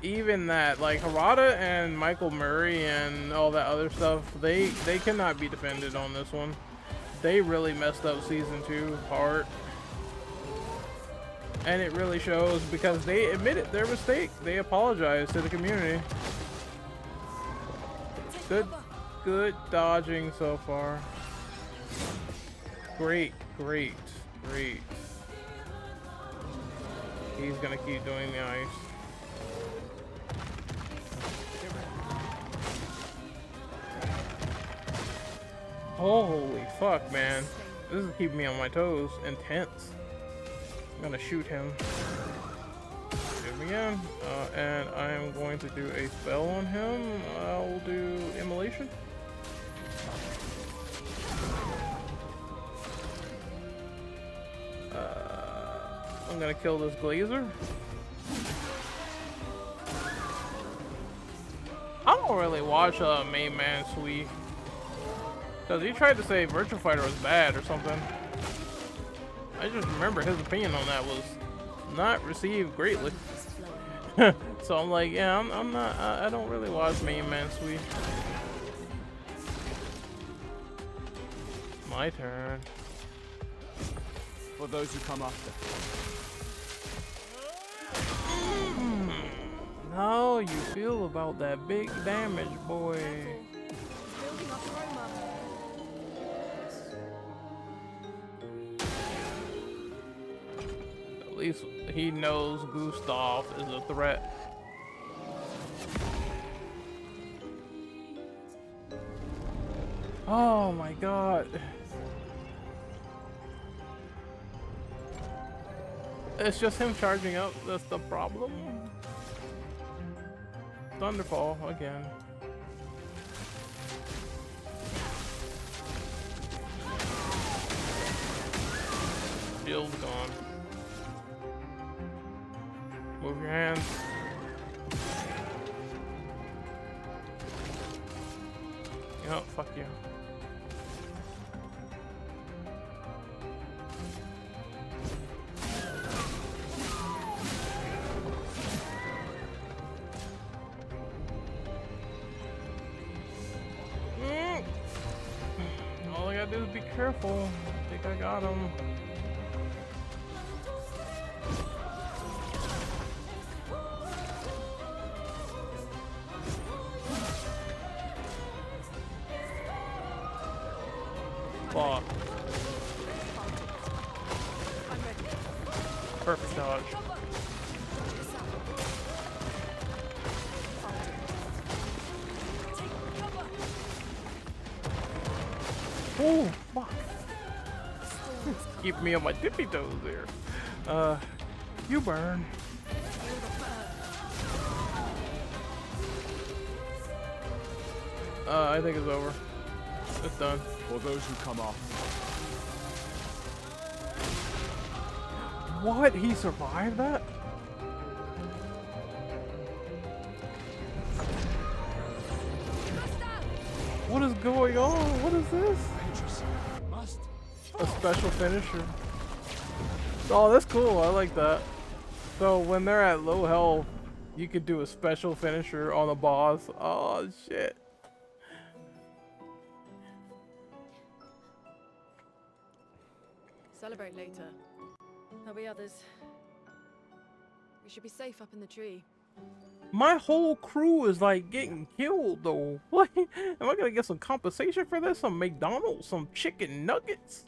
Even that, like Harada and Michael Murray and all that other stuff, they cannot be defended on this one. They really messed up Season 2 hard. And it really shows because they admitted their mistake. They apologized to the community. Good dodging so far. Great. He's gonna keep doing the ice. Holy fuck, man. This is keeping me on my toes. Intense. I'm gonna shoot him. Shoot him again. And I am going to do a spell on him. I'll do Immolation. I'm gonna kill this Glazer. I don't really watch Main Man Sweet. Because he tried to say Virtua Fighter was bad or something. I just remember his opinion on that was not received greatly. So I'm like, yeah, I'm not, I don't really watch Main Man Sweet. My turn. For those who come after. How you feel about that big damage, boy? Building up aroma. At least he knows Gustav is a threat. Oh my god. It's just him charging up, that's the problem. Thunderfall again. Shield's gone. Move your hands. Oh, fuck you. All I gotta do is be careful. I think I got him. Fuck. Perfect dodge. Oh, fuck. Keep me on my tippy toes there. You burn. I think it's over. It's done. For those who come off. What? He survived that? What is going on? What is this? A special finisher. Oh, that's cool. I like that. So when they're at low health, you could do a special finisher on a boss. Oh, shit. Celebrate later. There'll be others. We should be safe up in the tree. My whole crew is like getting killed though. What? Am I gonna get some compensation for this? Some McDonald's? Some chicken nuggets?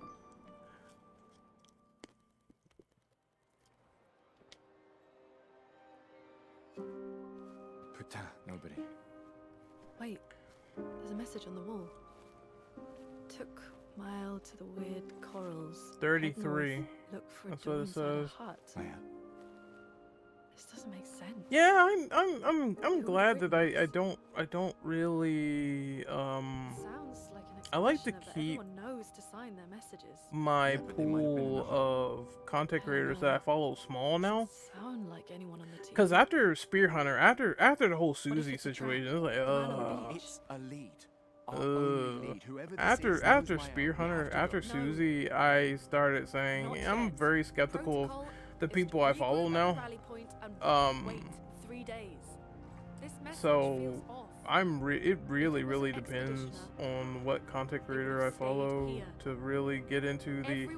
Putain, nobody. Wait, there's a message on the wall. Took mile to the weird corals. 33. Look for That's a door what it inside a says. hut. Oh, yeah. This doesn't make sense. Yeah, I'm glad that I don't really Sounds like an I like to expression that keep everyone knows to sign their messages. my pool of content creators that I follow small now. Sound like anyone on the team. Cause after Spear Hunter, after the whole Susie situation, it was like It's a lead. Our only lead. Whoever this after is after knows why Spear we have Hunter, to after go. Susie, I started saying I'm very skeptical of the people I follow now. So it really depends on what content creator I follow to really get into the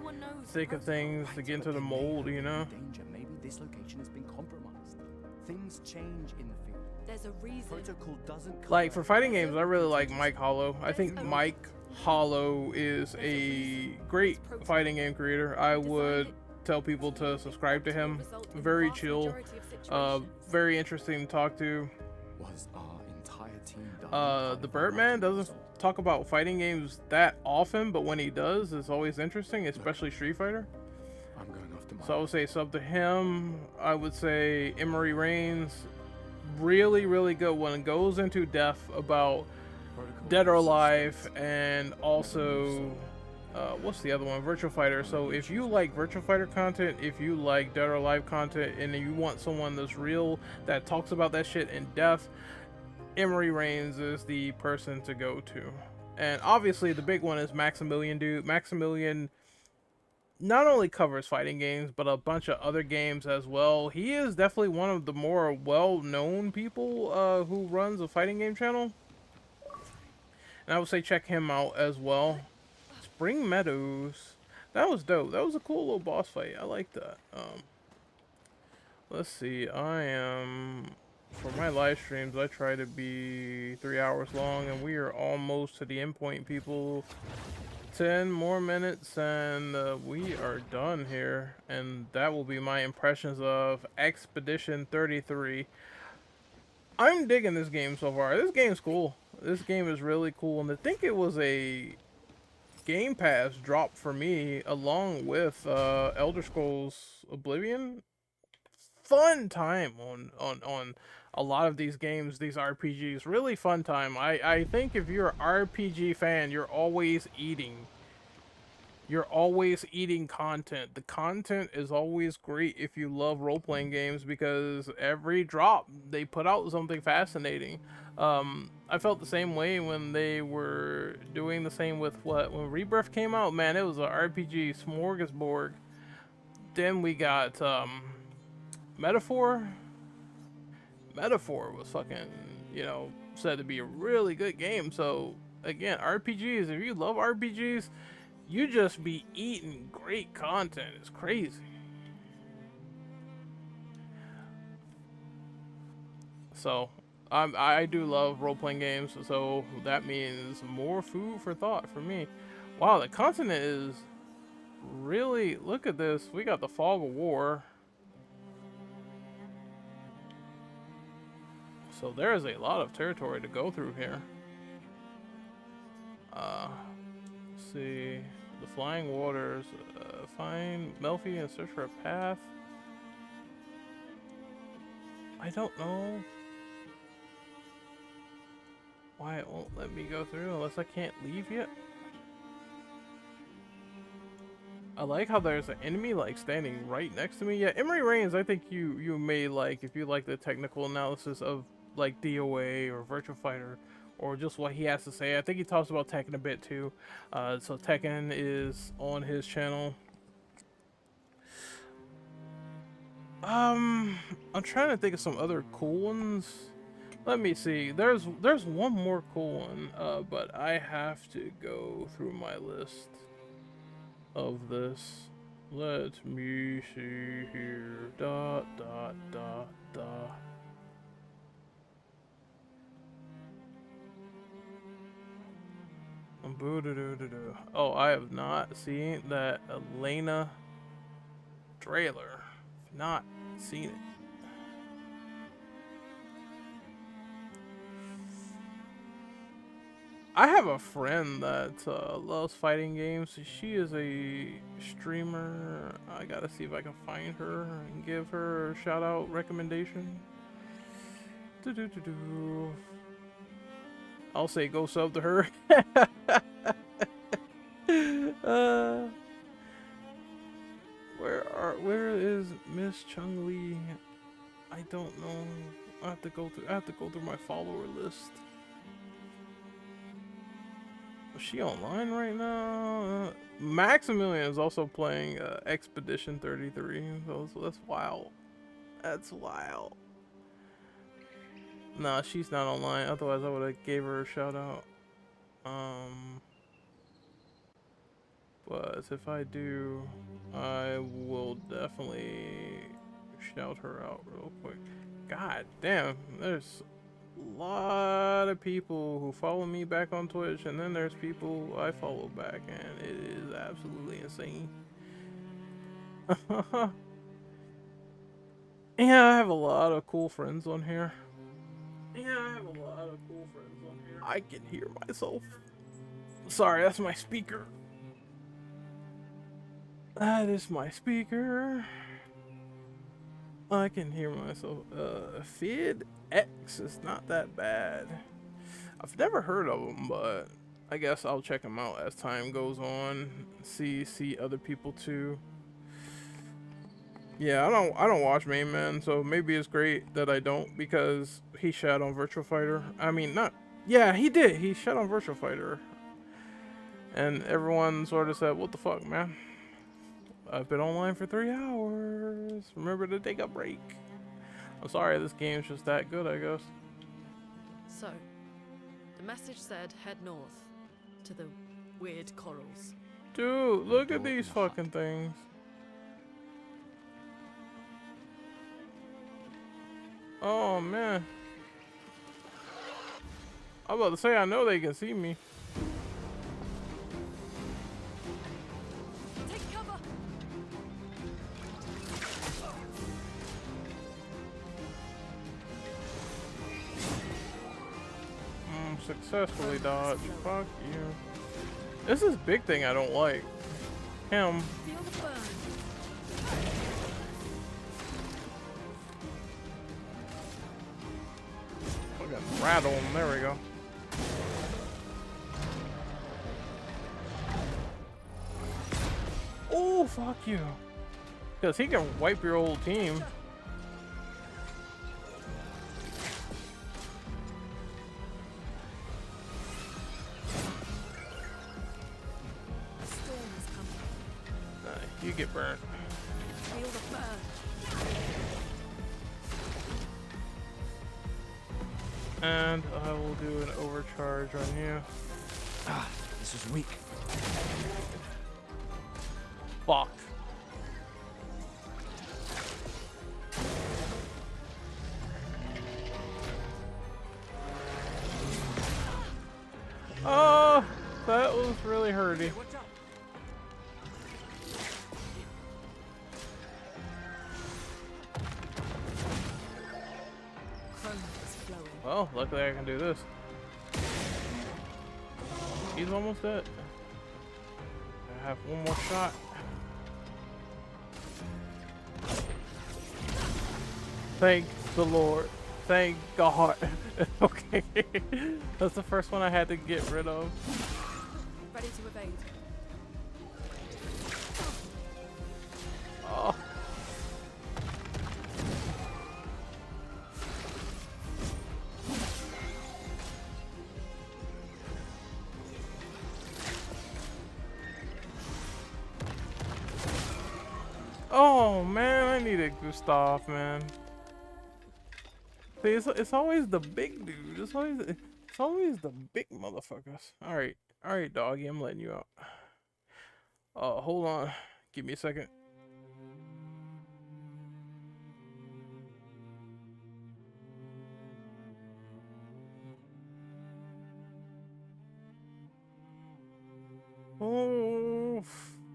thick of things, to get into the mold, you know. Danger. Maybe this location has been compromised. Things change in the field. There's a reason. Protocol doesn't Like for fighting games, I really like Mike Hollow. I think Mike Hollow is a great fighting game creator. I would tell people to subscribe to him. Very chill, very interesting to talk to. Was our entire team The Birdman doesn't talk about fighting games that often, but when he does, it's always interesting, especially Street Fighter. I'm going off to So I would say sub to him. I would say Emery Reigns, really good when it goes into depth about Dead or Alive, and also what's the other one? Virtual Fighter. So if you like Virtual Fighter content, if you like Dead or Alive content, and you want someone that's real, that talks about that shit in depth, Emery Reigns is the person to go to. And obviously the big one is Maximilian, dude. Maximilian not only covers fighting games, but a bunch of other games as well. He is definitely one of the more well-known people who runs a fighting game channel. And I would say check him out as well. Spring Meadows. That was dope. That was a cool little boss fight. I like that. Let's see. I am... For my live streams, I try to be 3 hours long, and we are almost to the end point, people. 10 more minutes, and we are done here. And that will be my impressions of Expedition 33. I'm digging this game so far. This game's cool. This game is really cool, and I think it was a Game Pass drop for me, along with Elder Scrolls Oblivion. Fun time on a lot of these games, these RPGs. Really fun time. I think if you're an RPG fan, you're always eating. You're always eating content. The content is always great if you love role-playing games, because every drop they put out something fascinating. I felt the same way when they were doing the same with when Rebirth came out. Man, it was an RPG smorgasbord. Then we got Metaphor. Metaphor was fucking, you know, said to be a really good game. So again, RPGs, if you love RPGs, you just be eating great content. It's crazy. So I do love role-playing games, so that means more food for thought for me. Wow, the continent is really, look at this. We got the Fog of War. So there is a lot of territory to go through here. Let's see. The Flying Waters. Find Melfi and search for a path. I don't know why it won't let me go through unless I can't leave yet. I like how there's an enemy like standing right next to me. Yeah, Emery Reigns, I think you may like, if you like the technical analysis of like DOA or Virtual Fighter, or just what he has to say. I think he talks about Tekken a bit too. So Tekken is on his channel. I'm trying to think of some other cool ones. Let me see. There's one more cool one, but I have to go through my list of this. Let me see here. Dot dot dot dot. Oh, I have not seen that Elena trailer. Not seen it. I have a friend that loves fighting games. She is a streamer. I gotta see if I can find her and give her a shout out recommendation. I'll say go sub to her. Where is Miss Chung Lee? I don't know. I have to go through my follower list. Is she online right now? Maximilian is also playing Expedition 33. So that's wild. That's wild. Nah, she's not online. Otherwise, I would have gave her a shout out. But if I do, I will definitely shout her out real quick. God damn, there's a lot of people who follow me back on Twitch, and then there's people I follow back, and it is absolutely insane. Yeah, I have a lot of cool friends on here. I can hear myself. Sorry, that's my speaker. That is my speaker. I can hear myself. Fid X is not that bad. I've never heard of them, but I guess I'll check them out as time goes on. See other people too. Yeah, I don't watch Main Man, so maybe it's great that I don't, because he shat on Virtual Fighter. I mean, not. Yeah, he did. He shat on Virtual Fighter, and everyone sort of said, "What the fuck, man? I've been online for 3 hours. Remember to take a break." I'm sorry, this game's just that good, I guess. So, the message said head north to the weird corals. Dude, look at these fucking things. Oh man. I'm about to say, I know they can see me. Take cover. Successfully dodged. Fuck you. This is big thing I don't like. Him. Feel the burn. Fucking rattle him. There we go. Oh, fuck you. Because he can wipe your whole team. You get burnt. Feel the burn. And I will do an overcharge on you. Ah, this is weak. Fuck. Oh, that was really hurty. Well, luckily I can do this. He's almost dead. I have one more shot. Thank the Lord. Thank God. Okay. That's the first one I had to get rid of. Ready to evade. Oh. Oh man, I need a Gustav, man. See, it's always the big dude. It's always the big motherfuckers. All right, doggy, I'm letting you out. Hold on, give me a second. Oh,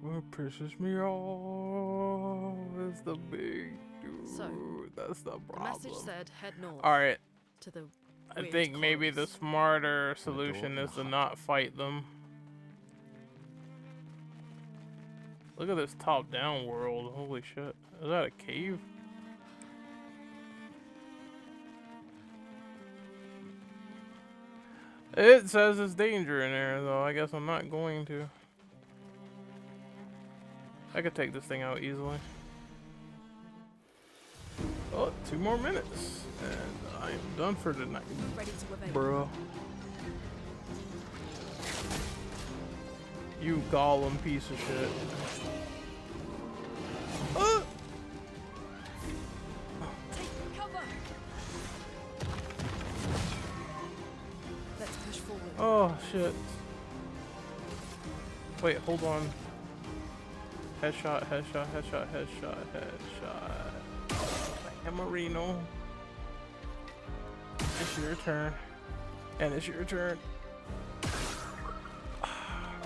what pisses me off is the big dude. So, that's the problem. The message said head north. All right. To the I think maybe the smarter solution is to not fight them. Look at this top-down world. Holy shit. Is that a cave? It says there's danger in there, though. I guess I'm not going to. I could take this thing out easily. Oh, 2 more minutes. And I am done for tonight. Ready to evade. Bro. You Gollum piece of shit. Take cover. Let's push forward. Oh shit. Wait, hold on. Headshot, headshot, headshot, headshot, headshot. Hammerino. It's your turn. And it's your turn.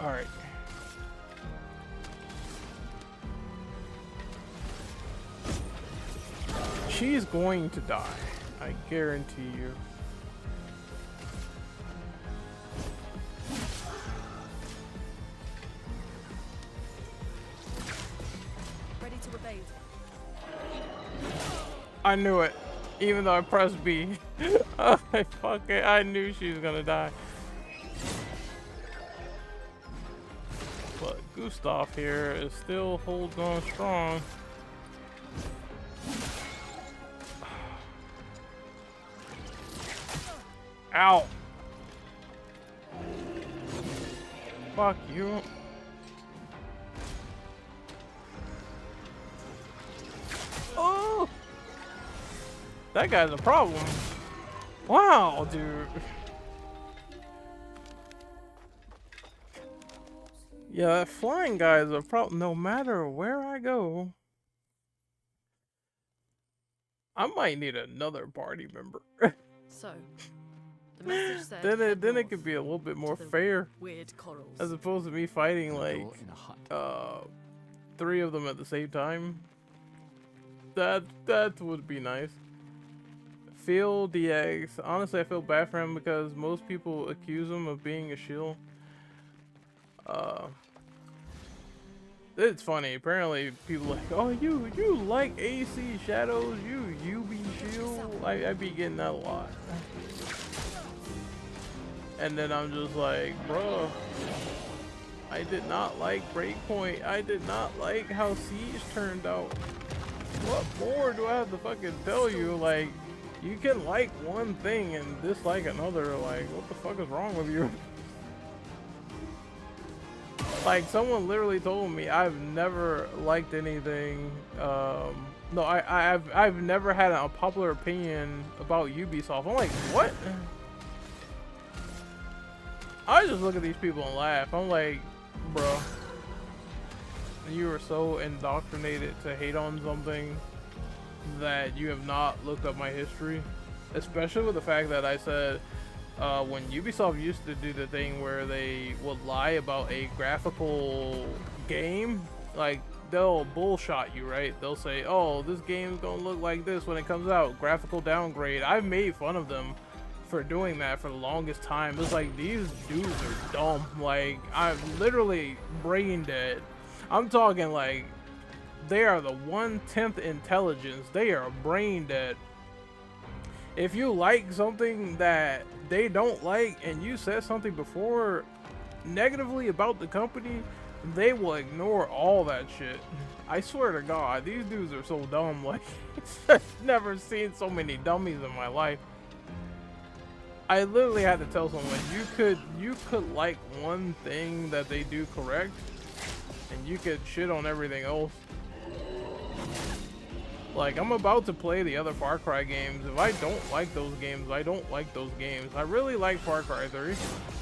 Alright. She's going to die. I guarantee you. Ready to evade. I knew it. Even though I pressed B. Oh, fuck it. I knew she was gonna die. But Gustav here is still holding on strong. Ow! Fuck you. Oh! That guy's a problem. Wow, dude. Yeah, that flying guy is a problem. No matter where I go, I might need another party member. So, the message said then it could be a little bit more fair, weird corals. as opposed to me fighting like 3 of them at the same time. That would be nice. Phil DX. Honestly, I feel bad for him because most people accuse him of being a shill. It's funny. Apparently, people are like, oh, you like AC Shadows, you be shill. I be getting that a lot. And then I'm just like, bro, I did not like Breakpoint. I did not like how Siege turned out. What more do I have to fucking tell you? Like, you can like one thing and dislike another. Like, what the fuck is wrong with you? Like, someone literally told me I've never liked anything. No, I've never had a popular opinion about Ubisoft. I'm like, what? I just look at these people and laugh. I'm like, bro, you are so indoctrinated to hate on something that you have not looked up my history. Especially with the fact that I said, when Ubisoft used to do the thing where they would lie about a graphical game, like, they'll bullshot you, right? They'll say, oh, this game's gonna look like this when it comes out, graphical downgrade. I've made fun of them for doing that for the longest time. It's like, these dudes are dumb. Like, I'm literally brain dead. I'm talking like, they are the 1/10 intelligence. They are brain dead. If you like something that they don't like and you said something before negatively about the company, they will ignore all that shit. I swear to God, these dudes are so dumb. Like, I've never seen so many dummies in my life. I literally had to tell someone, you could like one thing that they do correct, and you could shit on everything else. Like, I'm about to play the other Far Cry games. If I don't like those games, I don't like those games. I really like Far Cry 3.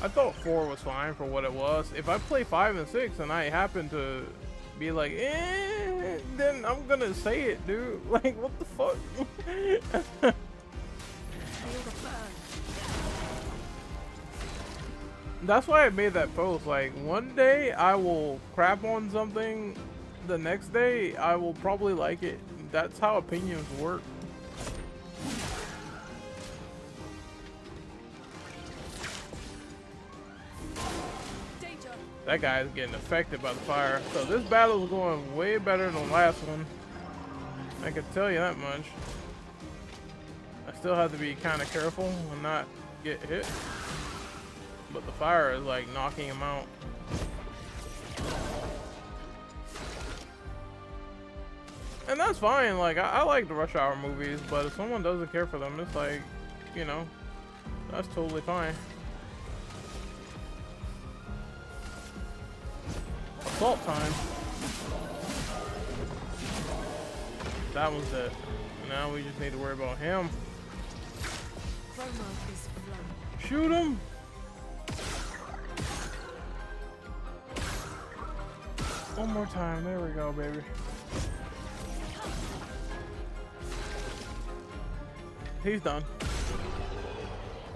I thought 4 was fine for what it was. If I play 5 and 6 and I happen to be like, then I'm gonna say it, dude. Like, what the fuck? That's why I made that post. Like, one day I will crap on something, the next day I will probably like it. That's how opinions work. That guy's getting affected by the fire. So this battle is going way better than the last one. I can tell you that much. I still have to be kind of careful and not get hit. But the fire is like knocking him out. And that's fine. Like, I like the Rush Hour movies, but if someone doesn't care for them, it's like, you know, that's totally fine. Assault time. That one's it. Now we just need to worry about him. Shoot him. One more time. There we go, baby. He's done.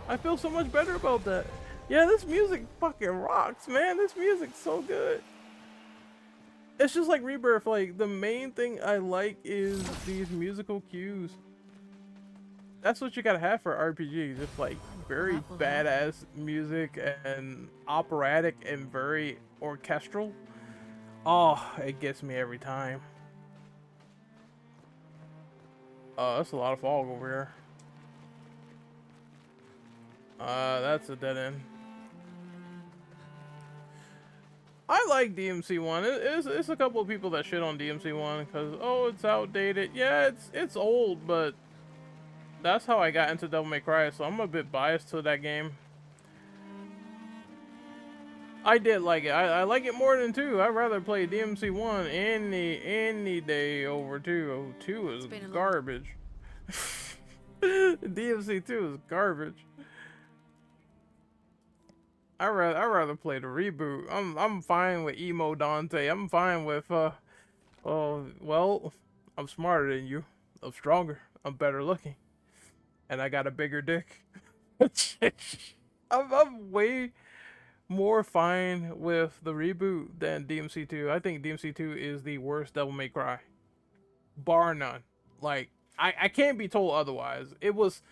I feel so much better about that. Yeah, this music fucking rocks, man. This music's so good. It's just like Rebirth. Like, the main thing I like is these musical cues. That's what you gotta have for RPGs. It's like very badass music and operatic and very orchestral. Oh, it gets me every time. Oh, that's a lot of fog over here. That's a dead end. I like DMC one. It's a couple of people that shit on DMC one because it's outdated. Yeah, it's old, but that's how I got into Devil May Cry, so I'm a bit biased to that game. I did like it. I like it more than 2. I'd rather play DMC 1 any day over 2. 2 is garbage. DMC 2 is garbage. I rather play the reboot. I'm fine with emo Dante. I'm fine with well, I'm smarter than you. I'm stronger. I'm better looking. And I got a bigger dick. I'm way more fine with the reboot than DMC 2. I think DMC 2 is the worst Devil May Cry. Bar none. Like, I can't be told otherwise. It was...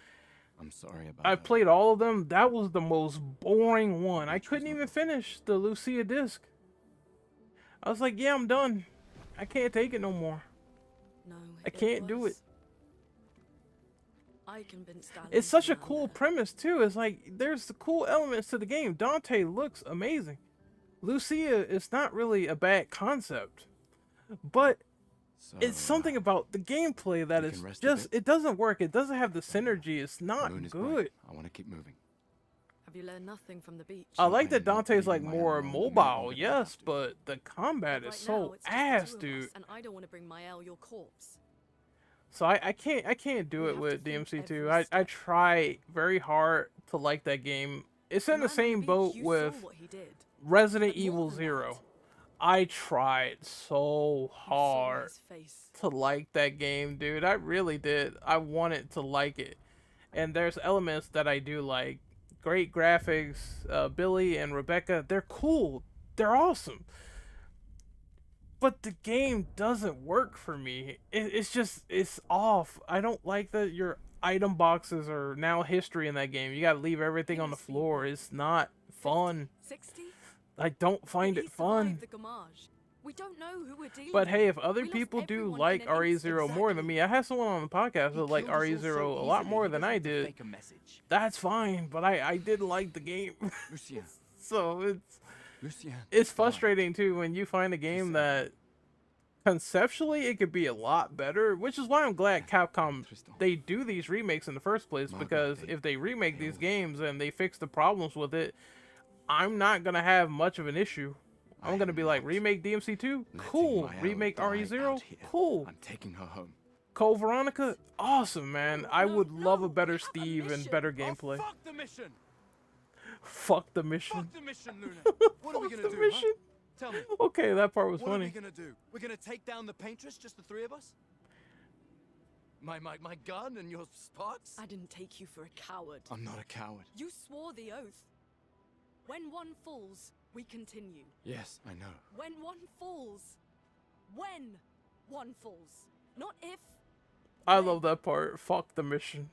I'm sorry about I played all of them. That was the most boring one. I couldn't even finish the Lucia disc. I was like, yeah, I'm done. I can't take it no more. No, I can't do it. I convinced Alan. It's such a cool premise too. It's like there's the cool elements to the game. Dante looks amazing. Lucia is not really a bad concept, but it's something about the gameplay that is just, it doesn't work. It doesn't have the synergy. It's not good. I want to keep moving. Have you learned nothing from the beach? I like that Dante's like more mobile, yes, but the combat is so ass, dude. And I don't want to bring Mael your corpse. So I can't do it with DMC2. I try very hard to like that game. It's in the same boat with Resident Evil 0. I tried so hard to like that game, dude. I really did. I wanted to like it. And there's elements that I do like. Great graphics. Billy and Rebecca, they're cool. They're awesome. But the game doesn't work for me. It's off. I don't like that your item boxes are now history in that game. You gotta leave everything on the floor. It's not fun. 60? I don't find it fun. We don't know who we're dealing But hey, if with. other people do like RE0 more than me, I had someone on the podcast that liked RE0 a lot more than I did. That's fine, but I did like the game. So it's frustrating too when you find a game that conceptually it could be a lot better, which is why I'm glad Capcom they do these remakes in the first place, because if they remake these games and they fix the problems with it, I'm not gonna have much of an issue. I'm gonna be like, remake DMC2, cool. Remake RE0, cool. I'm taking her home. Code Veronica, awesome, man. I would love a better Steve and better gameplay. Fuck the mission. Fuck the mission. Fuck the mission, Luna. What are we gonna do? Mission? Huh? Tell me. Okay, that part was what funny. What are we gonna do? We're gonna take down the paintress, just the 3 of us? My gun and your sparks? I didn't take you for a coward. I'm not a coward. You swore the oath. When one falls, we continue. Yes, I know. When one falls. When one falls. Not if. I love that part. Fuck the mission.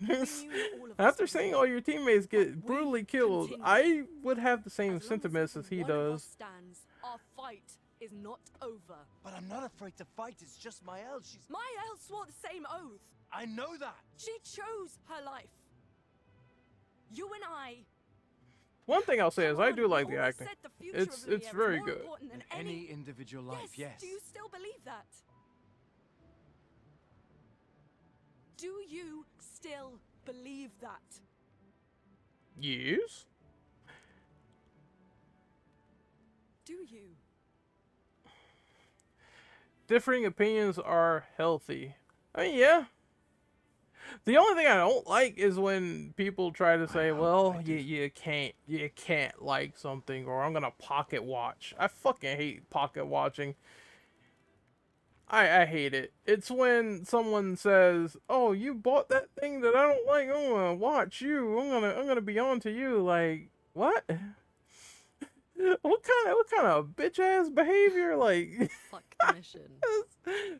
After seeing all your teammates get brutally killed, I would have the same sentiments as he does. Stands, our fight is not over. But I'm not afraid to fight. It's just Mael. Mael swore the same oath. I know that. She chose her life. You and I. One thing I'll say is I do like the acting. It's very good. In any individual life, yes. Do you still believe that? Do you still believe that? Yes. Do you? Differing opinions are healthy. I mean, yeah. The only thing I don't like is when people try to say, well, you can't like something, or I'm gonna pocket watch. I fucking hate pocket watching. I hate it. It's when someone says, oh, you bought that thing that I don't like, I'm gonna watch you. I'm gonna be on to you. Like, what? What kind of bitch ass behavior? Like, fuck the mission.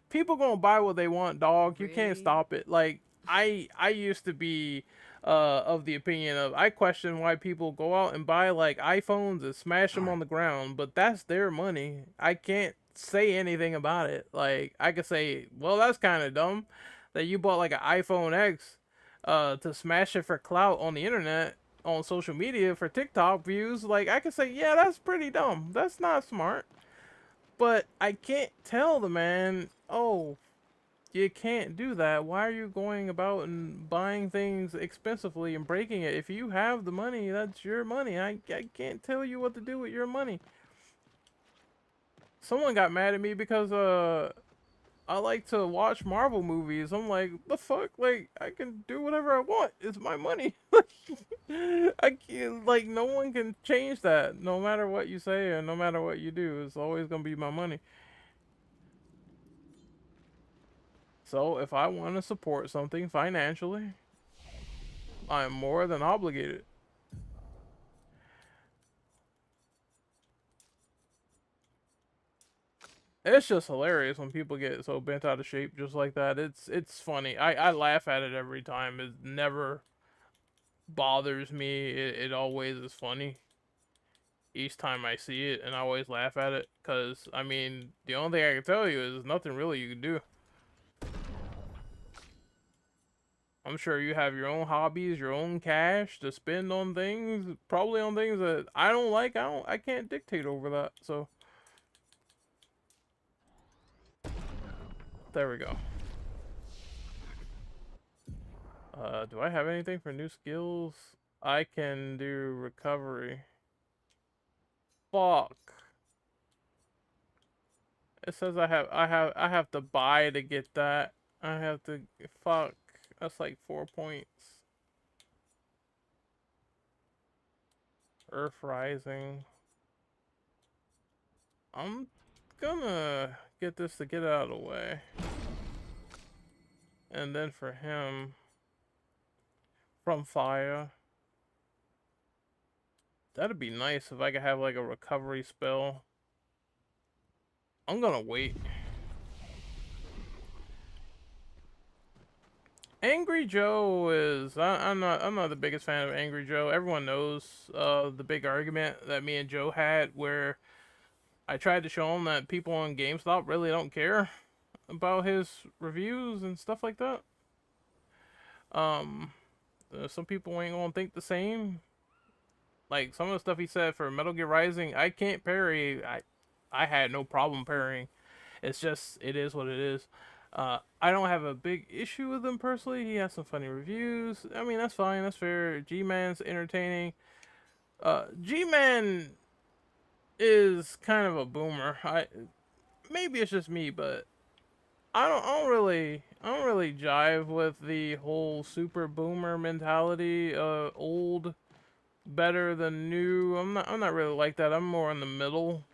People gonna buy what they want, dog. You can't stop it. Like, I used to be of the opinion of, I question why people go out and buy like iPhones and smash them on the ground, but that's their money. I can't say anything about it. Like, I could say, well, that's kind of dumb that you bought like an iPhone X to smash it for clout on the internet. on social media for TikTok views, like I can say, yeah, that's pretty dumb. That's not smart. But I can't tell the man, oh, you can't do that. Why are you going about and buying things expensively and breaking it? If you have the money, that's your money. I can't tell you what to do with your money. Someone got mad at me because I like to watch Marvel movies. I'm like, the fuck? Like, I can do whatever I want. It's my money. I can't, like, no one can change that. No matter what you say or no matter what you do, it's always gonna be my money. So if I want to support something financially, I'm more than obligated. It's just hilarious when people get so bent out of shape just like that. It's funny. I laugh at it every time. It never bothers me. It always is funny each time I see it, and I always laugh at it. Because, I mean, the only thing I can tell you is there's nothing really you can do. I'm sure you have your own hobbies, your own cash to spend on things, probably on things that I don't like. I can't dictate over that. So there we go. Do I have anything for new skills? I can do recovery. Fuck. It says I have to buy to get that. I have to, fuck. That's like 4 points. Earth Rising. I'm gonna get this to get out of the way. And then for him, from fire. That'd be nice if I could have like a recovery spell. I'm gonna wait. Angry Joe is I'm not the biggest fan of Angry Joe. Everyone knows the big argument that me and Joe had where I tried to show him that people on GameStop really don't care about his reviews and stuff like that. Some people ain't gonna think the same. Like some of the stuff he said for Metal Gear Rising, I can't parry. I had no problem parrying. It's just, it is what it is. I don't have a big issue with him personally. He has some funny reviews. I mean, that's fine. That's fair. G-Man's entertaining. G-Man is kind of a boomer. Maybe it's just me, but I don't really jive with the whole super boomer mentality. Old better than new. I'm not really like that. I'm more in the middle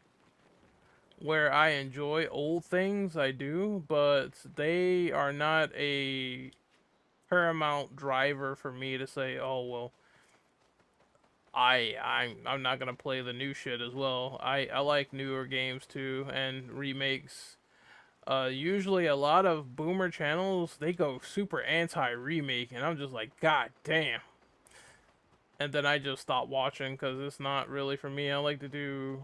where I enjoy old things. I do, but they are not a paramount driver for me to say, oh well, I'm not gonna play the new shit as well. I like newer games too and remakes. Usually a lot of boomer channels, they go super anti-remake and I'm just like, god damn. And then I just stop watching because it's not really for me. I like to do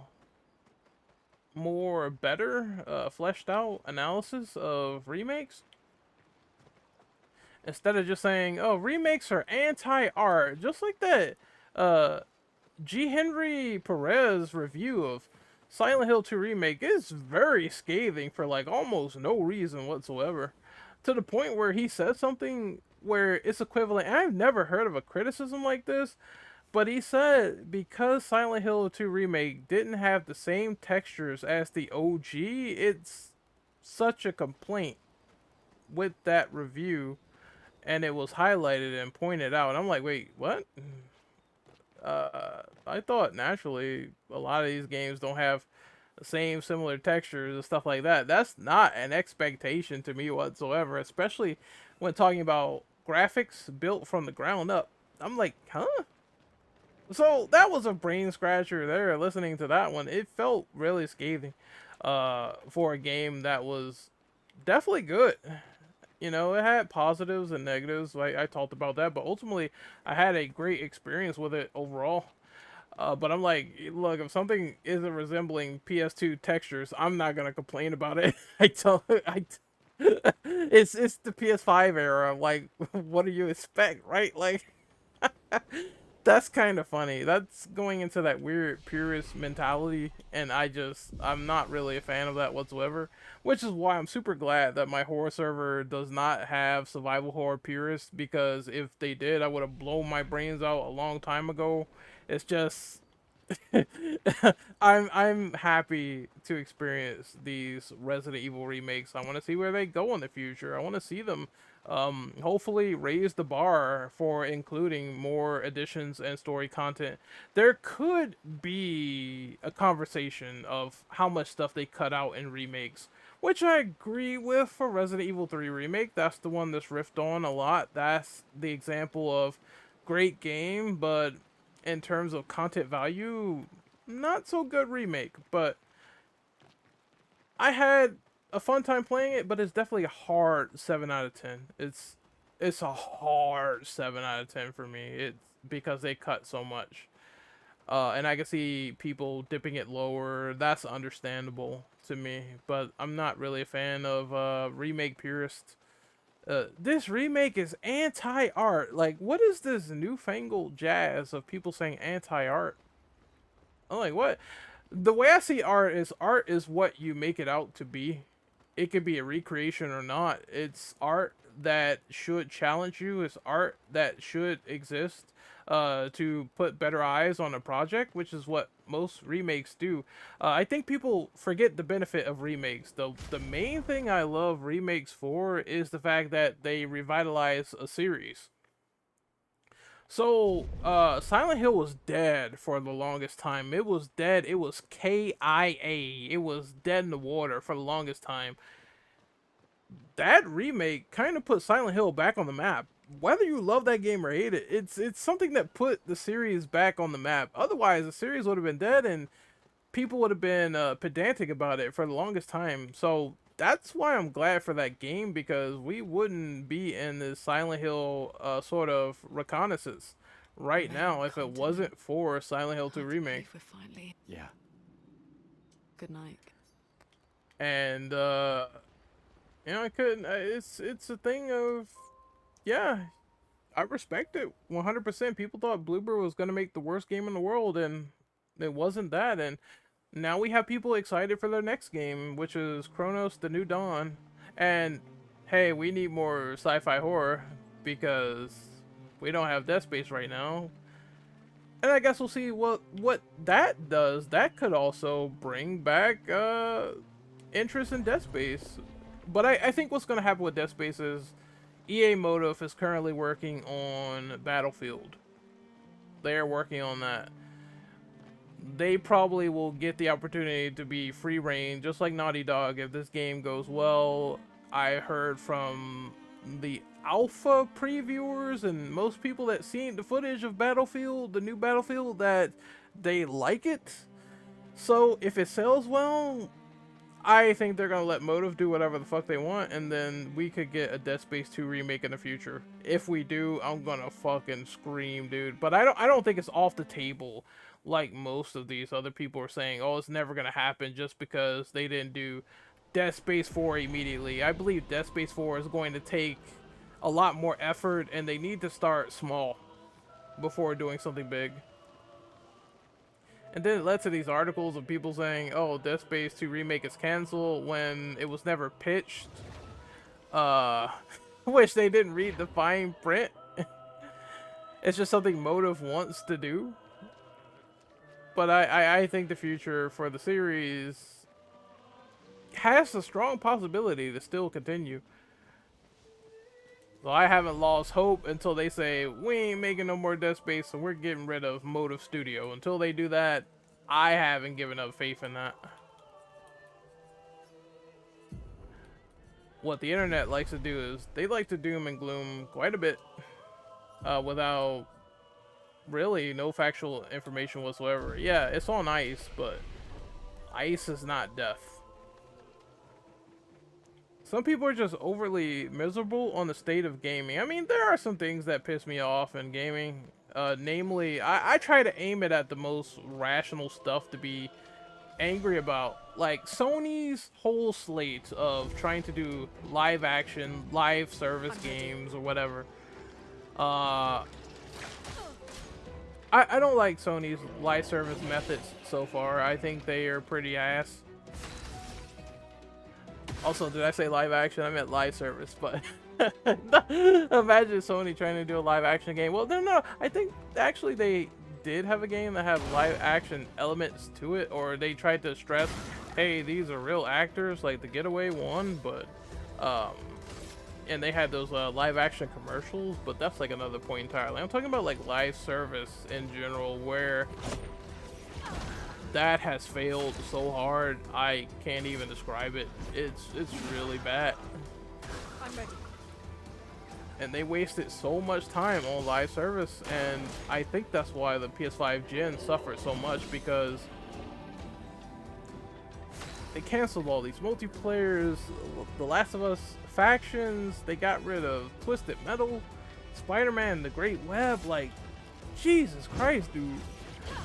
more better, fleshed out analysis of remakes. Instead of just saying, oh, remakes are anti-art. Just like that G. Henry Perez review of Silent Hill 2 Remake is very scathing for like almost no reason whatsoever. To the point where he says something where it's equivalent. I've never heard of a criticism like this, but he said because Silent Hill 2 Remake didn't have the same textures as the OG, it's such a complaint with that review, and it was highlighted and pointed out. And I'm like, wait, what? I thought naturally a lot of these games don't have the same similar textures and stuff like that. That's not an expectation to me whatsoever, especially when talking about graphics built from the ground up. I'm like, huh? So that was a brain scratcher there, listening to that one. It felt really scathing for a game that was definitely good. You know, it had positives and negatives, like I talked about that, but ultimately I had a great experience with it overall. But I'm like, look, if something isn't resembling PS2 textures, I'm not gonna complain about it. It's the PS5 era. Like, what do you expect, right? Like, That's kind of funny. That's going into that weird purist mentality, and I'm not really a fan of that whatsoever, which is why I'm super glad that my horror server does not have survival horror purists, because if they did, I would have blown my brains out a long time ago. It's just I'm happy to experience these Resident Evil remakes. I want to see where they go in the future. I want to see them hopefully raise the bar for including more additions and story content. There could be a conversation of how much stuff they cut out in remakes, which I agree with for Resident Evil 3 Remake. That's the one that's riffed on a lot. That's the example of great game, but in terms of content value, not so good remake. But I had a fun time playing it, but it's definitely a hard 7 out of 10. It's a hard 7 out of 10 for me. It's because they cut so much. And I can see people dipping it lower. That's understandable to me, but I'm not really a fan of remake purists. This remake is anti-art. Like, what is this newfangled jazz of people saying anti-art? I'm like, what? The way I see art is what you make it out to be. It could be a recreation or not. It's art that should challenge you. It's art that should exist to put better eyes on a project, which is what most remakes do. I think people forget the benefit of remakes. The main thing I love remakes for is the fact that they revitalize a series. So, Silent Hill was dead for the longest time. It was dead. It was KIA. It was dead in the water for the longest time. That remake kind of put Silent Hill back on the map. Whether you love that game or hate it, it's something that put the series back on the map. Otherwise, the series would have been dead and people would have been pedantic about it for the longest time. So that's why I'm glad for that game, because we wouldn't be in this Silent Hill sort of reconnaissance right now if it wasn't for Silent Hill 2 Remake. Yeah. Good night. And you know, I couldn't. It's a thing of, yeah, I respect it 100%. People thought Bloober was gonna make the worst game in the world, and it wasn't that. And now we have people excited for their next game, which is Chronos: The New Dawn. And hey, we need more sci-fi horror because we don't have Dead Space right now. And I guess we'll see what that does. That could also bring back interest in Dead Space. But I think what's going to happen with Dead Space is EA Motive is currently working on Battlefield. They're working on that. They probably will get the opportunity to be free reign, just like Naughty Dog, if this game goes well. I heard from the alpha previewers and most people that seen the footage of Battlefield, the new Battlefield, that they like it. So if it sells well, I think they're gonna let Motive do whatever the fuck they want, and then we could get a Dead Space 2 remake in the future. If we do, I'm gonna fucking scream, dude. But I don't think it's off the table like most of these other people are saying. Oh, it's never gonna happen just because they didn't do Dead Space 4 immediately. I believe Dead Space 4 is going to take a lot more effort, and they need to start small before doing something big. And then it led to these articles of people saying, oh, Dead Space 2 Remake is canceled when it was never pitched. Which they didn't read the fine print. It's just something Motive wants to do. But I think the future for the series has a strong possibility to still continue. So I haven't lost hope until they say, we ain't making no more Dead Space, so we're getting rid of Motive Studio. Until they do that, I haven't given up faith in that. What the internet likes to do is, they like to doom and gloom quite a bit. Without really no factual information whatsoever. Yeah, it's on ice, but ice is not death. Some people are just overly miserable on the state of gaming. I mean, there are some things that piss me off in gaming. Namely, I try to aim it at the most rational stuff to be angry about. Like, Sony's whole slate of trying to do live action, live service games, or whatever. I don't like Sony's live service methods so far. I think they are pretty ass. Also, did I say live action? I meant live service, but imagine Sony trying to do a live action game. Well, no, I think actually they did have a game that had live action elements to it, or they tried to stress, hey, these are real actors, like the Getaway one, but and they had those live action commercials, but that's like another point entirely. I'm talking about like live service in general, where that has failed so hard I can't even describe it. It's really bad. I'm ready. And they wasted so much time on live service, and I think that's why the PS5 gen suffered so much, because they canceled all these multiplayers, The Last of Us factions, they got rid of Twisted Metal, Spider-Man, The Great Web. Like, Jesus Christ, dude.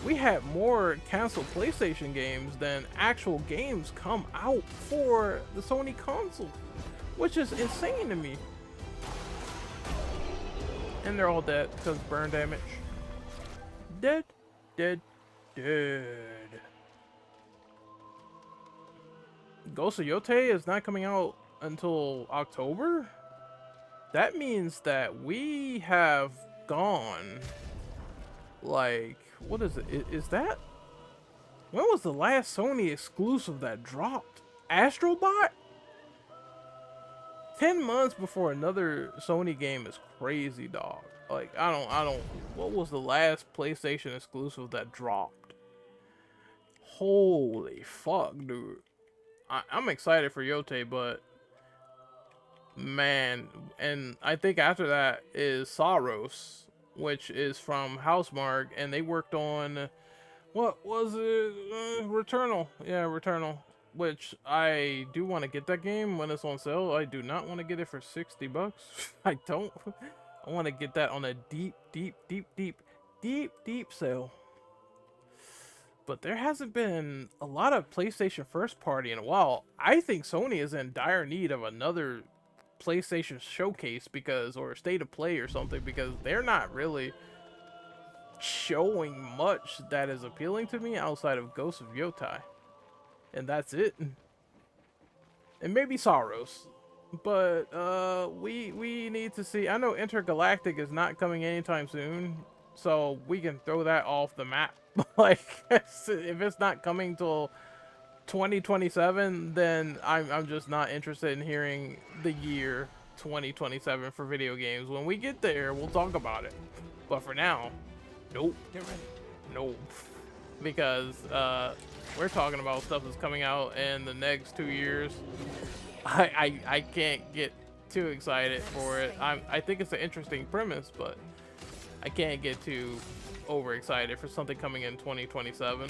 We had more canceled PlayStation games than actual games come out for the Sony console, which is insane to me. And they're all dead because of burn damage. Dead. Ghost of Yotei is not coming out until October? That means that we have gone, like, what is it? Is that? When was the last Sony exclusive that dropped? Astrobot? 10 months before another Sony game is crazy, dog. Like, I don't, what was the last PlayStation exclusive that dropped? Holy fuck, dude. I'm excited for Yotei, but man, and I think after that is Saros, which is from Housemarque, and they worked on, what was it? Returnal. Yeah, Returnal. Which I do want to get that game when it's on sale. I do not want to get it for 60 bucks. I don't. I want to get that on a deep sale. But there hasn't been a lot of PlayStation first party in a while. I think Sony is in dire need of another PlayStation showcase, because, or state of play or something, because they're not really showing much that is appealing to me outside of Ghost of Yotei. And that's it. And maybe Saros. But we need to see. I know Intergalactic is not coming anytime soon, so we can throw that off the map. Like, if it's not coming till 2027, then I'm just not interested in hearing the year 2027 for video games. When we get there, we'll talk about it. But for now, nope. Get ready. Nope. Because we're talking about stuff that's coming out in the next 2 years. I can't get too excited for it. I think it's an interesting premise, but I can't get too overexcited for something coming in 2027.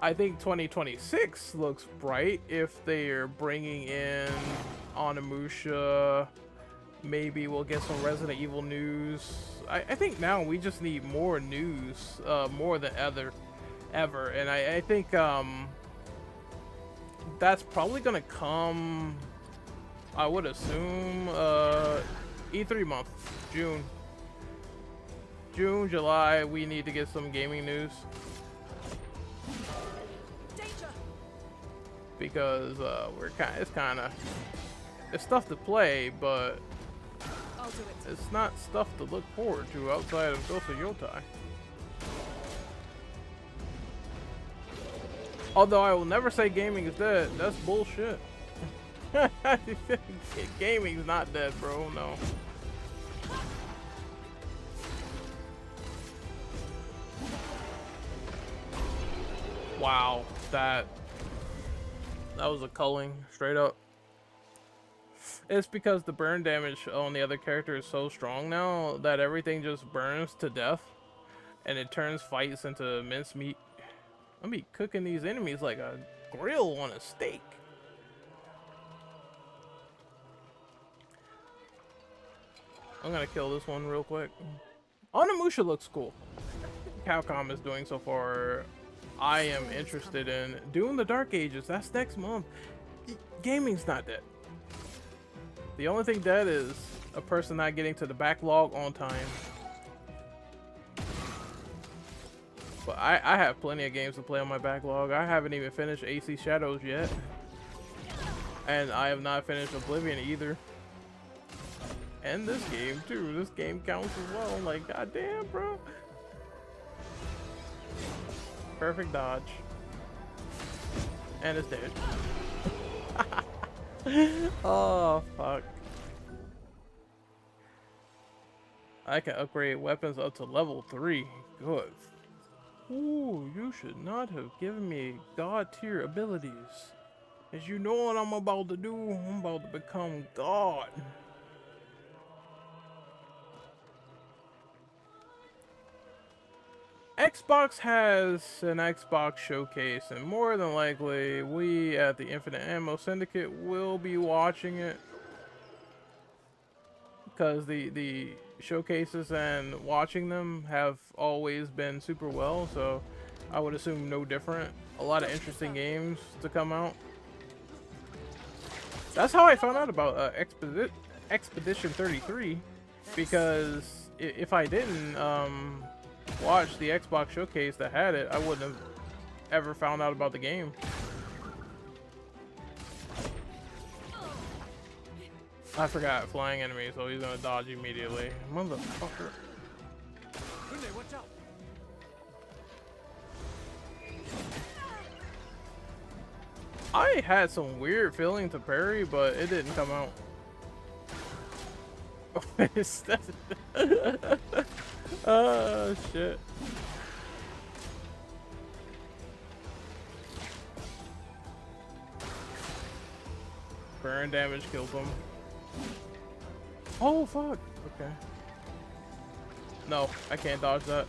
I think 2026 looks bright if they're bringing in Onimusha. Maybe we'll get some Resident Evil news. I think now we just need more news, more than ever. And I think that's probably gonna come, I would assume, E3 month, June, July. We need to get some gaming news. Danger. Because it's stuff to play, but I'll do it. it's not stuff to look forward to outside of Ghost of Yotei. Although I will never say gaming is dead. That's bullshit. Gaming's not dead, bro. No. Wow, that was a culling, straight up. It's because the burn damage on the other character is so strong now that everything just burns to death, and it turns fights into mincemeat. I'll be cooking these enemies like a grill on a steak. I'm gonna kill this one real quick. Onimusha looks cool. Capcom is doing so far. I am interested in doing the Dark Ages. That's next month. Gaming's not dead. The only thing dead is a person not getting to the backlog on time. But I have plenty of games to play on my backlog. I haven't even finished AC Shadows yet. And I have not finished Oblivion either. And this game too. This game counts as well. Like, goddamn, bro. Perfect dodge. And it's dead. Oh, fuck. I can upgrade weapons up to level 3. Good. Ooh, you should not have given me god tier abilities. As you know what I'm about to do, I'm about to become God. Xbox has an Xbox showcase, and more than likely, we at the Infinite Ammo Syndicate will be watching it. Because the showcases and watching them have always been super well, so I would assume no different. A lot of interesting games to come out. That's how I found out about Expedition 33, because if I didn't watch the Xbox showcase that had it, I wouldn't have ever found out about the game. I forgot flying enemy, so he's gonna dodge immediately. Motherfucker. Watch out. I had some weird feeling to parry, but it didn't come out. Oh, shit. Burn damage kills him. Oh, fuck. Okay. No, I can't dodge that.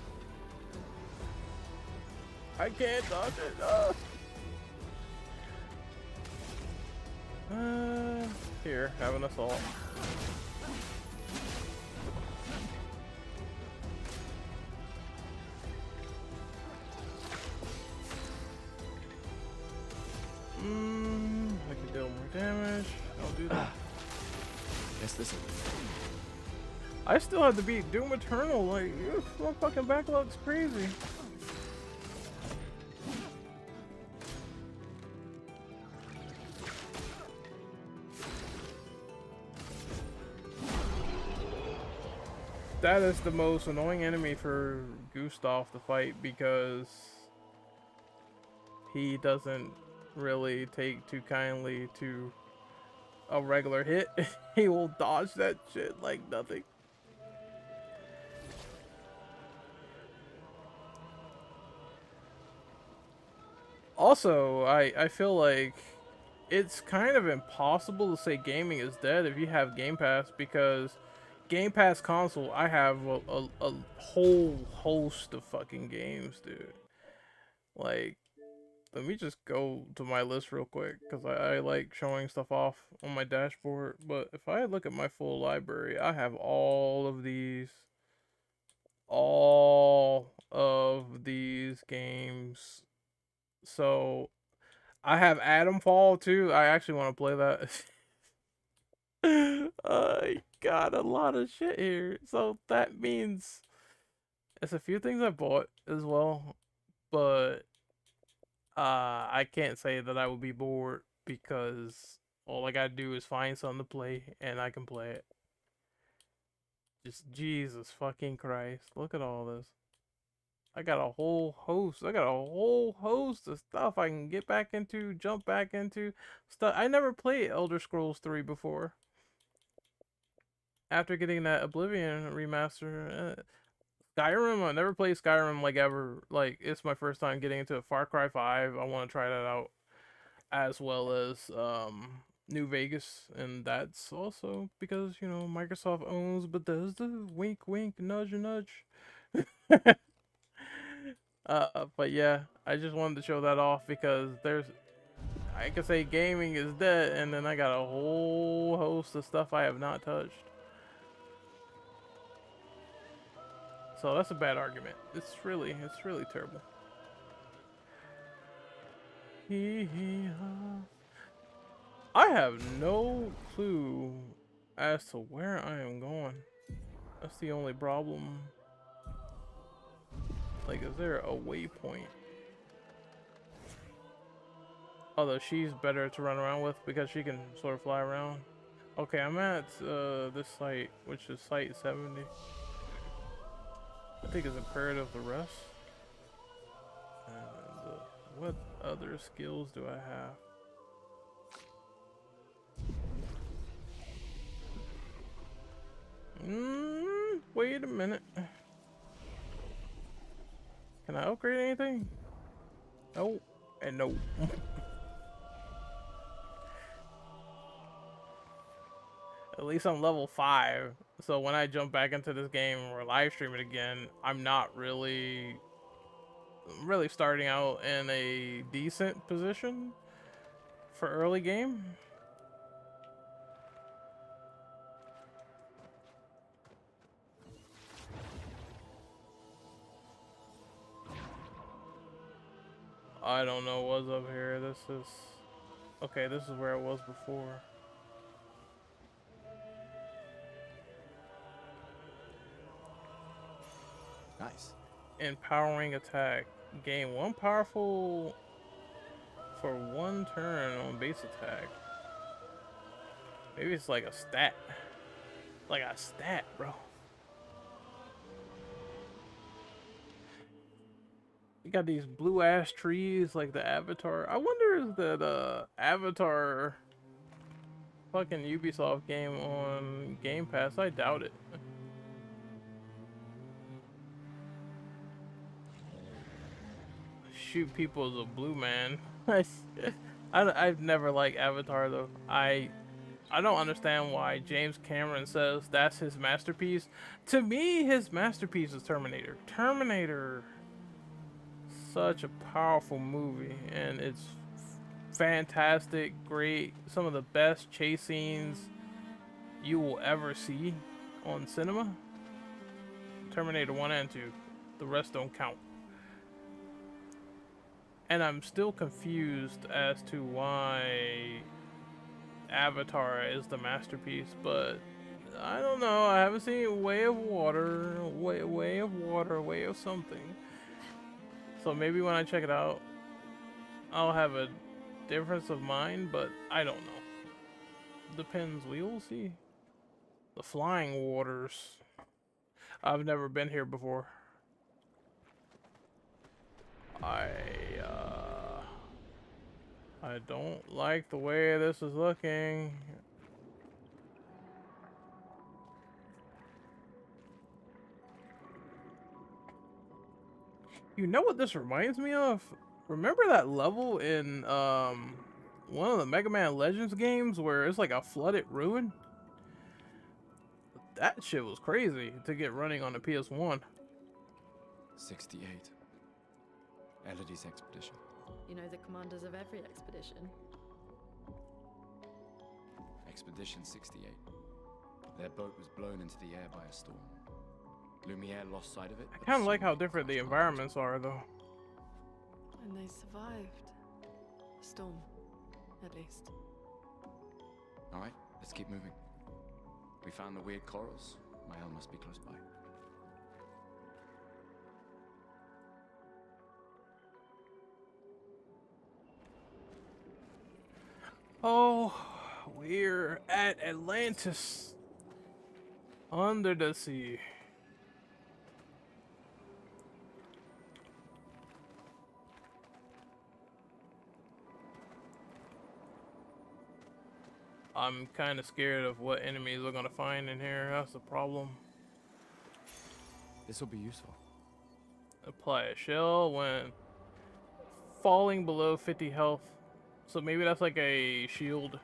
I can't dodge it. Here, have an assault. I can deal more damage. I'll do that. Guess this will. I still have to beat Doom Eternal. Like, my fucking backlog's crazy. That is the most annoying enemy for Gustav to fight, because he doesn't really take too kindly to a regular hit. He will dodge that shit like nothing. Also, I feel like it's kind of impossible to say gaming is dead if you have Game Pass, because Game Pass console, I have a whole host of fucking games, dude. Like, let me just go to my list real quick, because I like showing stuff off on my dashboard. But if I look at my full library, I have all of these games. So I have Atom Fall too. I actually want to play that. I got a lot of shit here, so that means it's a few things I bought as well, but I can't say that I would be bored, because all I gotta do is find something to play and I can play it. Just Jesus fucking Christ, look at all this. I got a whole host. I got a whole host of stuff I can get back into, jump back into stuff. I never played Elder Scrolls 3 before. After getting that Oblivion remaster, Skyrim, I never played Skyrim like ever. Like, it's my first time getting into Far Cry 5. I want to try that out, as well as New Vegas, and that's also because, you know, Microsoft owns Bethesda. Wink, wink, nudge, nudge. But yeah, I just wanted to show that off, because I can say gaming is dead, and then I got a whole host of stuff I have not touched. So that's a bad argument. It's really terrible. I have no clue as to where I am going. That's the only problem. Like, is there a waypoint? Although she's better to run around with because she can sort of fly around. Okay, I'm at this site, which is site 70. I think it's imperative to rest. And what other skills do I have? Wait a minute. Can I upgrade anything? No, and no. At least I'm level 5, so when I jump back into this game or live stream it again, I'm not really starting out in a decent position for early game. I don't know what's up here. This is okay. This is where it was before. Nice. Empowering attack. Gain 1 powerful for 1 turn on base attack. Maybe it's like a stat. Like a stat, bro. You got these blue ass trees like the Avatar. I wonder if that Avatar fucking Ubisoft game on Game Pass. I doubt it. Shoot people as a blue man. I've never liked Avatar though. I don't understand why James Cameron says that's his masterpiece. To me, his masterpiece is Terminator. Terminator, such a powerful movie, and it's fantastic, great, some of the best chase scenes you will ever see on cinema. Terminator 1 and 2. The rest don't count. And I'm still confused as to why Avatar is the masterpiece, but I don't know. I haven't seen Way of Water, Way of Water, Way of something. So maybe when I check it out, I'll have a difference of mind, but I don't know. Depends. We will see. The Flying Waters. I've never been here before. I don't like the way this is looking. You know what this reminds me of? Remember that level in one of the Mega Man Legends games where it's like a flooded ruin? That shit was crazy to get running on the PS1. 68. Elodie's expedition. You know the commanders of every expedition. Expedition 68. Their boat was blown into the air by a storm. Lumiere lost sight of it. I kind of like how different the environments are, though. And they survived. A storm, at least. Alright, let's keep moving. We found the weird corals. Mael must be close by. Oh, we're at Atlantis. Under the sea. I'm kind of scared of what enemies we're gonna find in here. That's the problem. This will be useful. Apply a shell when falling below 50 health. So maybe that's like a shield.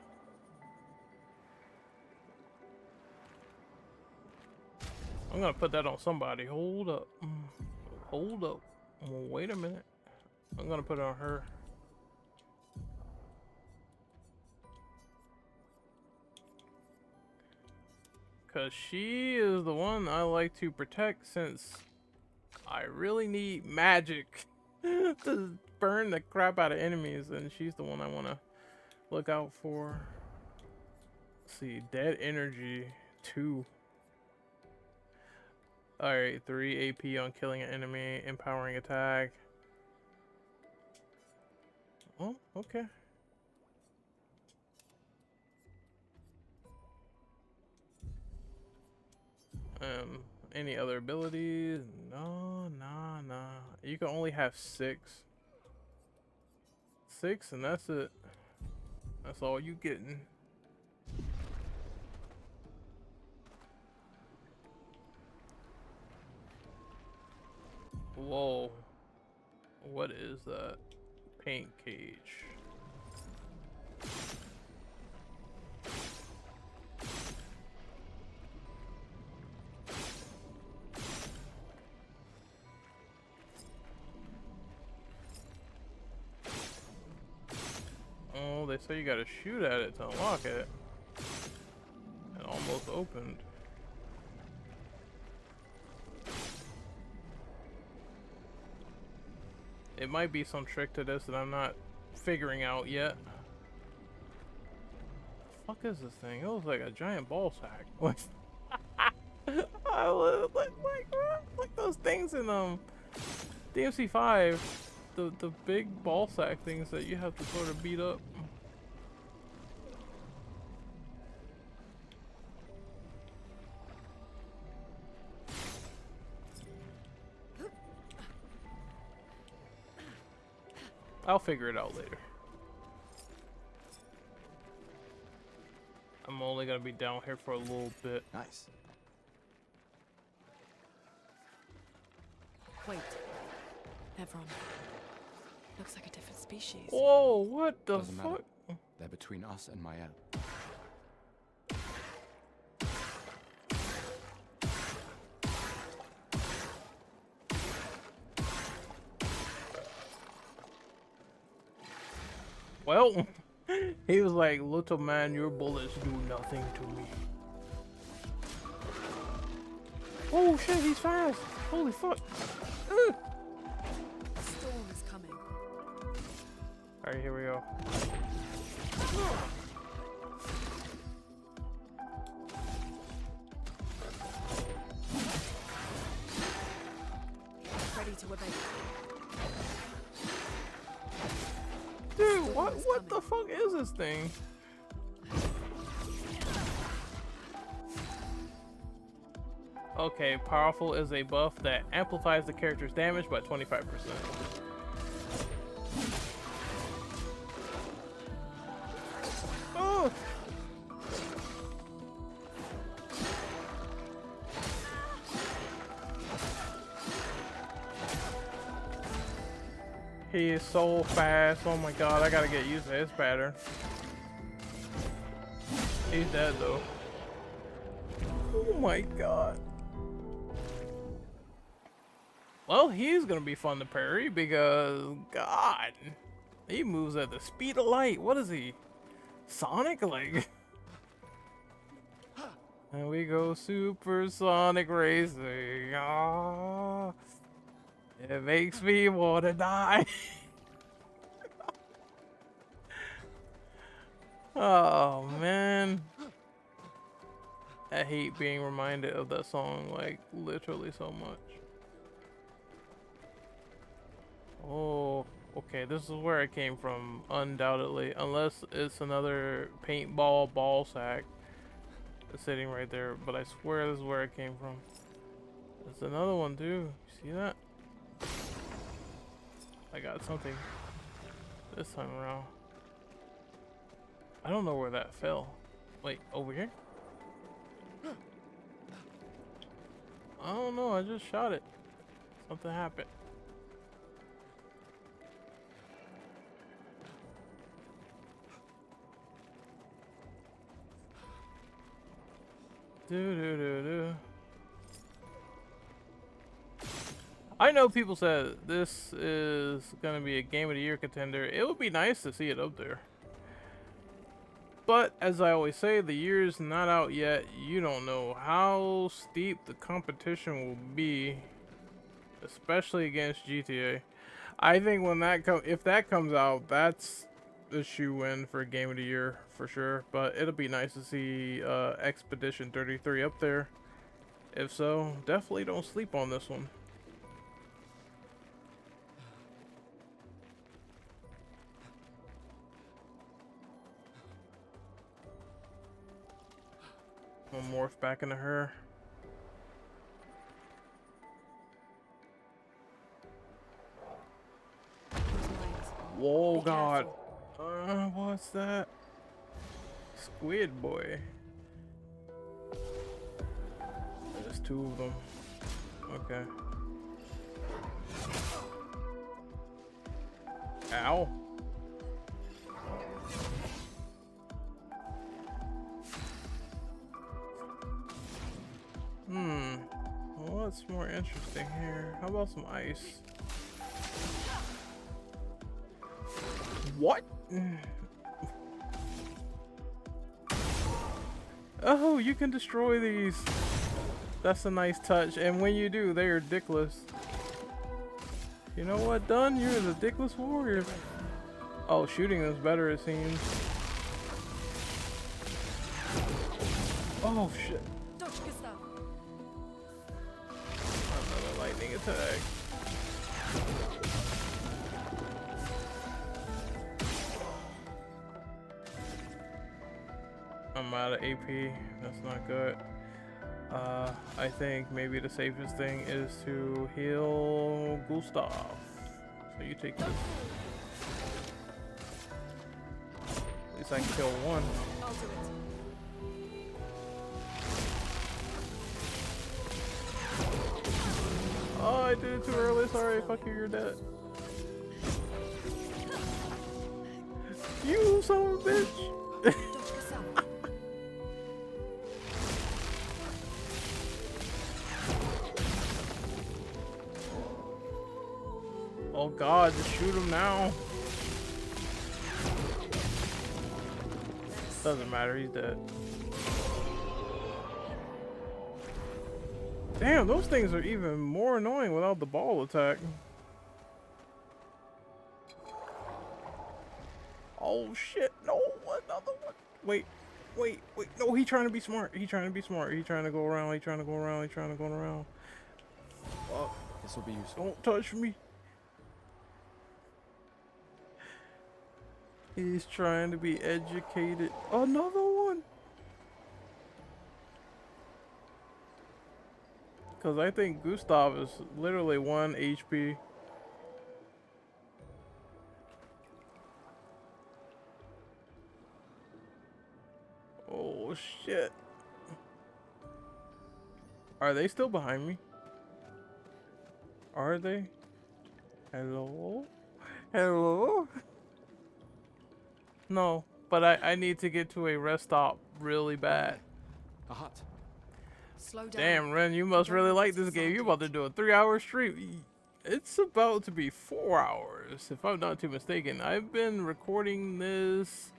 I'm gonna put that on somebody. Hold up. Hold up. Wait a minute. I'm gonna put it on her. Because she is the one I like to protect, since I really need magic to burn the crap out of enemies, and she's the one I want to look out for. Let's see, dead energy 2. Alright, 3 AP on killing an enemy, empowering attack. Oh, okay. Any other abilities? No, nah. You can only have 6. 6, and that's it. That's all you getting. Whoa. What is that? Paint cage. Oh, they say you gotta shoot at it to unlock it. It almost opened. It might be some trick to this that I'm not figuring out yet. What the fuck is this thing? It looks like a giant ball sack. Like, like those things in DMC5, the big ball sack things that you have to sort of beat up. I'll figure it out later. I'm only gonna be down here for a little bit. Nice. Wait. Everyone. Looks like a different species. Whoa, what the Doesn't fuck? matter. They're between us and Mael. Well, he was like, little man, your bullets do nothing to me. Oh shit, he's fast. Holy fuck. Storm is coming. Alright, here we go. Ready to obey. Dude, what the fuck is this thing? Okay, powerful is a buff that amplifies the character's damage by 25%. Oh! He is so fast. Oh my god, I gotta get used to his pattern. He's dead though. Oh my god. Well, he's gonna be fun to parry because, god, he moves at the speed of light. What is he? Sonic? Like. And we go supersonic racing. Ah. It makes me wanna die. Oh man. I hate being reminded of that song like literally so much. Oh, okay, this is where I came from, undoubtedly. Unless it's another paintball ball sack that's sitting right there, but I swear this is where I came from. There's another one too. You see that? I got something this time around. I don't know where that fell. Wait, over here? I don't know, I just shot it. Something happened. Do. I know people said this is gonna be a Game of the Year contender. It would be nice to see it up there. But as I always say, the year's not out yet. You don't know how steep the competition will be, especially against GTA. I think when that if that comes out, that's a shoe-in for Game of the Year for sure. But it'll be nice to see Expedition 33 up there. If so, definitely don't sleep on this one. I'll morph back into her. Whoa, God. What's that? Squid boy. There's two of them. Okay. Ow. What's more interesting here? How about some ice? What? Oh, you can destroy these. That's a nice touch. And when you do, they are dickless. You know what, Dunn? You're the dickless warrior. Oh, shooting is better, it seems. Oh, shit. Another lightning attack. I'm out of AP. That's not good. I think maybe the safest thing is to heal Gustav. So you take this. At least I can kill one. I'll do it. Oh, I did it too early. Sorry, fuck you, you're dead. You son of a bitch! Oh God, just shoot him now. Doesn't matter, he's dead. Damn, those things are even more annoying without the ball attack. Oh shit, no, another one. Wait, no, he's trying to be smart. He's trying to be smart. He's trying to go around, he's trying to go around, he's trying to go around. Fuck. This will be useful. Don't touch me. He's trying to be educated. Another one. Because I think Gustav is literally 1 HP. Oh shit. Are they still behind me? Are they? Hello? Hello? No, but I need to get to a rest stop really bad. A hut. Slow down. Damn, Ren, you must really like this game. You're about to do a 3-hour stream. It's about to be 4 hours, if I'm not too mistaken. I've been recording this.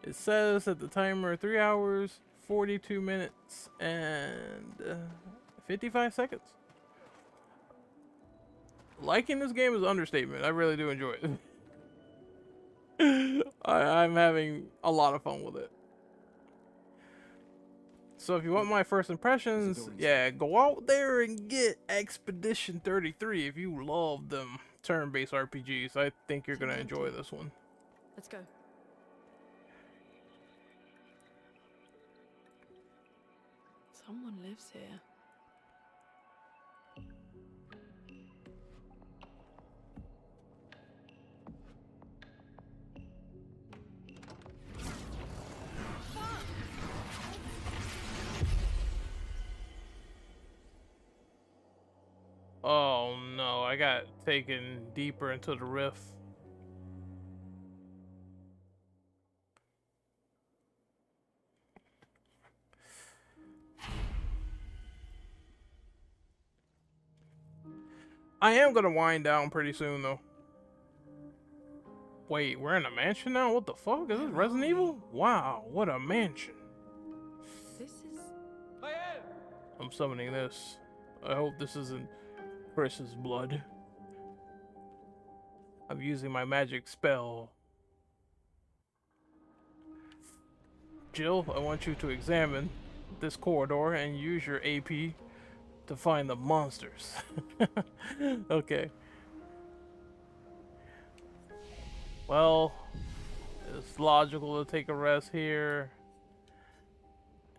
It says at the timer 3 hours, 42 minutes, and 55 seconds. Liking this game is an understatement. I really do enjoy it. I'm having a lot of fun with it. So if you want my first impressions, yeah, go out there and get Expedition 33 if you love them turn-based RPGs. I think you're gonna enjoy this one. Let's go. Someone lives here. Oh no, I got taken deeper into the rift. I am gonna wind down pretty soon though. Wait, we're in a mansion now? What the fuck? Is this Resident Evil? Wow, what a mansion. This is... I'm summoning this. I hope this isn't Chris's blood. I'm using my magic spell. Jill, I want you to examine this corridor and use your AP to find the monsters. Okay. Well, it's logical to take a rest here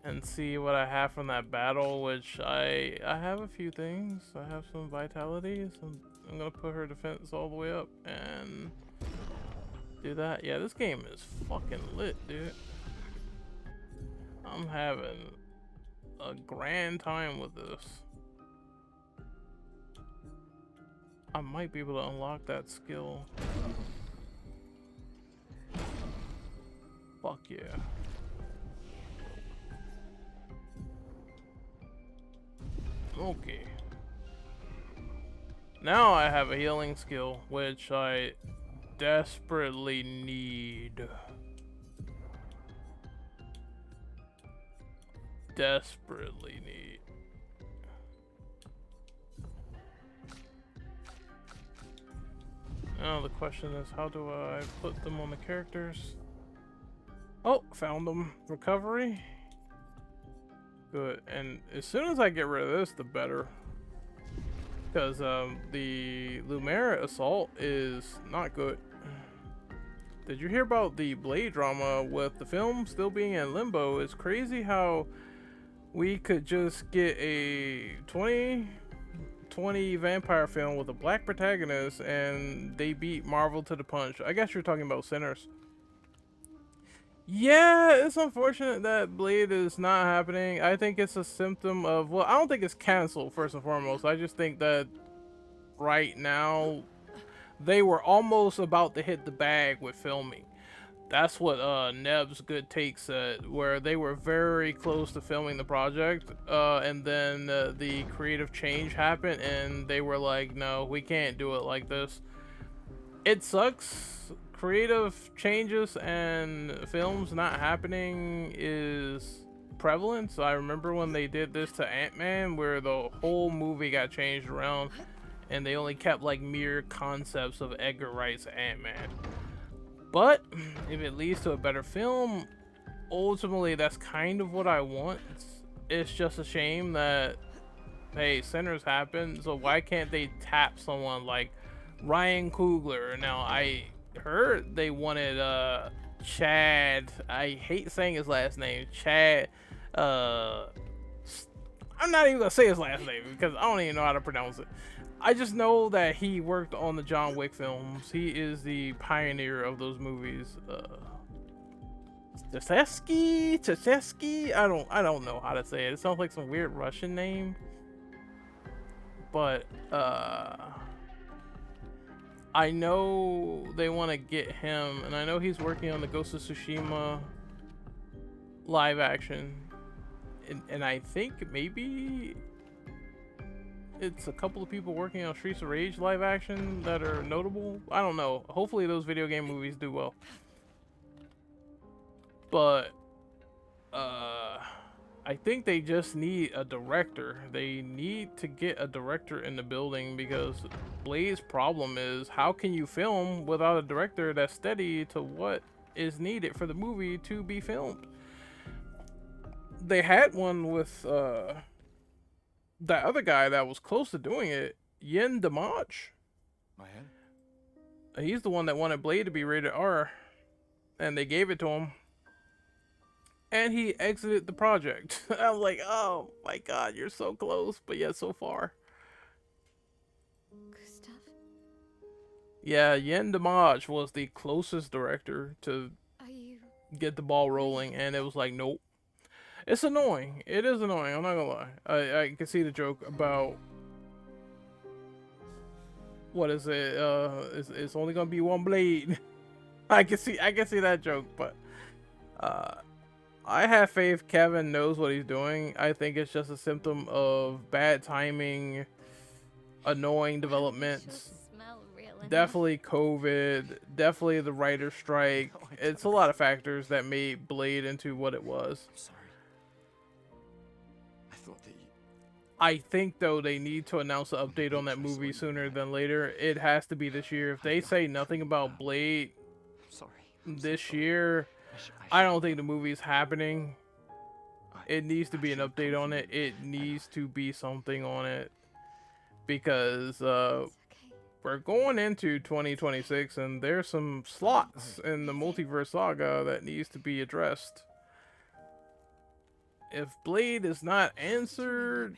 and see what I have from that battle, which I have a few things. I have some vitality, so I'm gonna put her defense all the way up and do that. Yeah, this game is fucking lit, dude. I'm having a grand time with this. I might be able to unlock that skill. Fuck yeah. Okay. Now I have a healing skill, which I desperately need. Desperately need. Now the question is, how do I put them on the characters? Oh, found them. Recovery. Good. And as soon as I get rid of this, the better. Because the Lumiere assault is not good. Did you hear about the Blade drama with the film still being in limbo? It's crazy how we could just get a 2020 vampire film with a black protagonist and they beat Marvel to the punch. I guess you're talking about Sinners. Yeah, it's unfortunate that Blade is not happening. I think it's a symptom of, well, I don't think it's canceled first and foremost. I just think that right now they were almost about to hit the bag with filming. That's what Neb's Good Take said, where they were very close to filming the project, and then the creative change happened and they were like, no, we can't do it like this. It sucks. Creative changes and films not happening is prevalent. So I remember when they did this to Ant-Man, where the whole movie got changed around and they only kept like mere concepts of Edgar Wright's Ant-Man. But if it leads to a better film, ultimately that's kind of what I want. It's just a shame that, hey, Sinners happened, so why can't they tap someone like Ryan Coogler? Now I heard they wanted Chad, I hate saying his last name, Chad, I'm not even gonna say his last name because I don't even know how to pronounce it. I just know that he worked on the John Wick films. He is the pioneer of those movies. Tchesky? I don't know how to say it. It sounds like some weird Russian name. But I know they want to get him, and I know he's working on the Ghost of Tsushima live action, and I think maybe it's a couple of people working on Streets of Rage live action that are notable. I don't know. Hopefully those video game movies do well. But I think they just need a director. They need to get a director in the building, because Blade's problem is, how can you film without a director that's steady to what is needed for the movie to be filmed? They had one with that other guy that was close to doing it, Yen Damach. My head? He's the one that wanted Blade to be rated R, and they gave it to him. And he exited the project. I'm like, oh my god, you're so close, but yet so far. Gustav? Yeah, Yen Damach was the closest director to get the ball rolling, and it was like, nope. It's annoying. It is annoying, I'm not gonna lie. I can see the joke about, what is it? It's only gonna be one blade. I can see that joke, but I have faith Kevin knows what he's doing. I think it's just a symptom of bad timing, annoying developments. Definitely COVID, definitely the writer's strike. It's a lot of factors that made Blade into what it was. I'm sorry. I thought that you... I think though they need to announce an update on that movie sooner than later. It has to be this year. If they say nothing about Blade this year, I don't think the movie's happening. I It needs to be an update on it. It needs to be something on it. Because we're going into 2026 and there's some slots in the multiverse saga that needs to be addressed. If Blade is not answered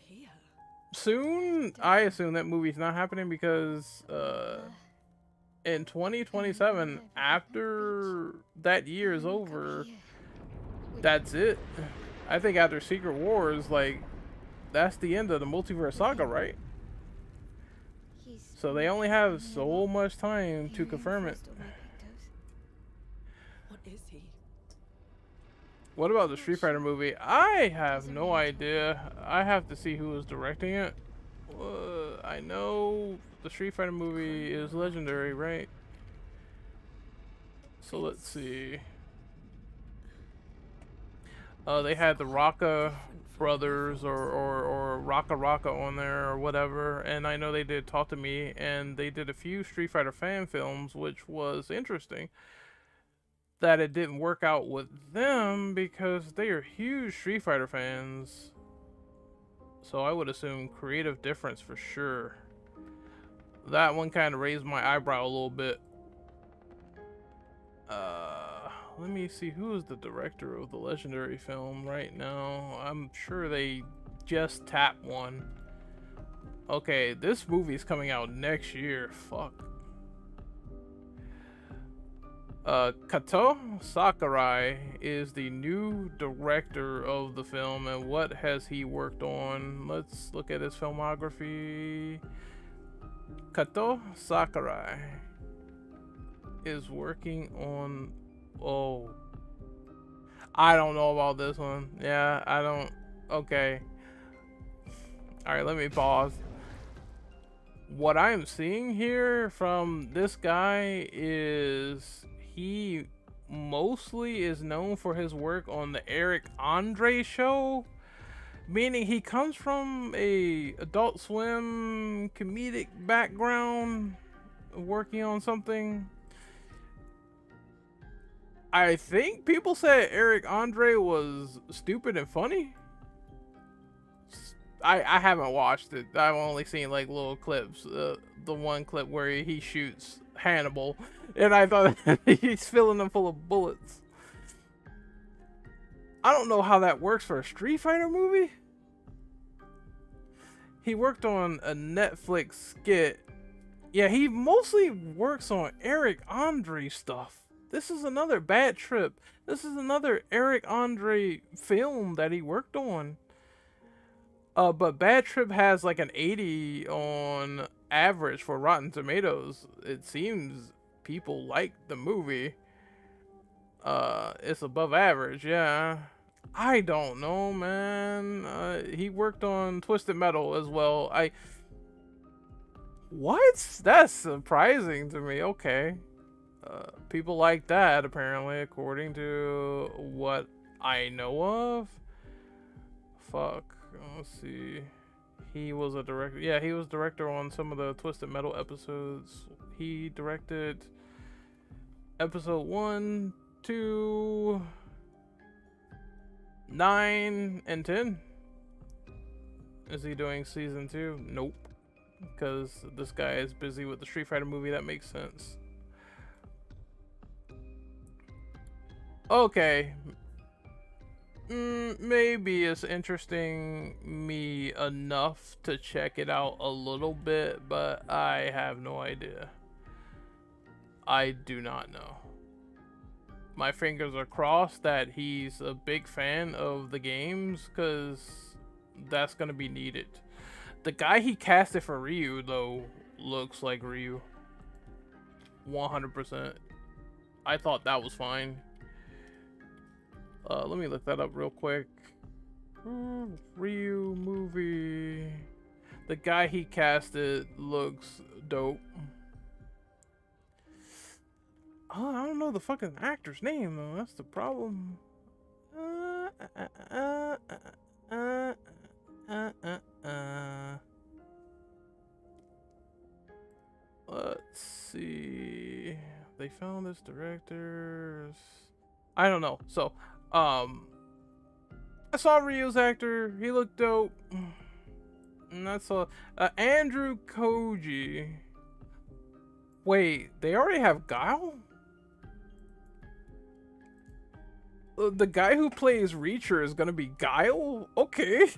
soon, I assume that movie's not happening because in 2027, after that year is over, that's it. I think after Secret Wars, like, that's the end of the multiverse saga, right? So they only have so much time to confirm it. What is he? What about the Street Fighter movie? I have no idea. I have to see who is directing it. I know the Street Fighter movie is legendary, right? So let's see. They had the Rocca brothers or Rocca Rocca on there or whatever, and I know they did Talk to Me, and they did a few Street Fighter fan films, which was interesting. That it didn't work out with them because they are huge Street Fighter fans. So I would assume creative difference for sure. That one kind of raised my eyebrow a little bit. Let me see who is the director of the legendary film right now. I'm sure they just tapped one. Okay, this movie is coming out next year. Fuck. Kato Sakurai is the new director of the film, and what has he worked on? Let's look at his filmography. Kato Sakurai is working on... Oh, I don't know about this one. Yeah, I don't... Okay. Alright, let me pause. What I'm seeing here from this guy is he mostly is known for his work on the Eric Andre show, meaning he comes from a Adult Swim comedic background, working on something. I think people said Eric Andre was stupid and funny. I haven't watched it. I've only seen like little clips. The one clip where he shoots Hannibal, and I thought he's filling them full of bullets. I don't know how that works for a Street Fighter movie. He worked on a Netflix skit. Yeah, he mostly works on Eric Andre stuff. This is another Bad Trip. This is another Eric Andre film that he worked on. But Bad Trip has like an 80 on average for Rotten Tomatoes. It seems people like the movie. It's above average, yeah. I don't know, man. He worked on Twisted Metal as well. What? That's surprising to me. Okay. People like that, apparently, according to what I know of. Fuck. Let's see. He was a director. Yeah, he was director on some of the Twisted Metal episodes. He directed episode 1, 2, 9, and 10. Is he doing season 2? Nope. Because this guy is busy with the Street Fighter movie. That makes sense. Okay. Maybe it's interesting me enough to check it out a little bit, but I have no idea. I do not know. My fingers are crossed that he's a big fan of the games, because that's going to be needed. The guy he casted for Ryu, though, looks like Ryu. 100%. I thought that was fine. Let me look that up real quick. Ryu movie. The guy he casted looks dope. Oh, I don't know the fucking actor's name though. That's the problem. Let's see. They found this directors. I don't know. So, I saw Ryu's actor. He looked dope. And that's all. Andrew Koji. Wait, they already have Guile? The guy who plays Reacher is gonna be Guile? Okay.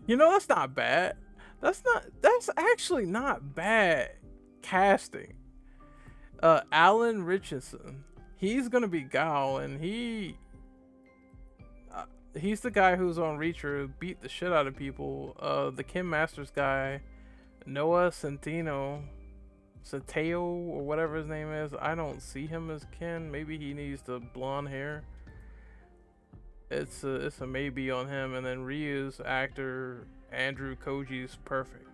You know, that's not bad. That's actually not bad casting. Alan Richardson. He's gonna be Guile, and he's the guy who's on Reacher who beat the shit out of people. The Kim Masters guy, Noah Centineo, or whatever his name is. I don't see him as Ken. Maybe he needs the blonde hair. It's a maybe on him. And then Ryu's actor Andrew Koji's perfect.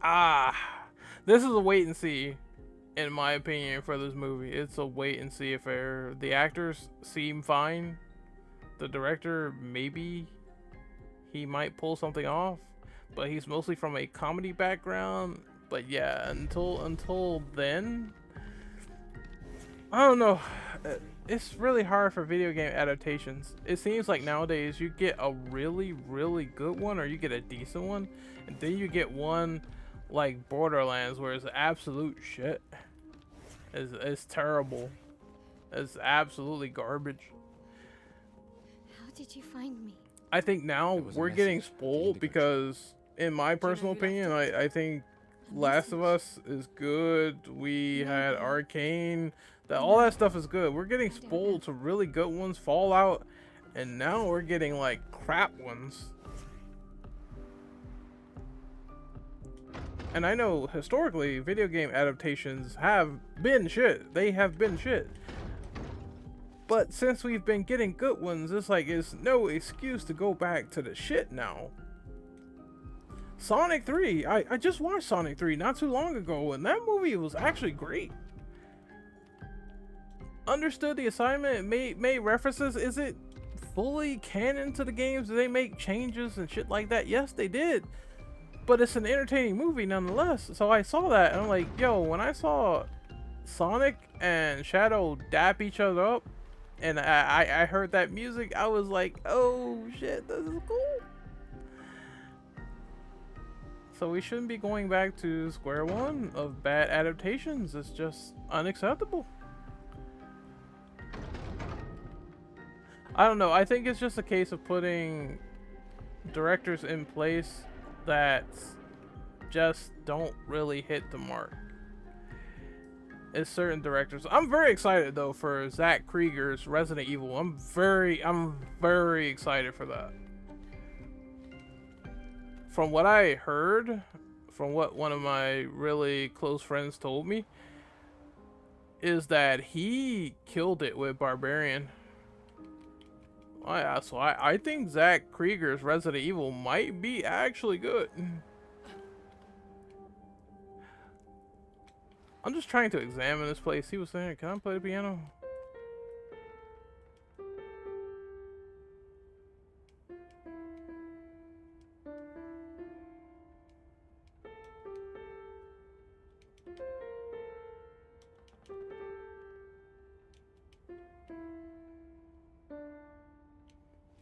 Oh, this is a wait and see, in my opinion, for this movie. It's a wait and see affair. The actors seem fine. The director, maybe he might pull something off, but he's mostly from a comedy background. But yeah, until then, I don't know. It's really hard for video game adaptations. It seems like nowadays you get a really, really good one, or you get a decent one, and then you get one like Borderlands where it's absolute shit. It's terrible. It's absolutely garbage. How did you find me? I think now we're getting spoiled because, in my personal opinion, I think Last of Us is good. We had Arcane. All that stuff is good. We're getting spoiled to really good ones, Fallout, and now we're getting like crap ones. And I know historically video game adaptations have been shit. They have been shit. But since we've been getting good ones, it's like it's no excuse to go back to the shit now. Sonic 3, I just watched Sonic 3 not too long ago, and that movie was actually great. Understood the assignment, made references. Is it fully canon to the games? Did they make changes and shit like that? Yes, they did. But it's an entertaining movie nonetheless. So I saw that, and I'm like, yo, when I saw Sonic and Shadow dap each other up, and I heard that music, I was like, oh shit, this is cool. So we shouldn't be going back to square one of bad adaptations. It's just unacceptable. I don't know. I think it's just a case of putting directors in place that just don't really hit the mark. It's certain directors. I'm very excited though for Zach Krieger's Resident Evil. I'm very excited for that. From what I heard, from what one of my really close friends told me, is that he killed it with Barbarian. Oh yeah, so I think Zach Krieger's Resident Evil might be actually good. I'm just trying to examine this place. He was saying, can I play the piano?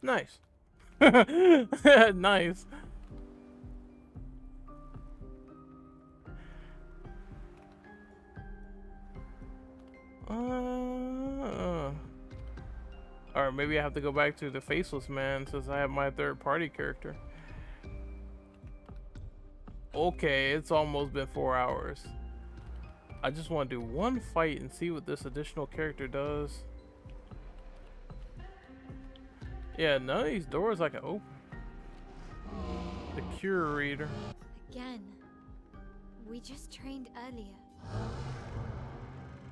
Nice. Nice. Or maybe I have to go back to the Faceless Man since I have my third party character. Okay, it's almost been 4 hours. I just want to do one fight and see what this additional character does. Yeah, none of these doors I can open. The curator. Again. We just trained earlier.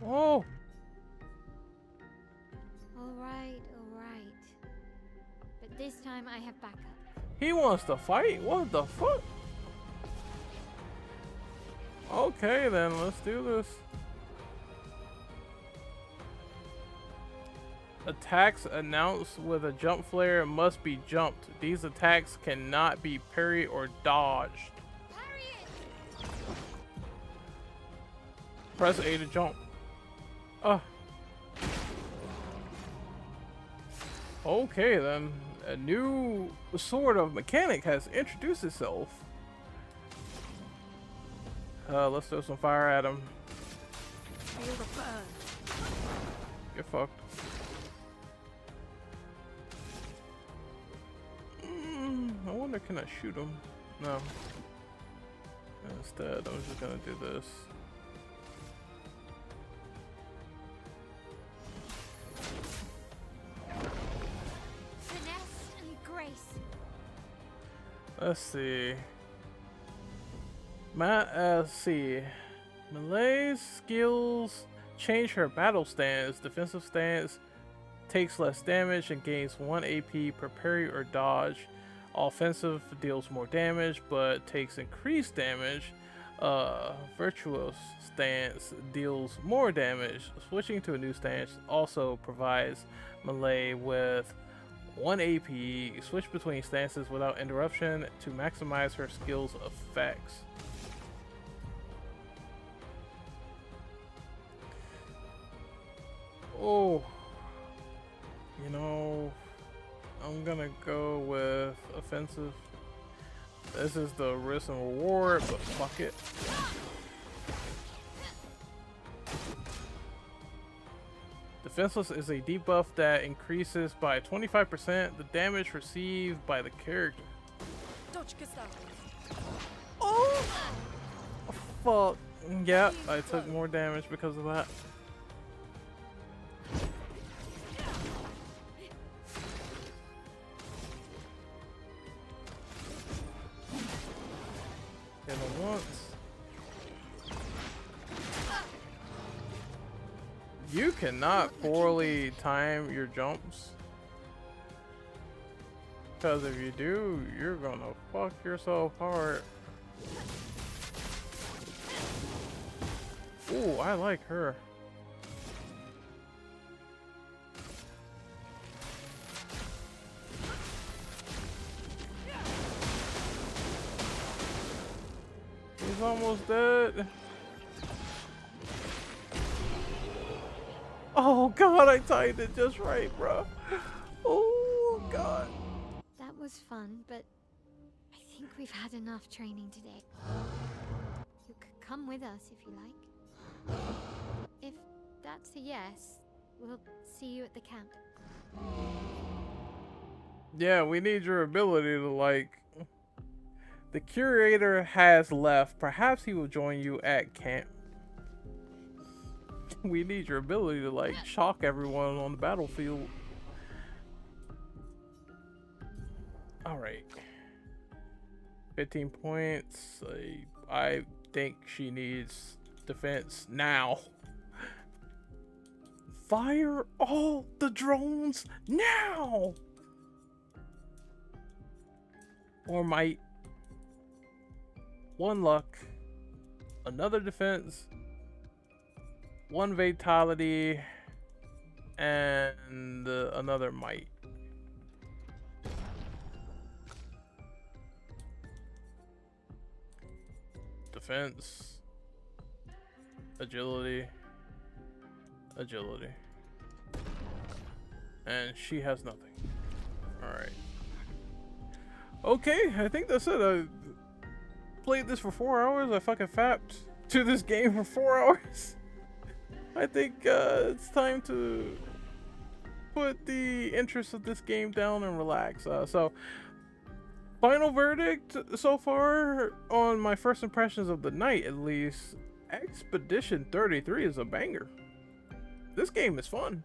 Oh! Alright. But this time I have backup. He wants to fight? What the fuck? Okay then, let's do this. Attacks announced with a jump flare must be jumped. These attacks cannot be parried or dodged. Press A to jump. Okay then. a new sort of mechanic has introduced itself. Let's throw some fire at him. Feel the burn. Get fucked. I wonder, can I shoot him? No. Instead, I'm just gonna do this. Finesse and grace. Let's see. Let's see. Melee's skills change her battle stance. Defensive stance takes less damage and gains 1 AP per parry or dodge. Offensive deals more damage but takes increased damage. Virtuous stance deals more damage. Switching to a new stance also provides Melee with 1 AP. Switch between stances without interruption to maximize her skill's effects. Oh, you know, I'm gonna go with offensive. This is the risk and reward, but fuck it. Defenseless is a debuff that increases by 25% the damage received by the character. Oh! Fuck. Yeah, I took more damage because of that. Hit him once. You cannot poorly time your jumps. Because if you do, you're gonna fuck yourself hard. Ooh, I like her. He's almost dead. Oh god, I timed it just right, bro. Oh god. That was fun, but I think we've had enough training today. You could come with us if you like. If that's a yes, we'll see you at the camp. Yeah, we need your ability to, like... The curator has left. Perhaps he will join you at camp. We need your ability to, like, shock everyone on the battlefield. Alright. 15 points. I think she needs defense now. Fire all the drones now! Or might. 1 luck. Another defense. 1 vitality. And another might. Defense. Agility. Agility. And she has nothing. Alright. Okay, I think that's it. I played this for 4 hours. I fucking fapped to this game for 4 hours. I think it's time to put the interest of this game down and relax. So, final verdict so far on my first impressions of the night, at least. Expedition 33 is a banger. This game is fun.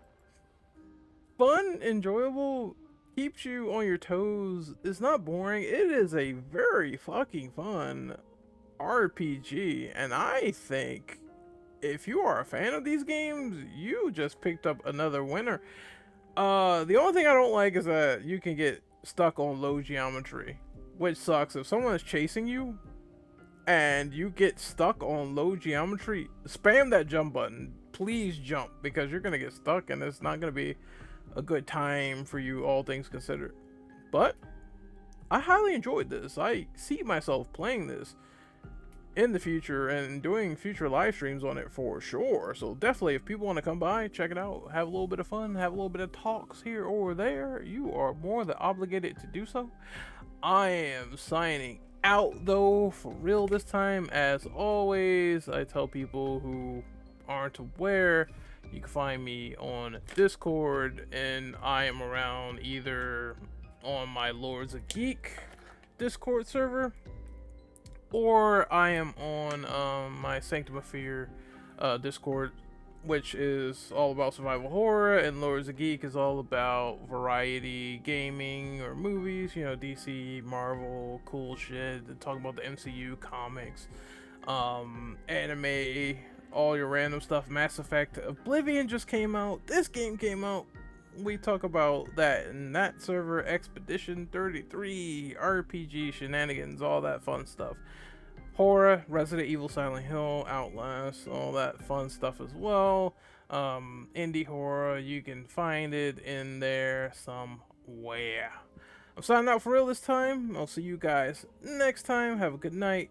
Fun, enjoyable, keeps you on your toes. It's not boring. It is a very fucking fun RPG, and I think if you are a fan of these games, you just picked up another winner. The only thing I don't like is that you can get stuck on low geometry, which sucks. If someone is chasing you and you get stuck on low geometry, spam that jump button. Please jump, because you're gonna get stuck and it's not gonna be a good time for you, all things considered. But I highly enjoyed this. I see myself playing this. in the future and doing future live streams on it for sure. So definitely, if people want to come by, check it out, have a little bit of fun, have a little bit of talks here or there, you are more than obligated to do so. I am signing out though, for real this time. As always, I tell people who aren't aware, you can find me on Discord, and I am around either on my Lords of Geek Discord server, or I am on my Sanctum of Fear Discord, which is all about survival horror, and Lords of Geek is all about variety gaming or movies, you know, DC, Marvel, cool shit, talk about the MCU, comics, anime, all your random stuff. Mass Effect Oblivion just came out, this game came out, we talk about that in that server. Expedition 33, RPG shenanigans, all that fun stuff. Horror, Resident Evil, Silent Hill, Outlast, all that fun stuff as well. Indie horror, you can find it in there somewhere. I'm signing out for real this time. I'll see you guys next time. Have a good night.